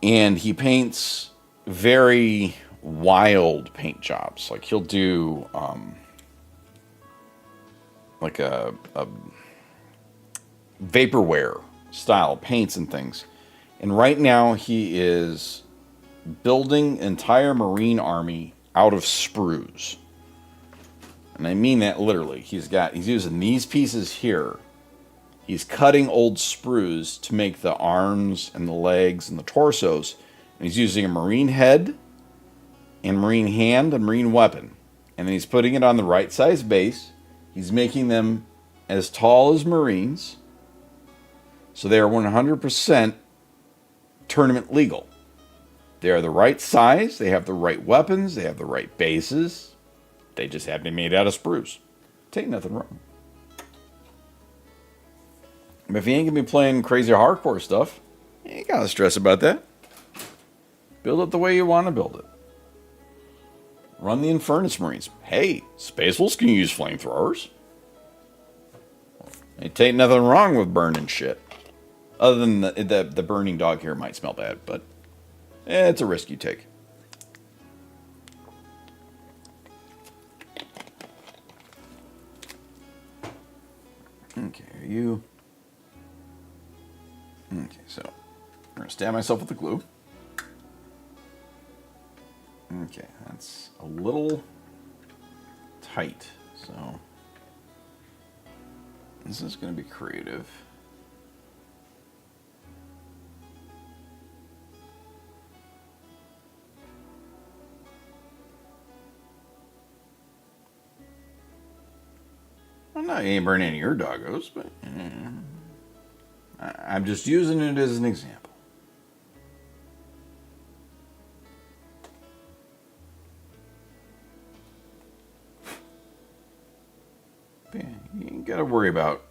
And he paints very wild paint jobs. Like he'll do like a vaporware style paints and things. And right now he is building an entire Marine army out of sprues. And I mean that literally. He's using these pieces here. He's cutting old sprues to make the arms and the legs and the torsos. And he's using a Marine head and Marine hand and Marine weapon. And then he's putting it on the right size base. He's making them as tall as Marines. So they are 100% tournament legal. They are the right size. They have the right weapons. They have the right bases. They just have to be made out of sprues. Ain't nothing wrong. But if you ain't gonna be playing crazy hardcore stuff, you ain't gotta stress about that. Build it the way you want to build it. Run the Infernus Marines. Hey, Space Wolves can use flamethrowers. It ain't nothing wrong with burning shit. Other than the burning dog hair might smell bad, but it's a risk you take. Okay, are you... Okay, so I'm going to stab myself with the glue. Okay, that's a little tight, so this is going to be creative. I'm not ain't burning any of your doggos, but I'm just using it as an example. But yeah, you ain't got to worry about.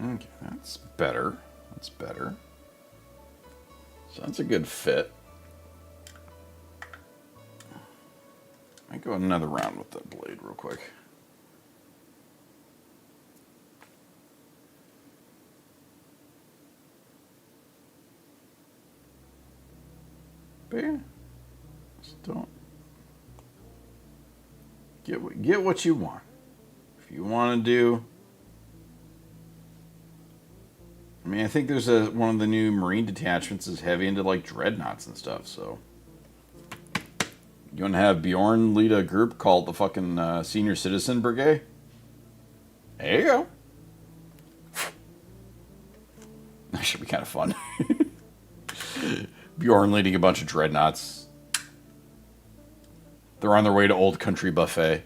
Okay, that's better. That's better. So that's a good fit. I go another round with that blade real quick. But yeah, just don't get what you want. If you want to do, I mean, I think there's one of the new Marine detachments is heavy into like dreadnoughts and stuff. So you want to have Bjorn lead a group called the fucking Senior Citizen Brigade? There you go. That should be kind of fun. Bjorn leading a bunch of dreadnoughts. They're on their way to Old Country Buffet.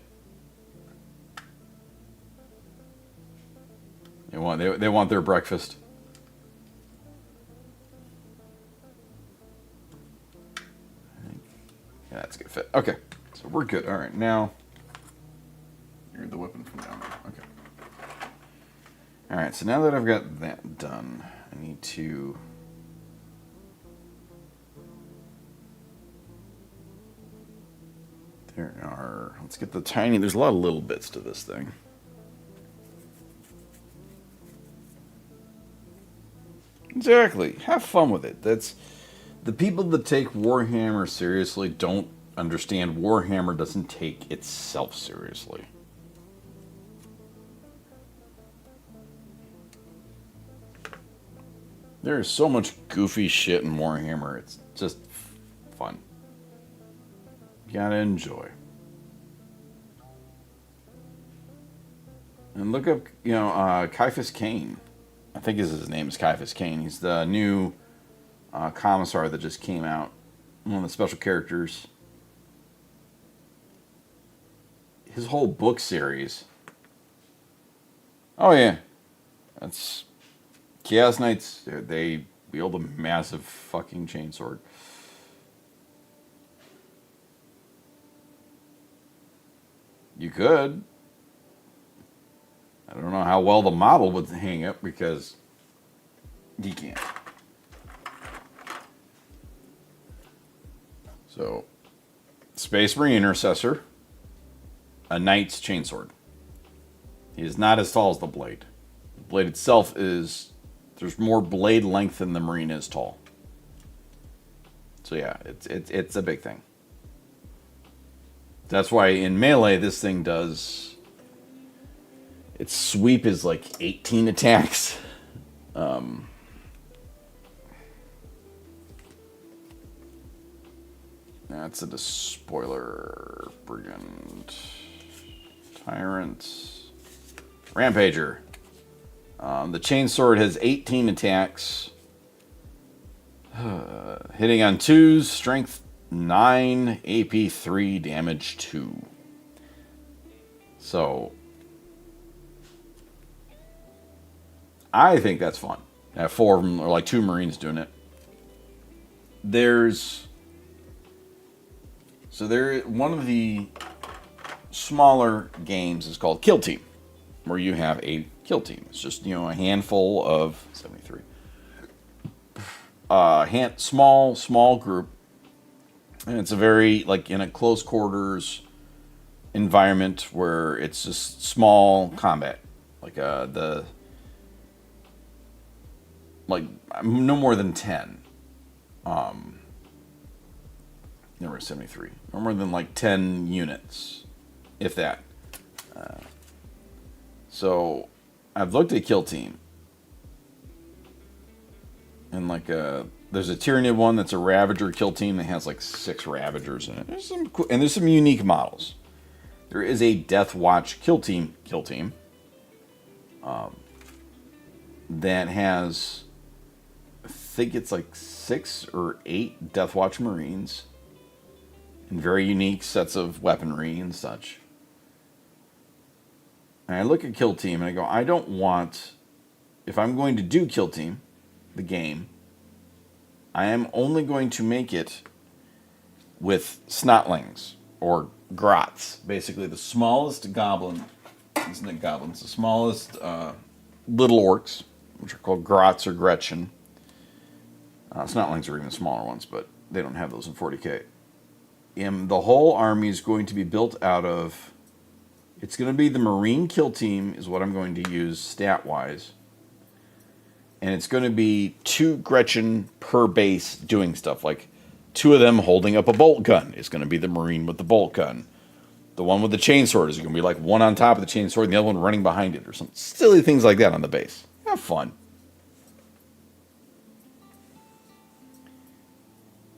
They want their breakfast. Yeah, that's a good fit. Okay, so we're good. All right, now you're the weapon from down there. Okay. All right, so now that I've got that done, I need to. There are. Let's get the tiny. There's a lot of little bits to this thing. Exactly. Have fun with it. That's the people that take Warhammer seriously don't understand Warhammer doesn't take itself seriously. There is so much goofy shit in Warhammer. It's just fun. You gotta enjoy. And look up, Caiaphas Cain. I think his name is Caiaphas Cain. He's the new commissar that just came out. One of the special characters. His whole book series. Oh yeah. That's Chaos Knights. They wield a massive fucking chainsword. You could. I don't know how well the model would hang up because he can't. So, Space Marine Intercessor, a Knight's chainsword. He is not as tall as the blade. The blade itself is, there's more blade length than the Marine is tall. So yeah, it's a big thing. That's why in melee this thing does. Its sweep is like 18 attacks. That's a despoiler. Brigand. Tyrant. Rampager. The chainsword has 18 attacks. Hitting on 2s, strength 9, AP 3, damage 2. So, I think that's fun. I have 4 of them, or like 2 Marines doing it. One of the smaller games is called Kill Team, where you have a kill team. It's just, a handful of 73. Small group. And it's a very, like, in a close quarters environment where it's just small combat. Like, no more than 10. Number 73. No more than like 10 units, if that. So, I've looked at Kill Team. And like there's a Tyranid one that's a Ravager kill team that has like 6 Ravagers in it. There's some cool, and there's some unique models. There is a Death Watch kill team that has, I think it's like 6 or 8 Death Watch Marines and very unique sets of weaponry and such. And I look at Kill Team and I go, I don't want, if I'm going to do Kill Team, the game, I am only going to make it with Snotlings or Grots, basically the smallest goblin, isn't it goblins, the smallest little orcs, which are called Grots or Gretchen. Snotlings are even smaller ones, but they don't have those in 40k. The whole army is going to be built out of, it's going to be the Marine Kill Team is what I'm going to use stat-wise. And it's going to be 2 Gretchen per base doing stuff. Like 2 of them holding up a bolt gun is going to be the Marine with the bolt gun. The one with the chainsword is going to be like one on top of the chainsword and the other one running behind it or some silly things like that on the base. Have fun.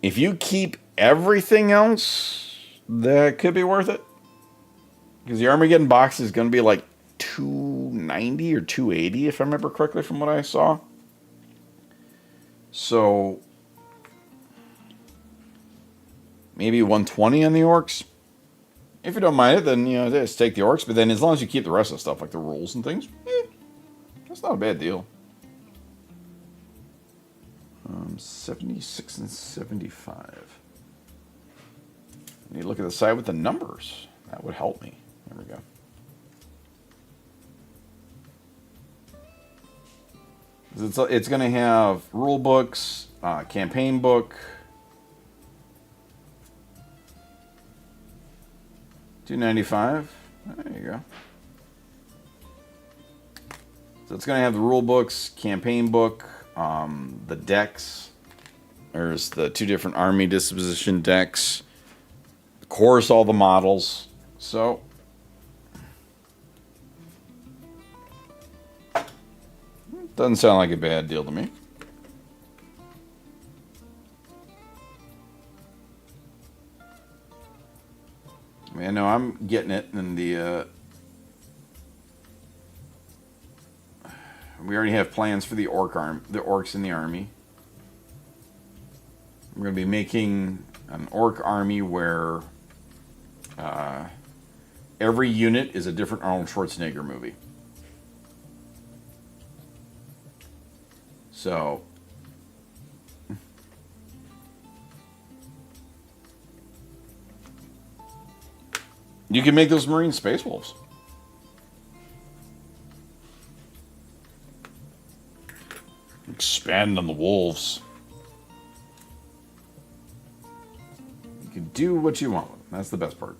If you keep everything else, that could be worth it. Because the Armageddon box is going to be like $290 or $280 if I remember correctly from what I saw. So maybe $120 on the orcs. If you don't mind it, then just take the orcs. But then as long as you keep the rest of the stuff, like the rules and things, that's not a bad deal. 76 and 75. I need to look at the side with the numbers. That would help me. There we go. It's going to have rule books, campaign book, $295. There you go. So it's going to have the rule books, campaign book, the decks. There's the 2 different army disposition decks. Of course, all the models. So doesn't sound like a bad deal to me. I mean, I know I'm getting it in the... we already have plans for the orcs in the army. We're going to be making an orc army where every unit is a different Arnold Schwarzenegger movie. So, you can make those Marine Space Wolves. Expand on the wolves. You can do what you want with them. That's the best part.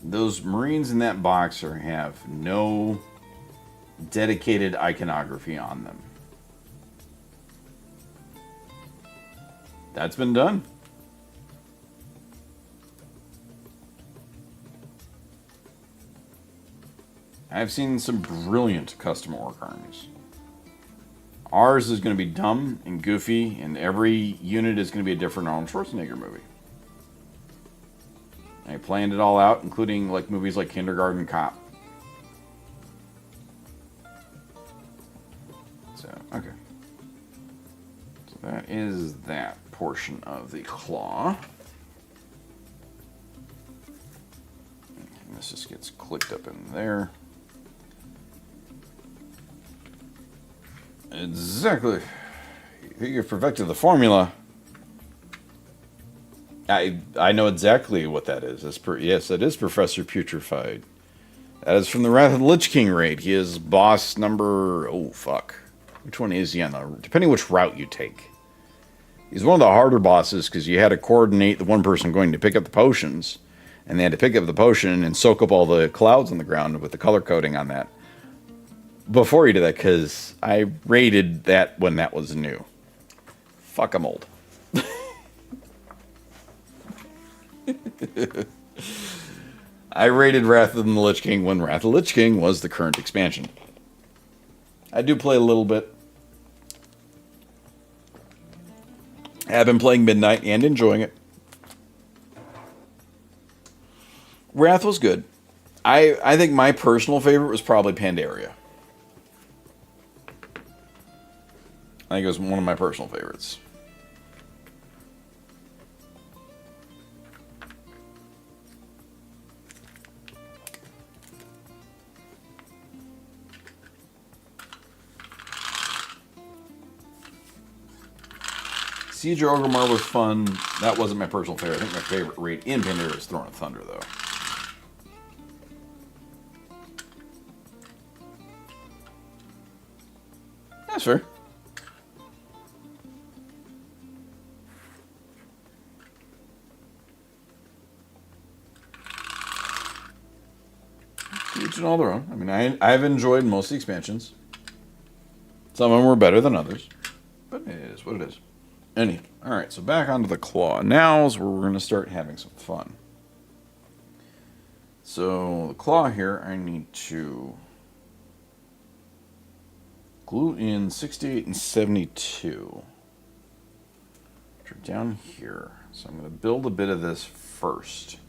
Those Marines in that box have no dedicated iconography on them. That's been done. I've seen some brilliant custom orc armies. Ours is going to be dumb and goofy, and every unit is going to be a different Arnold Schwarzenegger movie. I planned it all out, including like movies like Kindergarten Cop. So, okay. So that is that portion of the claw. And this just gets clicked up in there. Exactly. You've perfected the formula. I know exactly what that is. Yes, that is Professor Putrefied. That is from the Wrath of the Lich King raid. He is boss number... Oh, fuck. Which one is he on? Depending which route you take. He's one of the harder bosses because you had to coordinate the one person going to pick up the potions, and they had to pick up the potion and soak up all the clouds on the ground with the color coding on that. Before you did that, because I rated that when that was new. Fuck, I'm old. I rated Wrath of the Lich King when Wrath of the Lich King was the current expansion. I do play a little bit. I have been playing Midnight and enjoying it. Wrath was good. I think my personal favorite was probably Pandaria. I think it was one of my personal favorites. Siege of Orgrimmar was fun. That wasn't my personal favorite. I think my favorite raid in Pandaria is Throne of Thunder, though. That's fair. Each and all their own. I mean, I've enjoyed most of the expansions. Some of them were better than others. But it is what it is. Alright, so back onto the claw. Now is where we're going to start having some fun. So, the claw here, I need to glue in 68 and 72. Which are down here. So I'm going to build a bit of this first.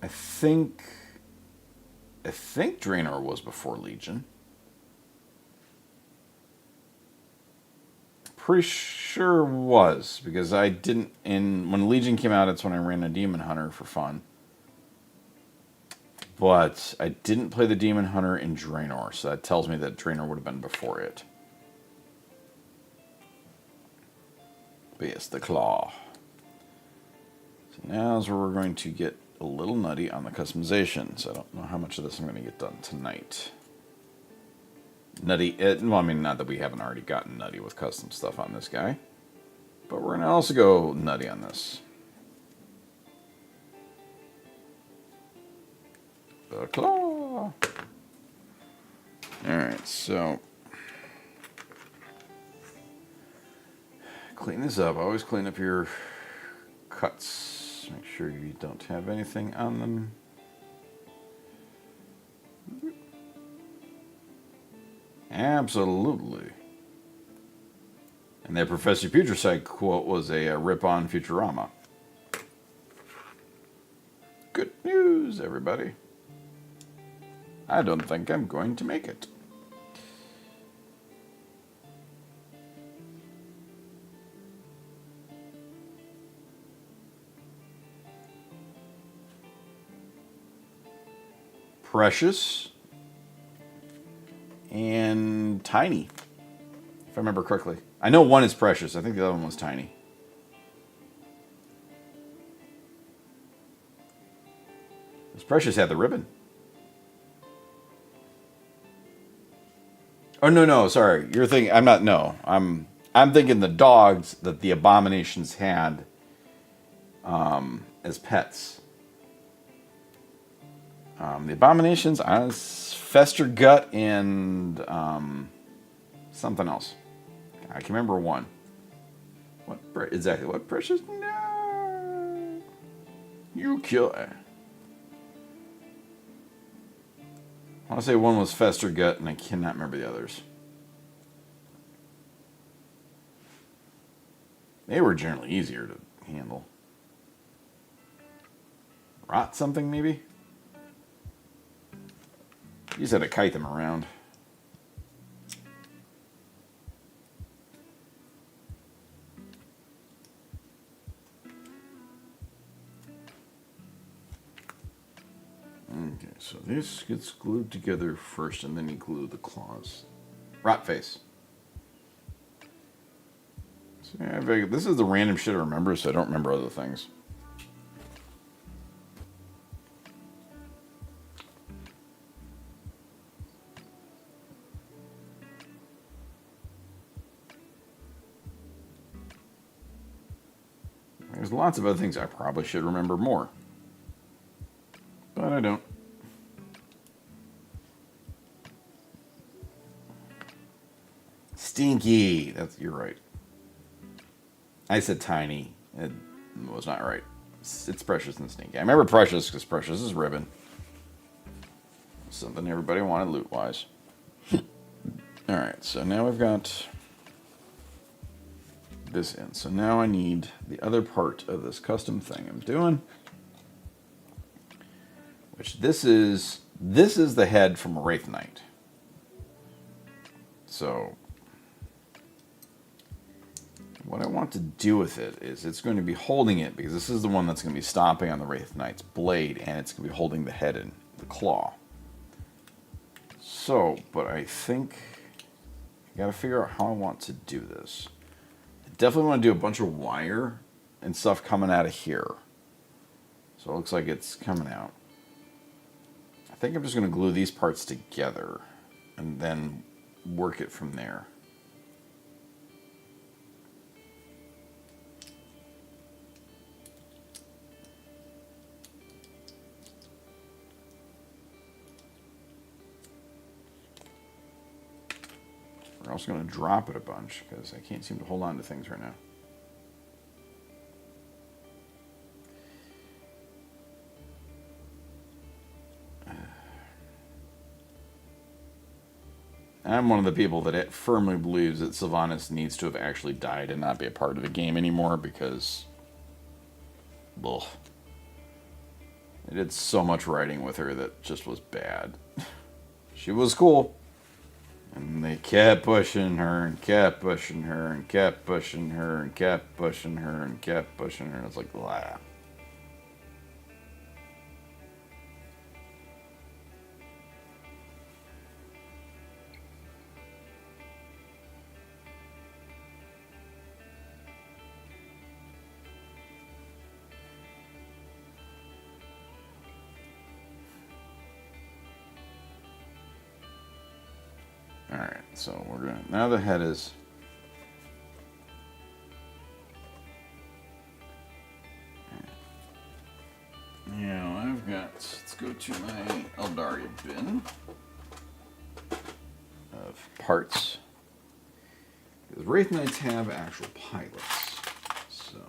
I think Draenor was before Legion. Pretty sure was, because I didn't, when Legion came out, it's when I ran a Demon Hunter for fun. But I didn't play the Demon Hunter in Draenor, so that tells me that Draenor would have been before it. But yes, the claw. So now is where we're going to get a little nutty on the customizations. I don't know how much of this I'm going to get done tonight. Nutty, well, I mean, not that we haven't already gotten nutty with custom stuff on this guy, but we're going to also go nutty on this. The claw. Alright, so clean this up. Always clean up your cuts. Make sure you don't have anything on them. Absolutely. And that Professor Putricide quote was a rip on Futurama. Good news, everybody. I don't think I'm going to make it. Precious and Tiny, if I remember correctly. I know one is Precious. I think the other one was Tiny. Because Precious had the ribbon. Oh no, sorry. You're thinking I'm thinking the dogs that the Abominations had as pets. The Abominations, Fester Gut and something else. I can remember one. What exactly? What Precious? No, you kill. I want to say one was Fester Gut, and I cannot remember the others. They were generally easier to handle. Rot something, maybe? You just had to kite them around. Okay, so this gets glued together first, and then you glue the claws. Rot face. So yeah, this is the random shit I remember, so I don't remember other things. There's lots of other things I probably should remember more. But I don't. Stinky. You're right. I said tiny. It was not right. It's Precious and Stinky. I remember Precious because Precious is ribbon. Something everybody wanted loot-wise. Alright, so now we've got this in. So now I need the other part of this custom thing I'm doing. Which this is the head from a Wraith Knight. So what I want to do with it is it's going to be holding it because this is the one that's going to be stomping on the Wraith Knight's blade, and it's going to be holding the head and the claw. So, but I think I got to figure out how I want to do this. I definitely want to do a bunch of wire and stuff coming out of here. So it looks like it's coming out. I think I'm just going to glue these parts together and then work it from there. We're also going to drop it a bunch because I can't seem to hold on to things right now. I'm one of the people that firmly believes that Sylvanas needs to have actually died and not be a part of the game anymore because... ugh. They did so much writing with her that just was bad. She was cool. And they kept pushing her and kept pushing her and kept pushing her and kept pushing her and kept pushing her. It's like, blah. Alright, so we're gonna, now the head is, now I've got, let's go to my Eldaria bin of parts, because Wraith Knights have actual pilots, so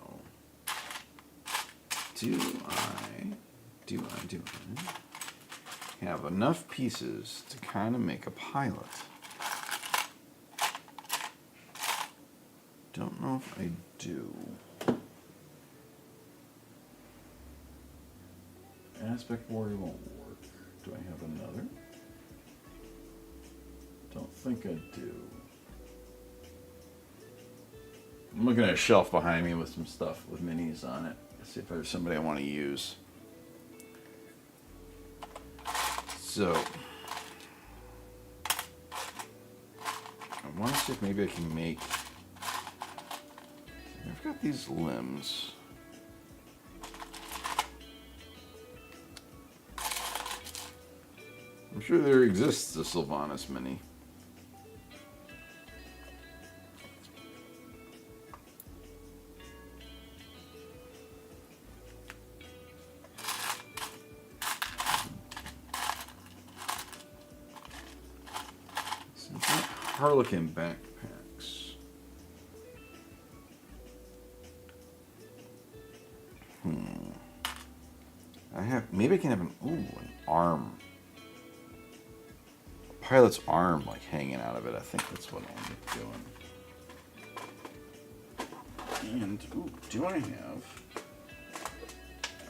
do I have enough pieces to kind of make a pilot? Don't know if I do. Aspect warrior won't work. Do I have another? Don't think I do. I'm looking at a shelf behind me with some stuff with minis on it. Let's see if there's somebody I want to use. So, I want to see if maybe I can make... I've got these limbs. I'm sure there exists a Sylvanas mini. So I've got Harlequin backpacks. Maybe I can have an arm. A pilot's arm, like, hanging out of it. I think that's what I'll be doing. And, do I have...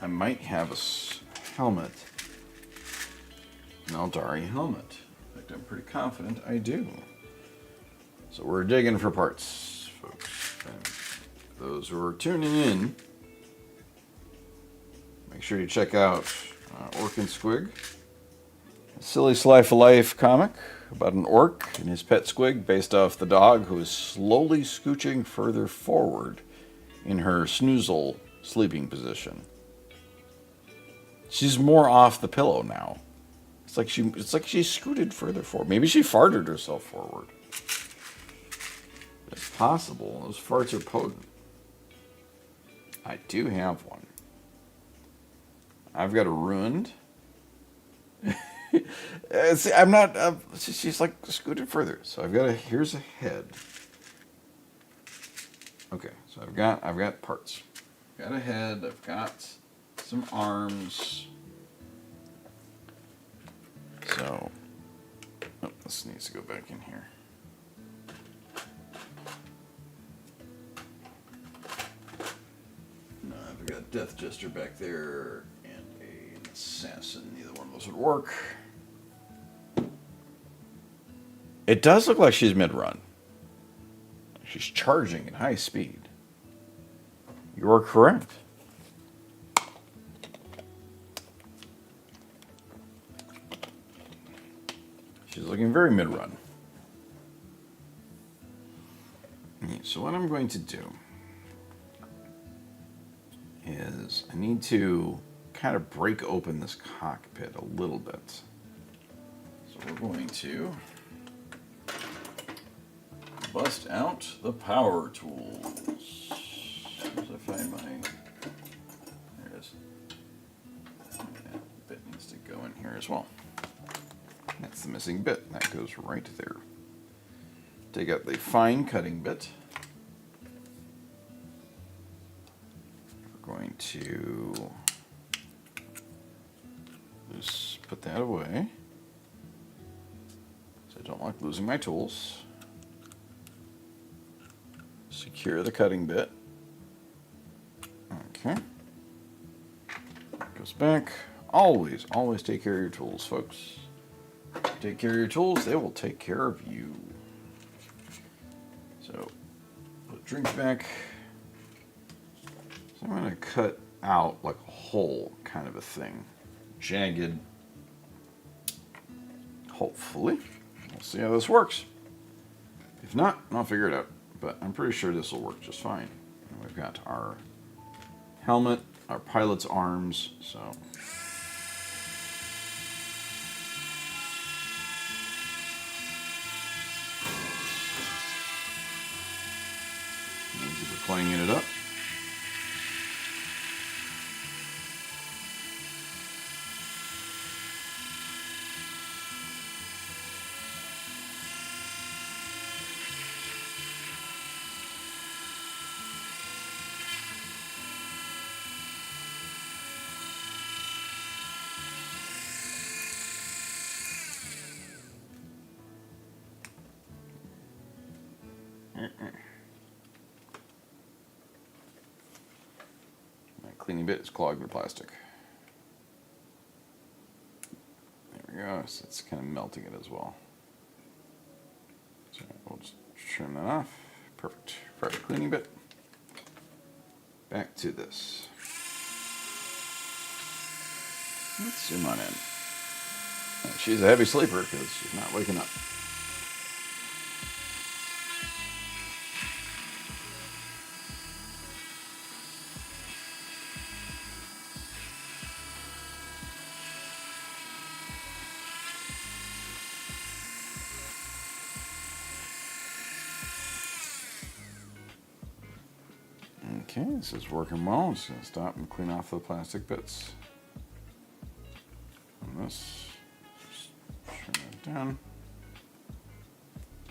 I might have a helmet. An Eldari helmet. In fact, I'm pretty confident I do. So we're digging for parts, folks. And those who are tuning in, make sure you check out Orc and Squig, a silly slice of life comic about an orc and his pet squig based off the dog who is slowly scooching further forward in her snoozle sleeping position. She's more off the pillow now. It's like she scooted further forward. Maybe she farted herself forward. It's possible. Those farts are potent. I do have one. I've got a ruined. See, I'm not. She's like scooted further. So I've got a. Here's a head. Okay, so I've got parts. Got a head. I've got some arms. So, oh, this needs to go back in here. No, I've got Death Jester back there and an assassin. Neither one of those would work. It does look like she's mid-run. She's charging at high speed. You are correct. She's looking very mid-run. So what I'm going to do is I need to kind of break open this cockpit a little bit. So we're going to bust out the power tools. As I find my, there it is. That bit needs to go in here as well. That's the missing bit. That goes right there. Take out the fine cutting bit. We're going to just put that away. So I don't like losing my tools. Secure the cutting bit. Okay. Goes back. Always take care of your tools, folks. Take care of your tools, they will take care of you. So, put drinks back. So I'm going to cut out like a hole kind of a thing. Jagged. Hopefully. We'll see how this works. If not, I'll figure it out. But I'm pretty sure this will work just fine. And we've got our helmet, our pilot's arms, so... Thank you for playing it up. My cleaning bit is clogged with plastic. There we go. So it's kind of melting it as well. So we'll just trim that off. Perfect. Fresh cleaning bit. Back to this. Let's zoom on in. She's a heavy sleeper because she's not waking up. Okay, this is working well. I'm just going to stop and clean off the plastic bits. And this, just turn that down.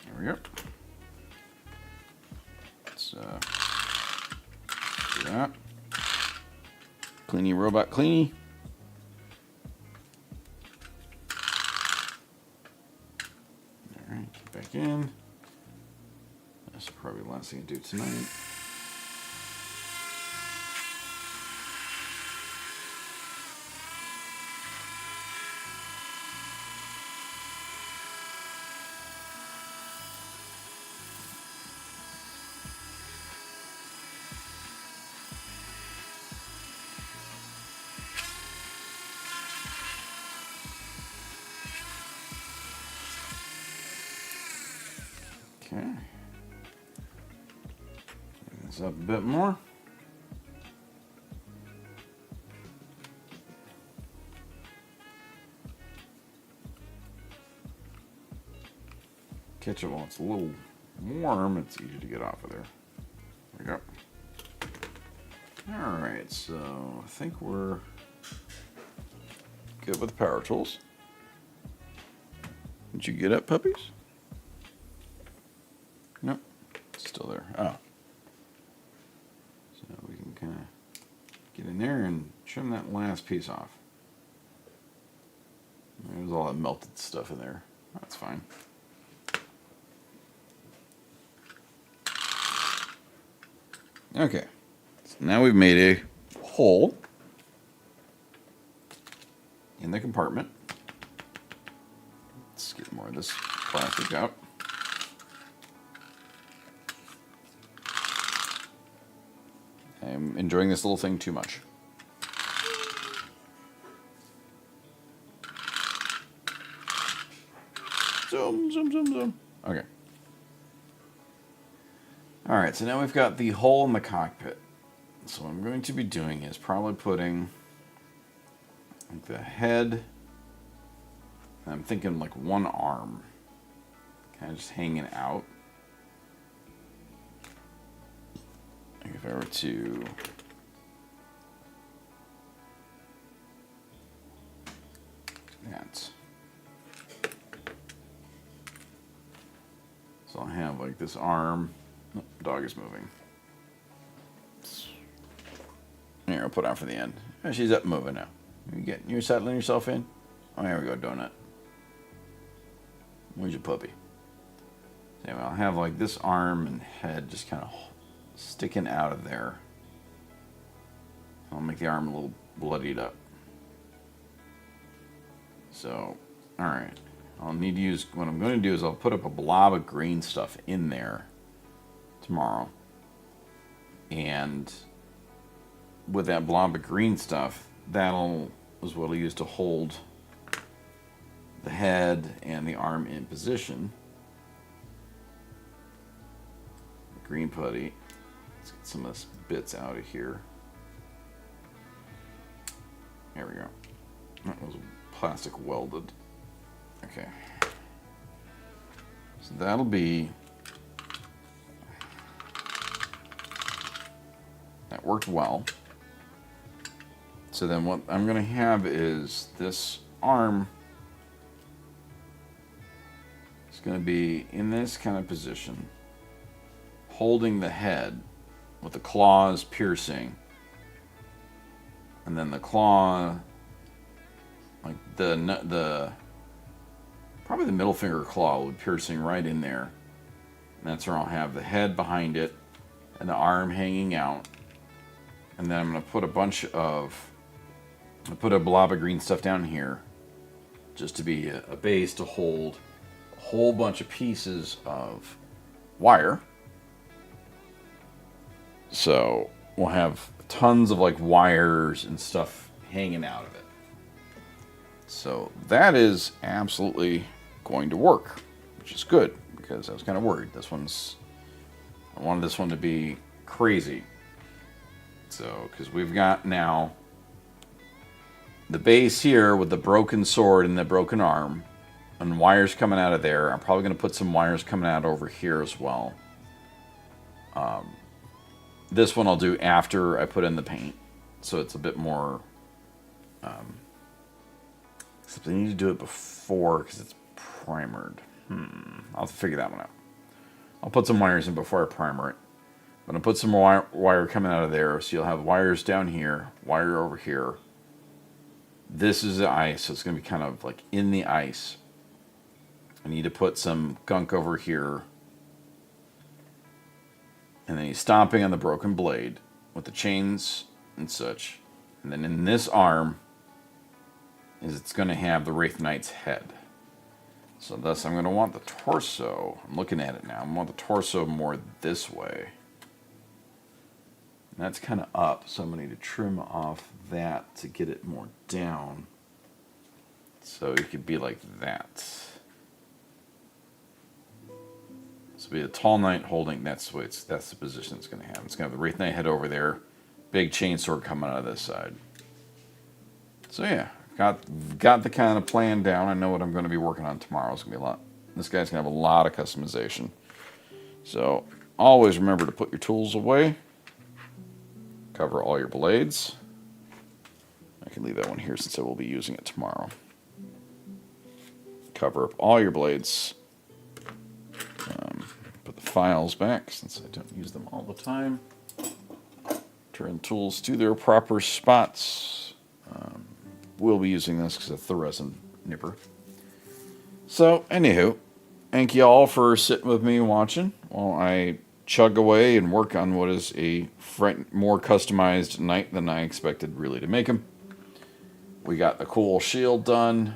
There we go. Let's do that. Cleany robot cleany. Alright, get back in. That's probably the last thing I do tonight. Okay. Clean this up a bit more. Catch it while it's a little warm, it's easy to get off of there. There we go. Alright, so I think we're good with the power tools. Did you get up, puppies? Nope. It's still there. Oh. So we can kind of get in there and trim that last piece off. There's all that melted stuff in there. That's fine. Okay. So now we've made a hole in the compartment. Let's get more of this plastic out. I'm enjoying this little thing too much. Zoom, zoom, zoom, zoom. Okay. Alright, so now we've got the hole in the cockpit. So what I'm going to be doing is probably putting like the head, I'm thinking like one arm, kind of just hanging out. Like if I were to that. So I'll have like this arm. Oh, dog is moving. Here, I'll put on for the end. Oh, she's up moving now. You're settling yourself in? Oh, here we go, donut. Where's your puppy? So anyway, I'll have like this arm and head just kind of sticking out of there. I'll make the arm a little bloodied up. So, alright. I'll need to use, what I'm going to do is I'll put up a blob of green stuff in there tomorrow. And with that blob of green stuff, that'll is what I'll use to hold the head and the arm in position. Green putty. Let's get some of this bits out of here. There we go. That was plastic welded. Okay. So that'll be... That worked well. So then what I'm going to have is this arm is going to be in this kind of position, holding the head with the claws piercing. And then the claw, like the probably the middle finger claw will be piercing right in there. And that's where I'll have the head behind it and the arm hanging out. And then I'm going to put a blob of green stuff down here just to be a base to hold a whole bunch of pieces of wire. So we'll have tons of like wires and stuff hanging out of it. So that is absolutely going to work, which is good because I was kind of worried. I wanted this one to be crazy. So, because we've got now the base here with the broken sword and the broken arm and wires coming out of there. I'm probably going to put some wires coming out over here as well. This one I'll do after I put in the paint, so it's a bit more, except I need to do it before because it's primered. I'll figure that one out. I'll put some wires in before I primer it. I'm going to put some more wire coming out of there, so you'll have wires down here, wire over here. This is the ice, so it's going to be kind of like in the ice. I need to put some gunk over here. And then he's stomping on the broken blade with the chains and such. And then in this arm is it's going to have the Wraith Knight's head. So thus I'm going to want the torso. I'm looking at it now. I want the torso more this way. And that's kind of up, so I'm going to need to trim off that to get it more down. So it could be like that. So be a tall knight holding, that's the position it's going to have. It's going to have the Wraith Knight head over there, big chainsword coming out of this side. So yeah, got the kind of plan down. I know what I'm going to be working on tomorrow. It's going to be a lot. This guy's going to have a lot of customization. So always remember to put your tools away. Cover all your blades. I can leave that one here since I will be using it tomorrow. Cover up all your blades. Put the files back since I don't use them all the time. Turn tools to their proper spots. We'll be using this because it's the resin nipper. So, anywho, thank you all for sitting with me and watching while I chug away and work on what is a more customized knight than I expected really to make him. We got the cool shield done,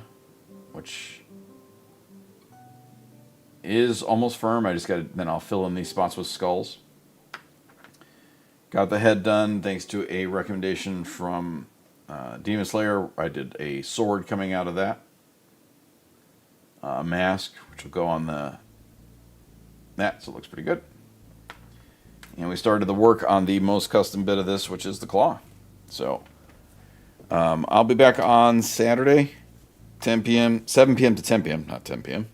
which is almost firm. I just got to, then I'll fill in these spots with skulls. Got the head done thanks to a recommendation from Demon Slayer. I did a sword coming out of that. A mask, which will go on that, so it looks pretty good. And we started the work on the most custom bit of this, which is the claw. So, I'll be back on Saturday, 10 p.m., 7 p.m. to 10 p.m., not 10 p.m.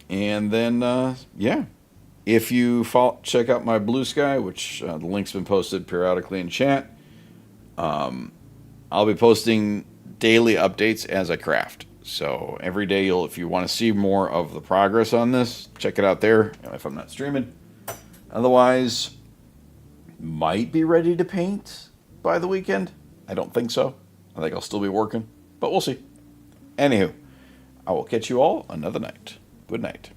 And then, yeah. If you check out my Blue Sky, which the link's been posted periodically in chat, I'll be posting daily updates as I craft. So every day, if you want to see more of the progress on this, check it out there if I'm not streaming. Otherwise, might be ready to paint by the weekend. I don't think so. I think I'll still be working, but we'll see. Anywho, I will catch you all another night. Good night.